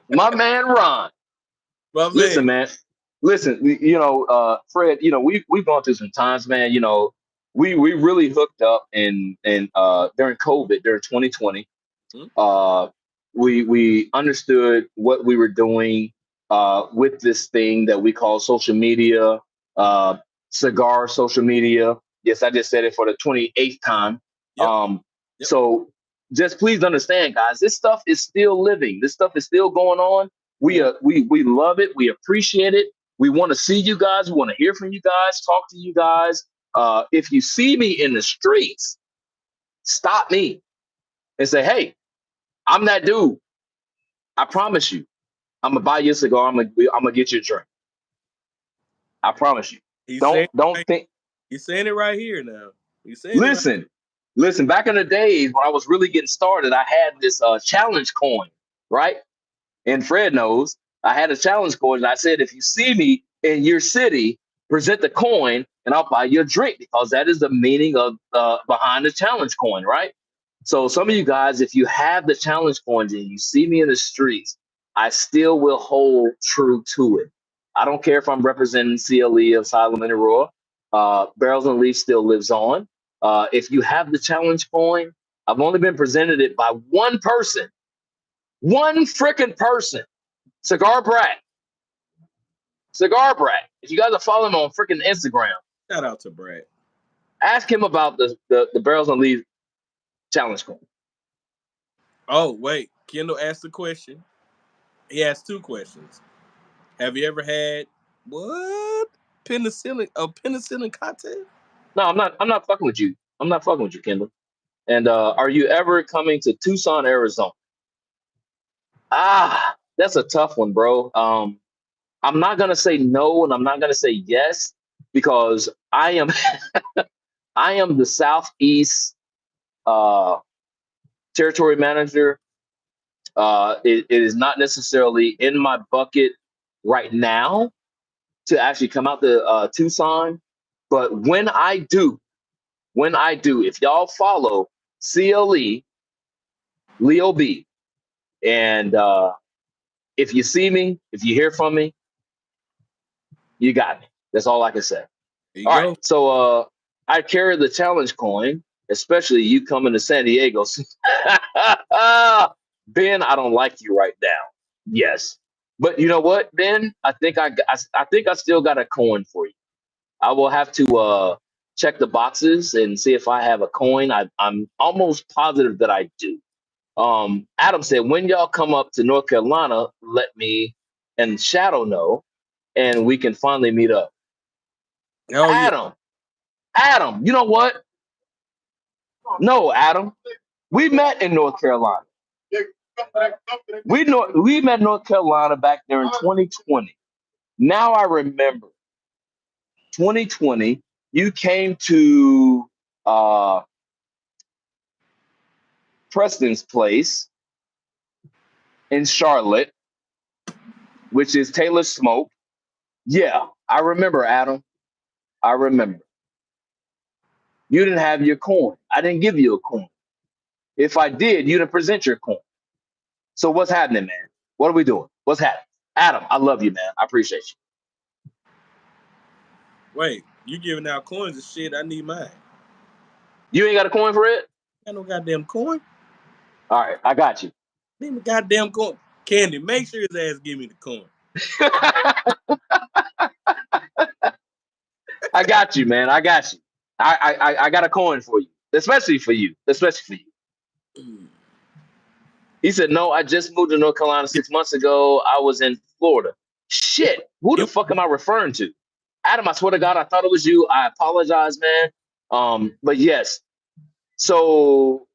My man Ron. But man, Listen, man. Listen, Fred. We've gone through some times, man. We really hooked up in during COVID, during 2020. hmm? Uh, we understood what we were doing with this thing that we call social media, uh, cigar social media. Yes, I just said it for the 28th time. Yep, Um, yep. so just please understand, guys, this stuff is still living. This stuff is still going on. Mhm. We love it. We appreciate it. We want to see you guys. We want to hear from you guys. Talk to you guys. If you see me in the streets, stop me and say, "Hey, I'm that dude. I promise you. I'm gonna buy you a cigar. I'm gonna get you a drink. I promise you. He's saying Don't think. he's saying it right here now. He's saying it right. Listen, listen. Back in the days when I was really getting started, I had this challenge coin, right? And Fred knows I had a challenge coin. And I said, if you see me in your city, present the coin, and I'll buy you a drink because that is the meaning of behind the challenge coin, right? So some of you guys, if you have the challenge coins and you see me in the streets, I still will hold true to it. I don't care if I'm representing C.L.E. of Silent and Aurora. Barrels and Leaf still lives on. If you have the challenge coin, I've only been presented it by one freaking person. Cigar Brat. Cigar Brat. If you guys are following him on freaking Instagram, Shout out to Brad. ask him about the Barrels and Leaf challenge coin. Oh wait, Kendall asked a question. He asked two questions. Have you ever had what penicillin cocktail? No, I'm not fucking with you. I'm not fucking with you, Kendall. And are you ever coming to Tucson, Arizona? That's a tough one, bro. I'm not gonna say no and I'm not gonna say yes because I am the Southeast uh territory manager. It is not necessarily in my bucket right now to actually come out to Tucson, but when I do, if y'all follow C.L.E. Leo B, and if you see me, if you hear from me, you got me. That's all I can say. There you All right, go. so I carry the challenge coin, especially you coming to San Diego. Ben, I don't like you right now. Yes, but you know what, Ben? I think I still got a coin for you. I will have to check the boxes and see if I have a coin. I'm almost positive that I do. Adam said, when y'all come up to North Carolina, let me and Shadow know, and we can finally meet up. Oh yeah. Adam, Adam, you know what? No, Adam, we met in North Carolina. We met in North Carolina back there in 2020. Now I remember 2020. You came to uh, Preston's place in Charlotte, which is Taylor Smoke. Yeah, I remember, Adam. I remember. You didn't have your coin. I didn't give you a coin. If I did, you didn't present your coin. So what's happening, man? What are we doing? What's happening? Adam, I love you, man. I appreciate you. Wait, you giving out coins and shit? I need mine. You ain't got a coin for it? Got no goddamn coin. All right, I got you. Need my goddamn coin. Candy, make sure his ass give me the coin. I got you, man. I got you. I got a coin for you, especially for you, especially for you. Mm. He said, no, I just moved to North Carolina 6 months ago. I was in Florida. Shit, who the You, fuck am I referring to? Adam, I swear to God, I thought it was you. I apologize, man. But yes. So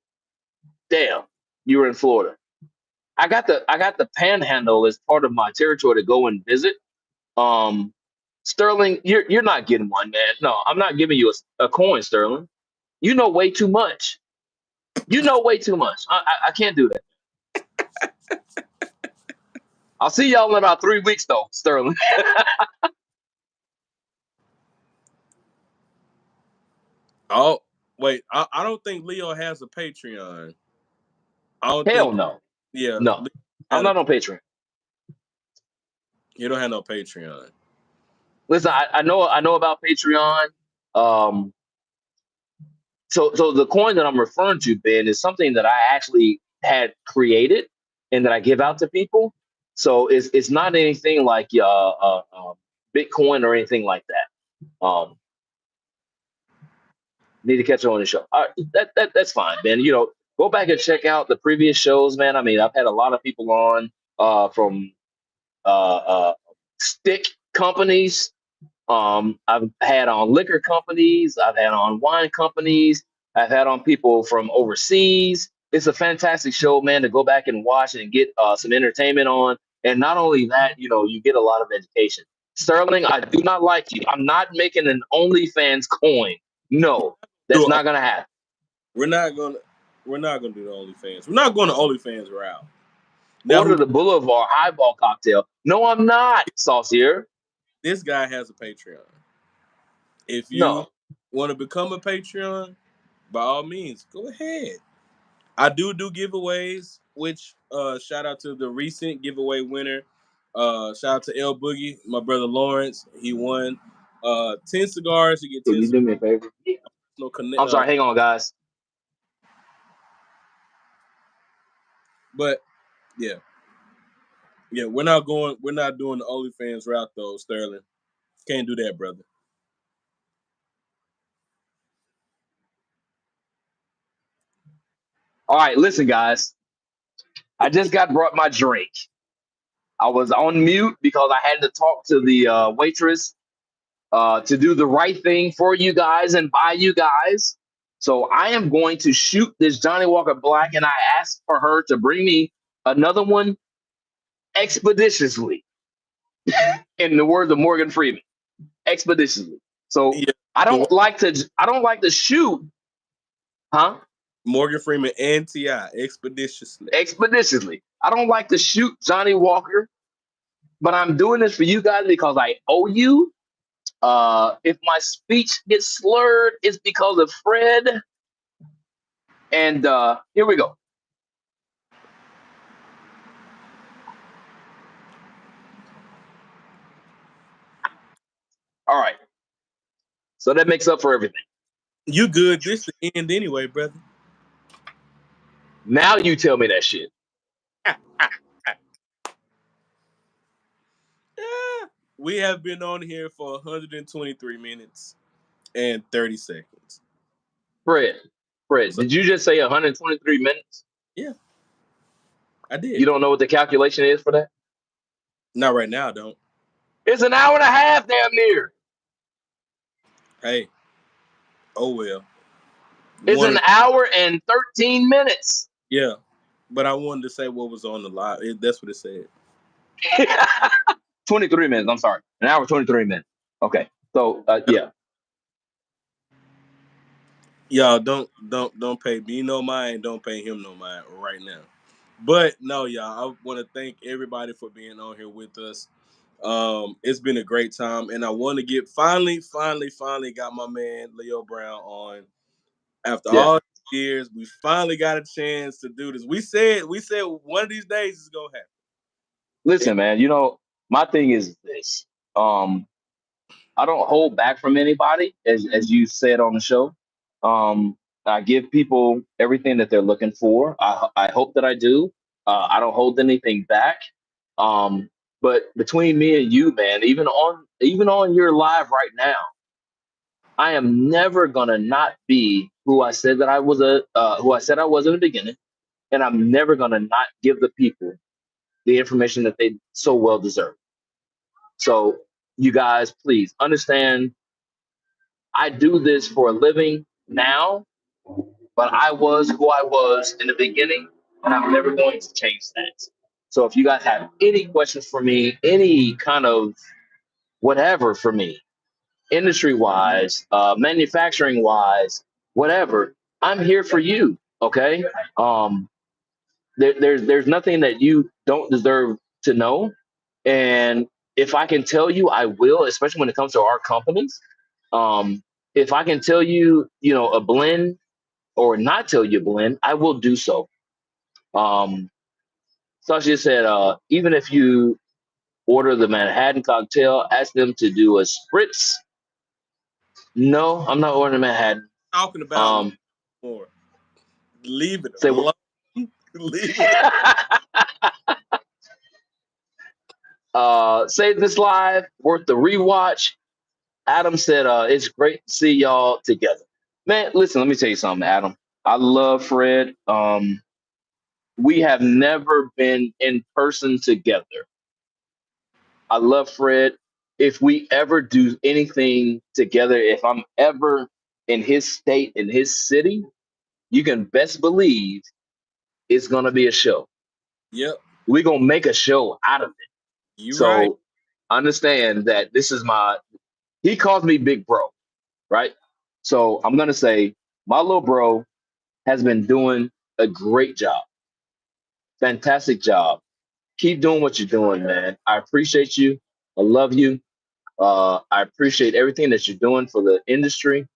damn, you were in Florida. I got the panhandle as part of my territory to go and visit. Um Sterling, you're not getting one, man. No, I'm not giving you a coin, Sterling. You know way too much. You know way too much. I can't do that. I'll see y'all in about 3 weeks, though, Sterling. oh wait, I don't think Leo has a Patreon. I don't Hell think. no, Yeah, no. Leo I'm had a, not on Patreon. he don't have no Patreon. Listen, I know about Patreon. Um, so the coin that I'm referring to, Ben, is something that I actually had created and that I give out to people. So it's not anything like Bitcoin or anything like that. Need to catch on the show. All right, that's fine, Ben. Go back and check out the previous shows, man. I mean, I've had a lot of people on from stick companies. I've had on liquor companies. I've had on wine companies. I've had on people from overseas. It's a fantastic show, man, to go back and watch and get some entertainment on. And not only that, you get a lot of education. Sterling, I do not like you. I'm not making an OnlyFans coin. No, that's Do not gonna happen. we're not gonna we're not gonna do the OnlyFans. We're not going to OnlyFans route. Now, Order the Boulevard Highball cocktail. No, I'm not, Saucier. this guy has a Patreon. If you No. want to become a Patreon, by all means, go ahead. I do giveaways, which shout out to the recent giveaway winner. Shout out to L Boogie, my brother Lawrence. He won 10 cigars. You get Can 10 you cigars. do me a favor? No connect, I'm sorry. Hang on, guys. but yeah, yeah, we're not doing the OnlyFans route though, Sterling. Can't do that, brother. All right, listen, guys. I just got brought my drink. I was on mute because I had to talk to the waitress to do the right thing for you guys and by you guys. So I am going to shoot this Johnny Walker Black, and I asked for her to bring me another one expeditiously. In the words of Morgan Freeman, expeditiously. So Yeah, I the don't like to. I don't like to shoot, huh? Morgan Freeman and Ti expeditiously. Expeditiously. I don't like to shoot Johnny Walker, but I'm doing this for you guys because I owe you. If my speech gets slurred, it's because of Fred. And here we go. All right. So that makes up for everything. You good? This the end anyway, brother. Now you tell me that shit. We have been on here for 123 minutes and 30 seconds. Fred, So did you just say 123 minutes? yeah, I did. You don't know what the calculation is for that? Not right now, I don't. It's an hour and a half, damn near. Hey, oh well. It's One, an hour and 13 minutes. yeah, but I wanted to say what was on the live. That's what it said. 23 minutes. I'm sorry. An hour, 23 minutes. Okay. So, yeah. Y'all don't pay me no mind. Don't pay him no mind right now. But no, y'all. I want to thank everybody for being on here with us. It's been a great time, and I want to get finally got my man Leo Brown on. After Yeah. all these years, we finally got a chance to do this. We said one of these days it's gonna happen. Listen, man, my thing is this. Um, I don't hold back from anybody, as you said on the show. I give people everything that they're looking for. I hope that I do. I don't hold anything back. But between me and you, man, even on your live right now, I am never gonna not be who I said that I was who I said I was in the beginning. and I'm never gonna not give the people the information that they so well deserve. So you guys, please understand, I do this for a living now, but I was who I was in the beginning, and I'm never going to change that. So if you guys have any questions for me, any kind of whatever for me, industry wise, manufacturing wise, whatever, I'm here for you. Okay. Um, there's nothing that you don't deserve to know, and if I can tell you, I will. Especially when it comes to our companies. Um, if I can tell you, a blend or not tell you a blend, I will do so. Um, Sasha said, even if you order the Manhattan cocktail, ask them to do a spritz. No, I'm not ordering Manhattan. Talking about Um, more. Leave it say alone. Leave it. save this live, worth the rewatch. Adam said, it's great to see y'all together. Man, listen, let me tell you something, Adam. I love Fred. We have never been in person together. I love Fred. If we ever do anything together, if I'm ever in his state, in his city, you can best believe it's gonna be a show. Yep. We're gonna make a show out of it. You right. So understand that this is he calls me big bro, right? So I'm gonna say my little bro has been doing a great job, fantastic job. Keep doing what you're doing, man. I appreciate you. I love you. I appreciate everything that you're doing for the industry.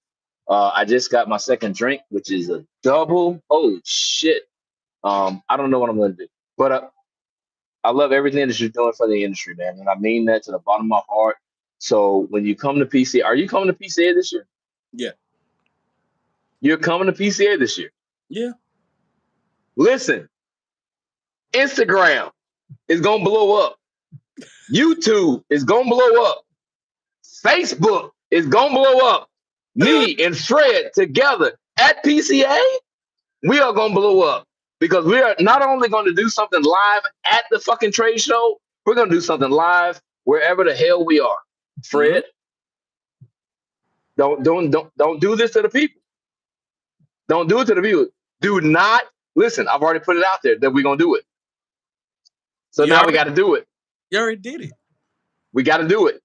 I just got my second drink, which is a double. Holy shit. I don't know what I'm gonna do, but I love everything that you're doing for the industry, man, and I mean that to the bottom of my heart. So when you come to PCA, are you coming to PCA this year? Yeah. You're coming to PCA this year. Yeah. Listen, Instagram is gonna blow up. YouTube is gonna blow up. Facebook is gonna blow up. Me and Fred together at PCA, we are gonna blow up because we are not only gonna do something live at the fucking trade show, we're gonna do something live wherever the hell we are. Fred, don't do this to the people. Don't do it to the people. Do not listen. I've already put it out there that we're gonna do it. So You now we already, got to do it. you already did it. We got to do it.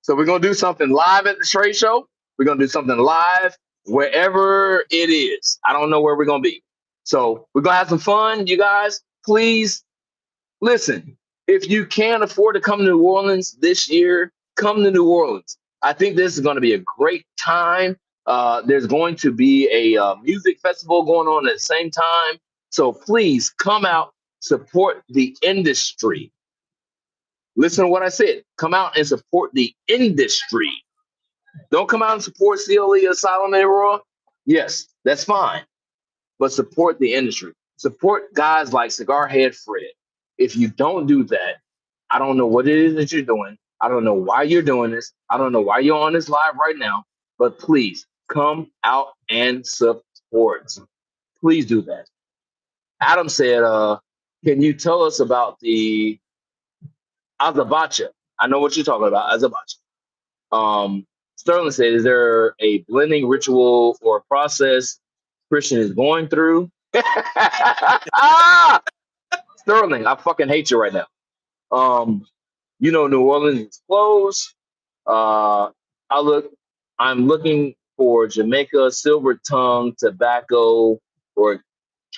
So we're gonna do something live at the trade show. We're gonna do something live wherever it is. I don't know where we're gonna be. So we're gonna have some fun, you guys. Please listen. If you can't afford to come to New Orleans this year, come to New Orleans. I think this is going to be a great time. There's going to be a music festival going on at the same time. So please come out, support the industry. Listen to what I said. Come out and support the industry. Don't come out and support C.L.E. or Asylum Raw. Yes, that's fine. But support the industry. Support guys like Cigar Head Fred. If you don't do that, I don't know what it is that you're doing. I don't know why you're doing this. I don't know why you're on this live right now. But please come out and support. Please do that. Adam said, can you tell us about the Azabacha? I know what you're talking about, Azabacha. Sterling said, is there a blending ritual or process Christian is going through? Sterling, I fucking hate you right now. New Orleans is closed. Uh, I'm looking for Jamaica silver tongue tobacco or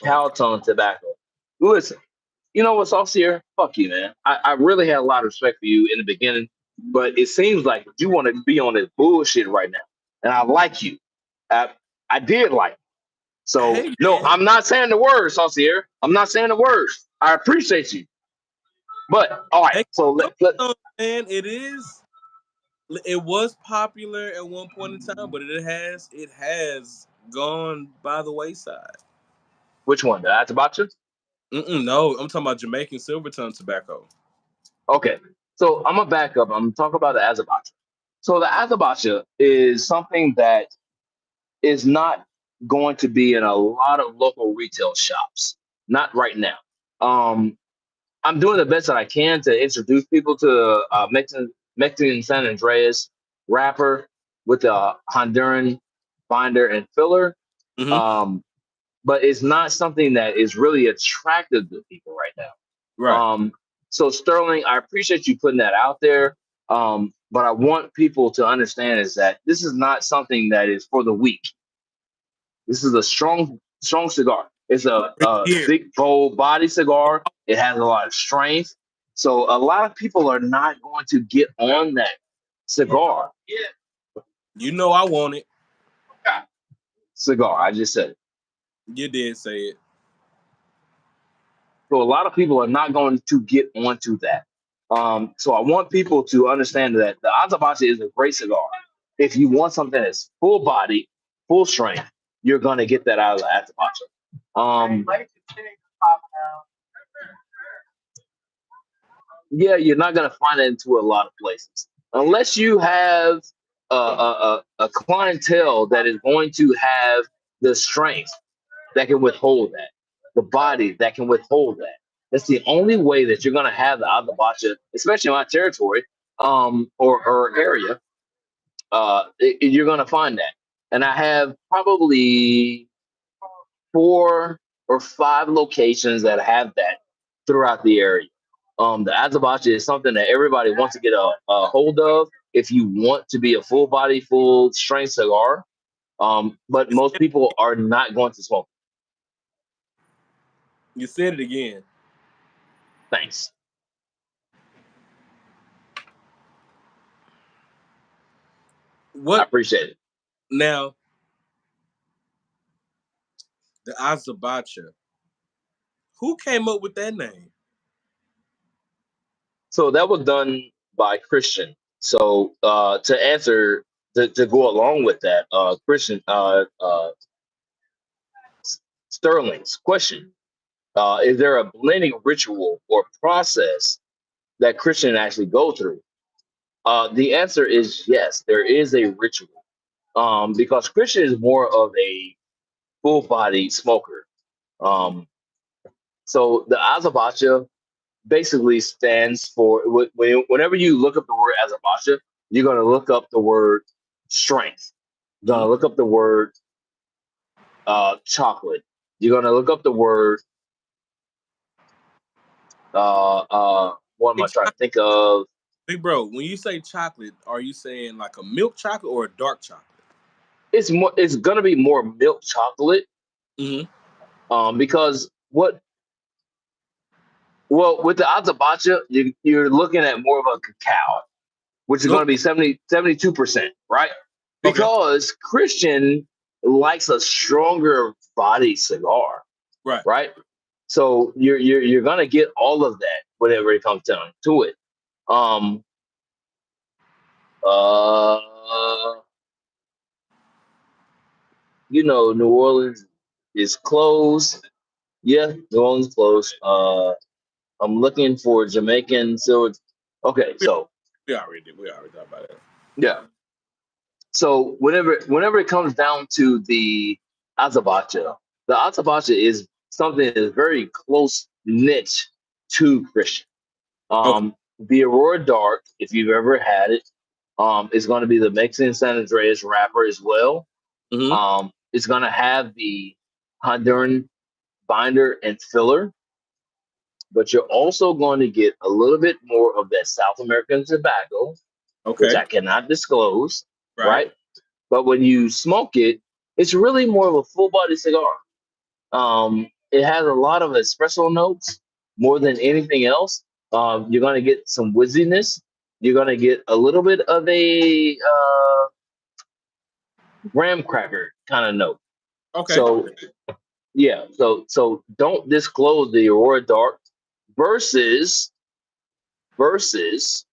cow tongue tobacco. Listen, you know what's off here? Fuck you, man. I really had a lot of respect for you in the beginning, but it seems like you want to be on this bullshit right now. And I like you. I did like you. So Hey no, man. I'm not saying the words, Saucier. I'm not saying the words. I appreciate you. But all right, Hey, so let man, it was popular at one point in time, but it has gone by the wayside. which one? The Atabacha? No, I'm talking about Jamaican Silverton tobacco. Okay. So I'm gonna back up. I'm gonna talk about the Azabacha. So the Azabacha is something that is not going to be in a lot of local retail shops. Not right now. Um, I'm doing the best that I can to introduce people to Mexican San Andreas wrapper with a Honduran binder and filler. Mm-hmm. Um, but it's not something that is really attractive to people right now. Right. So Sterling, I appreciate you putting that out there. But I want people to understand is that this is not something that is for the weak. This is a strong cigar. It's a Here, thick, bold body cigar. It has a lot of strength. So a lot of people are not going to get on that cigar. you know I want it. Cigar, I just said it. You did say it. So a lot of people are not going to get onto that. So I want people to understand that the Azabache is a great cigar. If you want something that's full body, full strength, you're going to get that out of the Azabache. Yeah, you're not going to find it into a lot of places unless you have a clientele that is going to have the strength that can withhold that, the body that can withhold that. That's the only way that you're going to have the Agabacha, especially in my territory or area. You're going to find that. And I have probably 4 or 5 locations that have that throughout the area. The Azabache is something that everybody wants to get a hold of if you want to be a full body, full strength cigar. But most people are not going to smoke. You said it again. Thanks. I What appreciate it. now? The Azabacha. Who came up with that name? So that was done by Christian. So to answer to go along with that, Christian Sterling's question: is there a blending ritual or process that Christian actually go through? The answer is yes. There is a ritual because Christian is more of a full body smoker. Um, so the Azabacha basically stands for whenever you look up the word Azabacha, you're going to look up the word strength. You're going to look up the word chocolate. You're going to look up the word what am I Big, trying to think of? big bro, when you say chocolate, are you saying like a milk chocolate or a dark chocolate? It's going to be more milk chocolate Mm-hmm. because with the Azabacha, you're looking at more of a cacao, which is going to be 72%, right? Okay. Because Christian likes a stronger body cigar, Right. right? So you're gonna get all of that whenever it comes down to it. Um, uh, New Orleans is closed. Yeah, New Orleans closed. I'm looking for Jamaican silver. Okay, We, so we already talked about it. yeah. So whenever it comes down to the Azabacha is something that is very close knit to Christian. Okay. The Aurora Dark, if you've ever had it, is going to be the Mexican San Andreas wrapper as well. Mm-hmm. It's going to have the Honduran binder and filler, but you're also going to get a little bit more of that South American tobacco, which Okay. I cannot disclose, Right. right? But when you smoke it, it's really more of a full body cigar. It has a lot of espresso notes more than anything else. You're going to get some wizziness. You're going to get a little bit of a graham cracker kind of note. Okay. So yeah, so don't disclose the Aurora Dark versus versus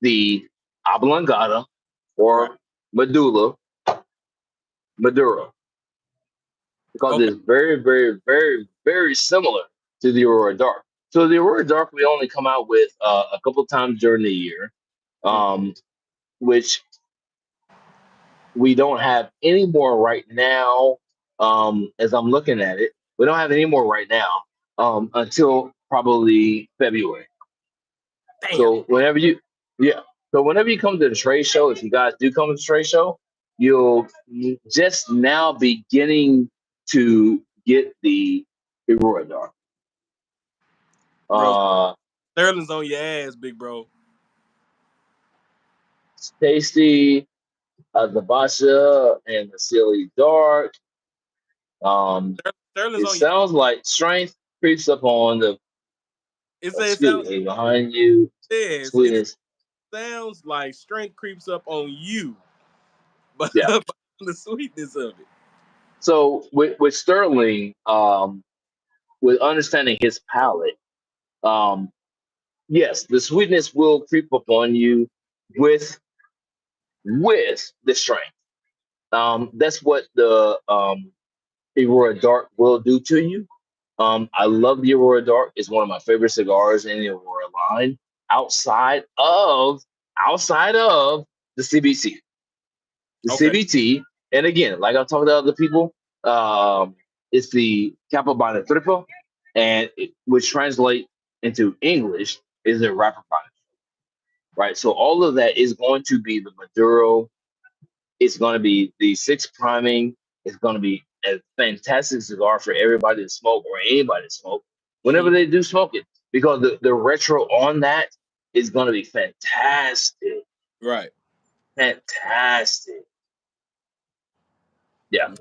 the Oblongata Right. or Madura, because Okay. it's very, very, very, very similar to the Aurora Dark. So the Aurora Dark we only come out with a couple times during the year, um, which we don't have any more right now As I'm looking at it, we don't have any more right now. Until probably February. Damn, So whenever you, yeah. So whenever you come to the trade show, if you guys do come to the trade show, you'll just now beginning to get the Aurora Dark. bro. Uh, Sterling's on your ass, big bro. it's tasty, the Basha and the C.L.E. Dark. Um, Sterling's it on your. sounds like strength creeps up on the It sounds. behind you. It Sweetness, sounds like strength creeps up on you, but yeah. the sweetness of it. So with Sterling, with understanding his palate, um, yes, the sweetness will creep up on you with the strength. That's what the Aurora Dark will do to you. I love the Aurora Dark. It's one of my favorite cigars in the Aurora line. Outside of outside of the CBT, the Okay. CBT, and again, like I talked to other people, it's the Capabana Triple, and which translate into English is a rapper product, right? So all of that is going to be the Maduro. It's going to be the six priming. It's going to be a fantastic cigar for everybody to smoke or anybody to smoke Hmm. whenever they do smoke it, because the retro on that is going to be fantastic, Right. fantastic. Yeah.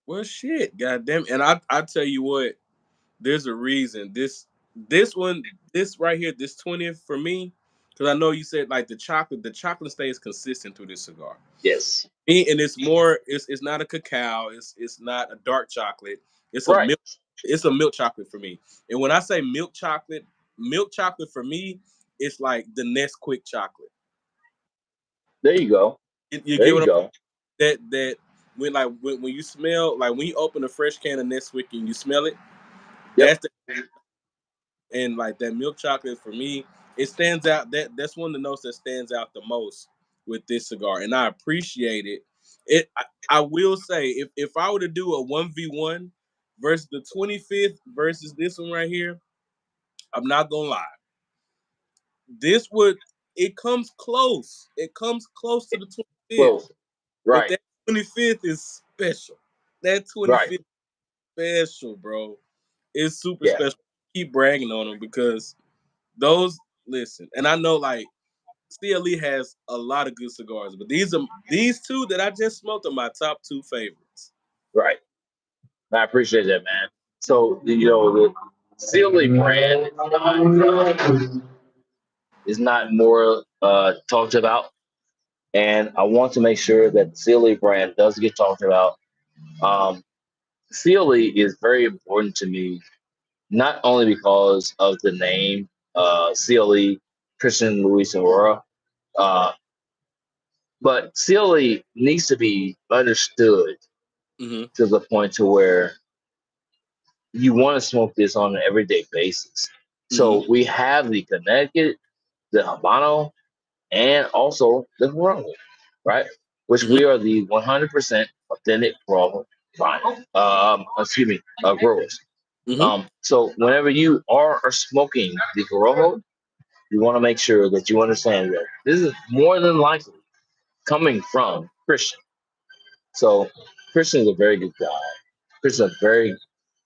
Well, shit, goddamn. And I tell you what, there's a reason. This one, this right here, this 20th for me, because I know you said like the chocolate stays consistent through this cigar. Yes. And it's more, it's not a cacao, it's not a dark chocolate, it's a Right. milk, it's a milk chocolate for me. And when I say milk chocolate for me, it's like the Nesquik chocolate. There you go. You There get you what I'm go. that when like when you smell like when you open a fresh can of Nesquik and you smell it, Yep. that's the and like that milk chocolate for me, it stands out. That's one of the notes that stands out the most with this cigar, and I appreciate it. I will say if I were to do a 1v1 versus the 25th versus this one right here, I'm not gonna lie. This would it comes close. It comes close to the 25th, Close. but Right. that 25th is special. That Right. 25th special, bro. It's super Yeah. special. Keep bragging on them because those listen, and I know like C.L.E. has a lot of good cigars, but these two that I just smoked are my top two favorites. Right. I appreciate that, man. So the Cigar's brand is not more talked about, and I want to make sure that the Cigar's brand does get talked about. Um, CLE is very important to me, not only because of the name CLE, Christian Luis Aurora, uh, but CLE needs to be understood Mm-hmm. to the point to where you want to smoke this on an everyday basis. Mm-hmm. So we have the Connecticut, the Habano, and also the Corojo, right? Which Mm-hmm. we are the 100% authentic Corojo vine. Growers. Mm-hmm. So whenever you are smoking the Corojo, you want to make sure that you understand that this is more than likely coming from Christian. So Christian is a very good guy. Christian is a very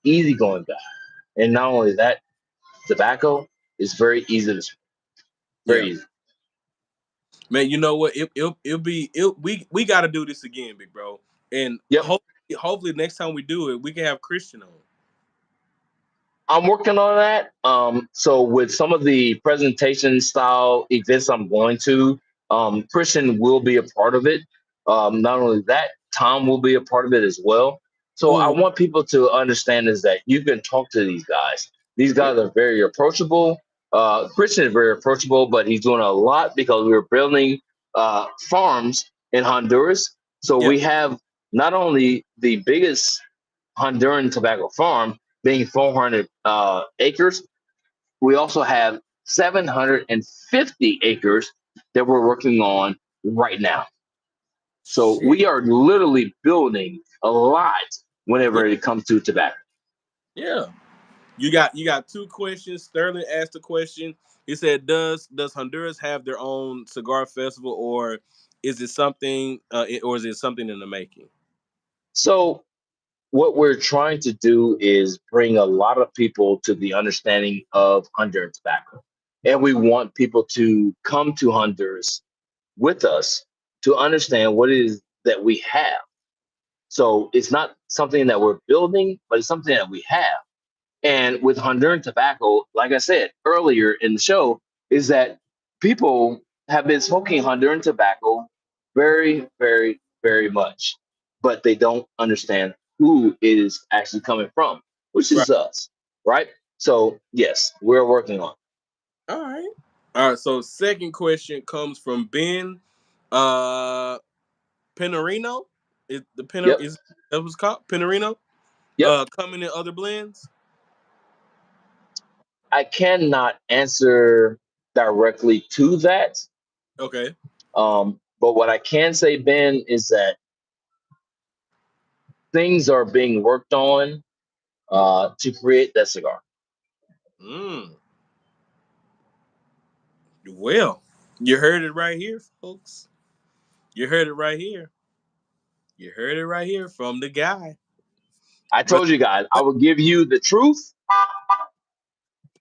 easygoing guy. And not only that, tobacco is very easy to smoke. Yeah, Very easy. man. You know what? It'll be it. We got to do this again, big bro. And Yep. hopefully next time we do it, we can have Christian on. I'm working on that. So with some of the presentation style events I'm going to, Christian will be a part of it. Not only that, Tom will be a part of it as well. So I Ooh, want people to understand is that you can talk to these guys. These yeah, guys are very approachable. Christian is very approachable, but he's doing a lot because we're building farms in Honduras. So yeah. we have not only the biggest Honduran tobacco farm being 400 acres. We also have 750 acres that we're working on right now. So Shit. we are literally building a lot. Yeah, whenever it comes to tobacco. yeah. You got two questions. Sterling asked a question. He said, "Does Honduras have their own cigar festival, or is it something, or is it something in the making?" So what we're trying to do is bring a lot of people to the understanding of Honduran tobacco. And we want people to come to Honduras with us to understand what it is that we have. So it's not something that we're building, but it's something that we have. And with Honduran tobacco, like I said earlier in the show, is that people have been smoking Honduran tobacco very, very, very much, but they don't understand who it is actually coming from, which Right. is us, right? So yes, we're working on it. All right. All right. So second question comes from Ben, uh, Penorino. Is the Penor Yep, is that what's called Penorino? yep. Coming in other blends. I cannot answer directly to that. Okay. But what I can say, Ben, is that things are being worked on to create that cigar. Mm. Well, you heard it right here, folks. You heard it right here. You heard it right here from the guy. I But told you guys, I will give you the truth.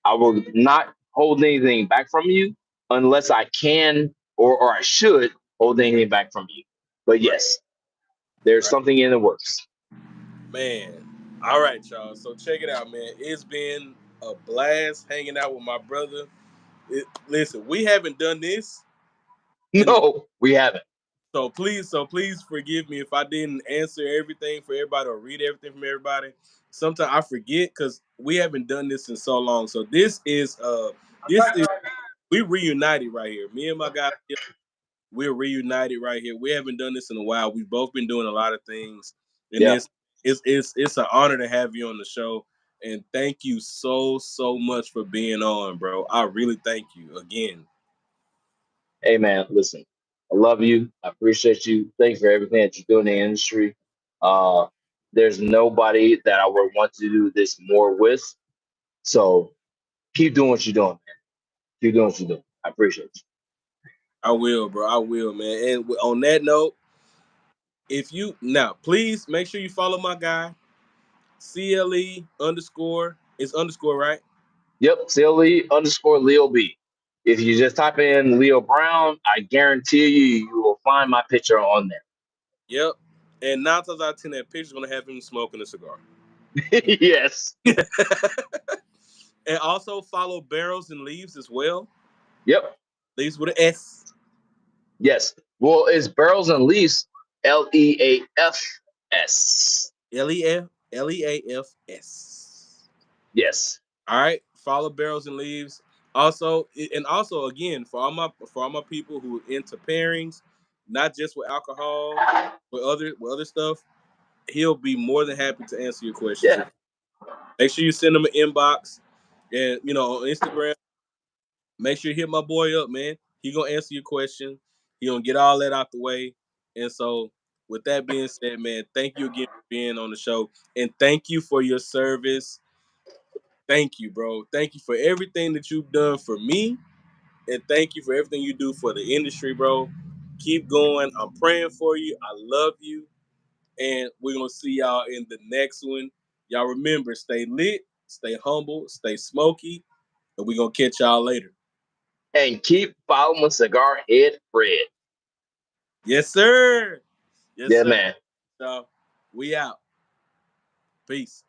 I will not hold anything back from you unless I can or I should hold anything back from you. But right, yes, there's right, something in the works. man. All right, y'all. So check it out, man. It's been a blast hanging out with my brother. Listen, we haven't done this in a No, we haven't. so please forgive me if I didn't answer everything for everybody or read everything from everybody. Sometimes I forget because we haven't done this in so long. So this is we reunited right here. Me and my guy, we're reunited right here. We haven't done this in a while. We've both been doing a lot of things, and Yeah. it's an honor to have you on the show. And thank you so much for being on, bro. I really thank you again. Hey, man, listen, I love you. I appreciate you. Thanks for everything that you do in the industry. Uh, there's nobody that I would want to do this more with. So keep doing what you're doing, man. Keep doing what you're doing. I appreciate you. I will, bro. I will, man. And on that note, if you now please make sure you follow my guy CLE underscore. It's underscore, right? Yep, C.L.E. underscore Leo B. If you just type in Leo Brown, I guarantee you will find my picture on Yep. And 9 times out of 10, that picture's gonna have him smoking a cigar. there. Yes. And also follow Barrels and Leaves as well. Yep. Leaves with an S. Yes. Well, it's Barrels and Leafs, Leafs. Leaf Leafs. Yes. All right. Follow Barrels and Leaves. Also, and also again for all my people who are into pairings, not just with alcohol, with other stuff, he'll be more than happy to answer your questions. Yeah. Make sure you send him an inbox, and on Instagram. Make sure you hit my boy up, man. He gonna answer your question. He gonna get all that out the way. And so, with that being said, man, thank you again for being on the show, and thank you for your service. Thank you, bro. Thank you for everything that you've done for me, and thank you for everything you do for the industry, bro. Keep going. I'm praying for you. I love you, and we're gonna see y'all in the next one. Y'all remember, stay lit, stay humble, stay smoky, and we're gonna catch y'all later. And keep following Cigar Head Fred. Yes, sir. Yes, Yeah, sir. man. So we out. Peace.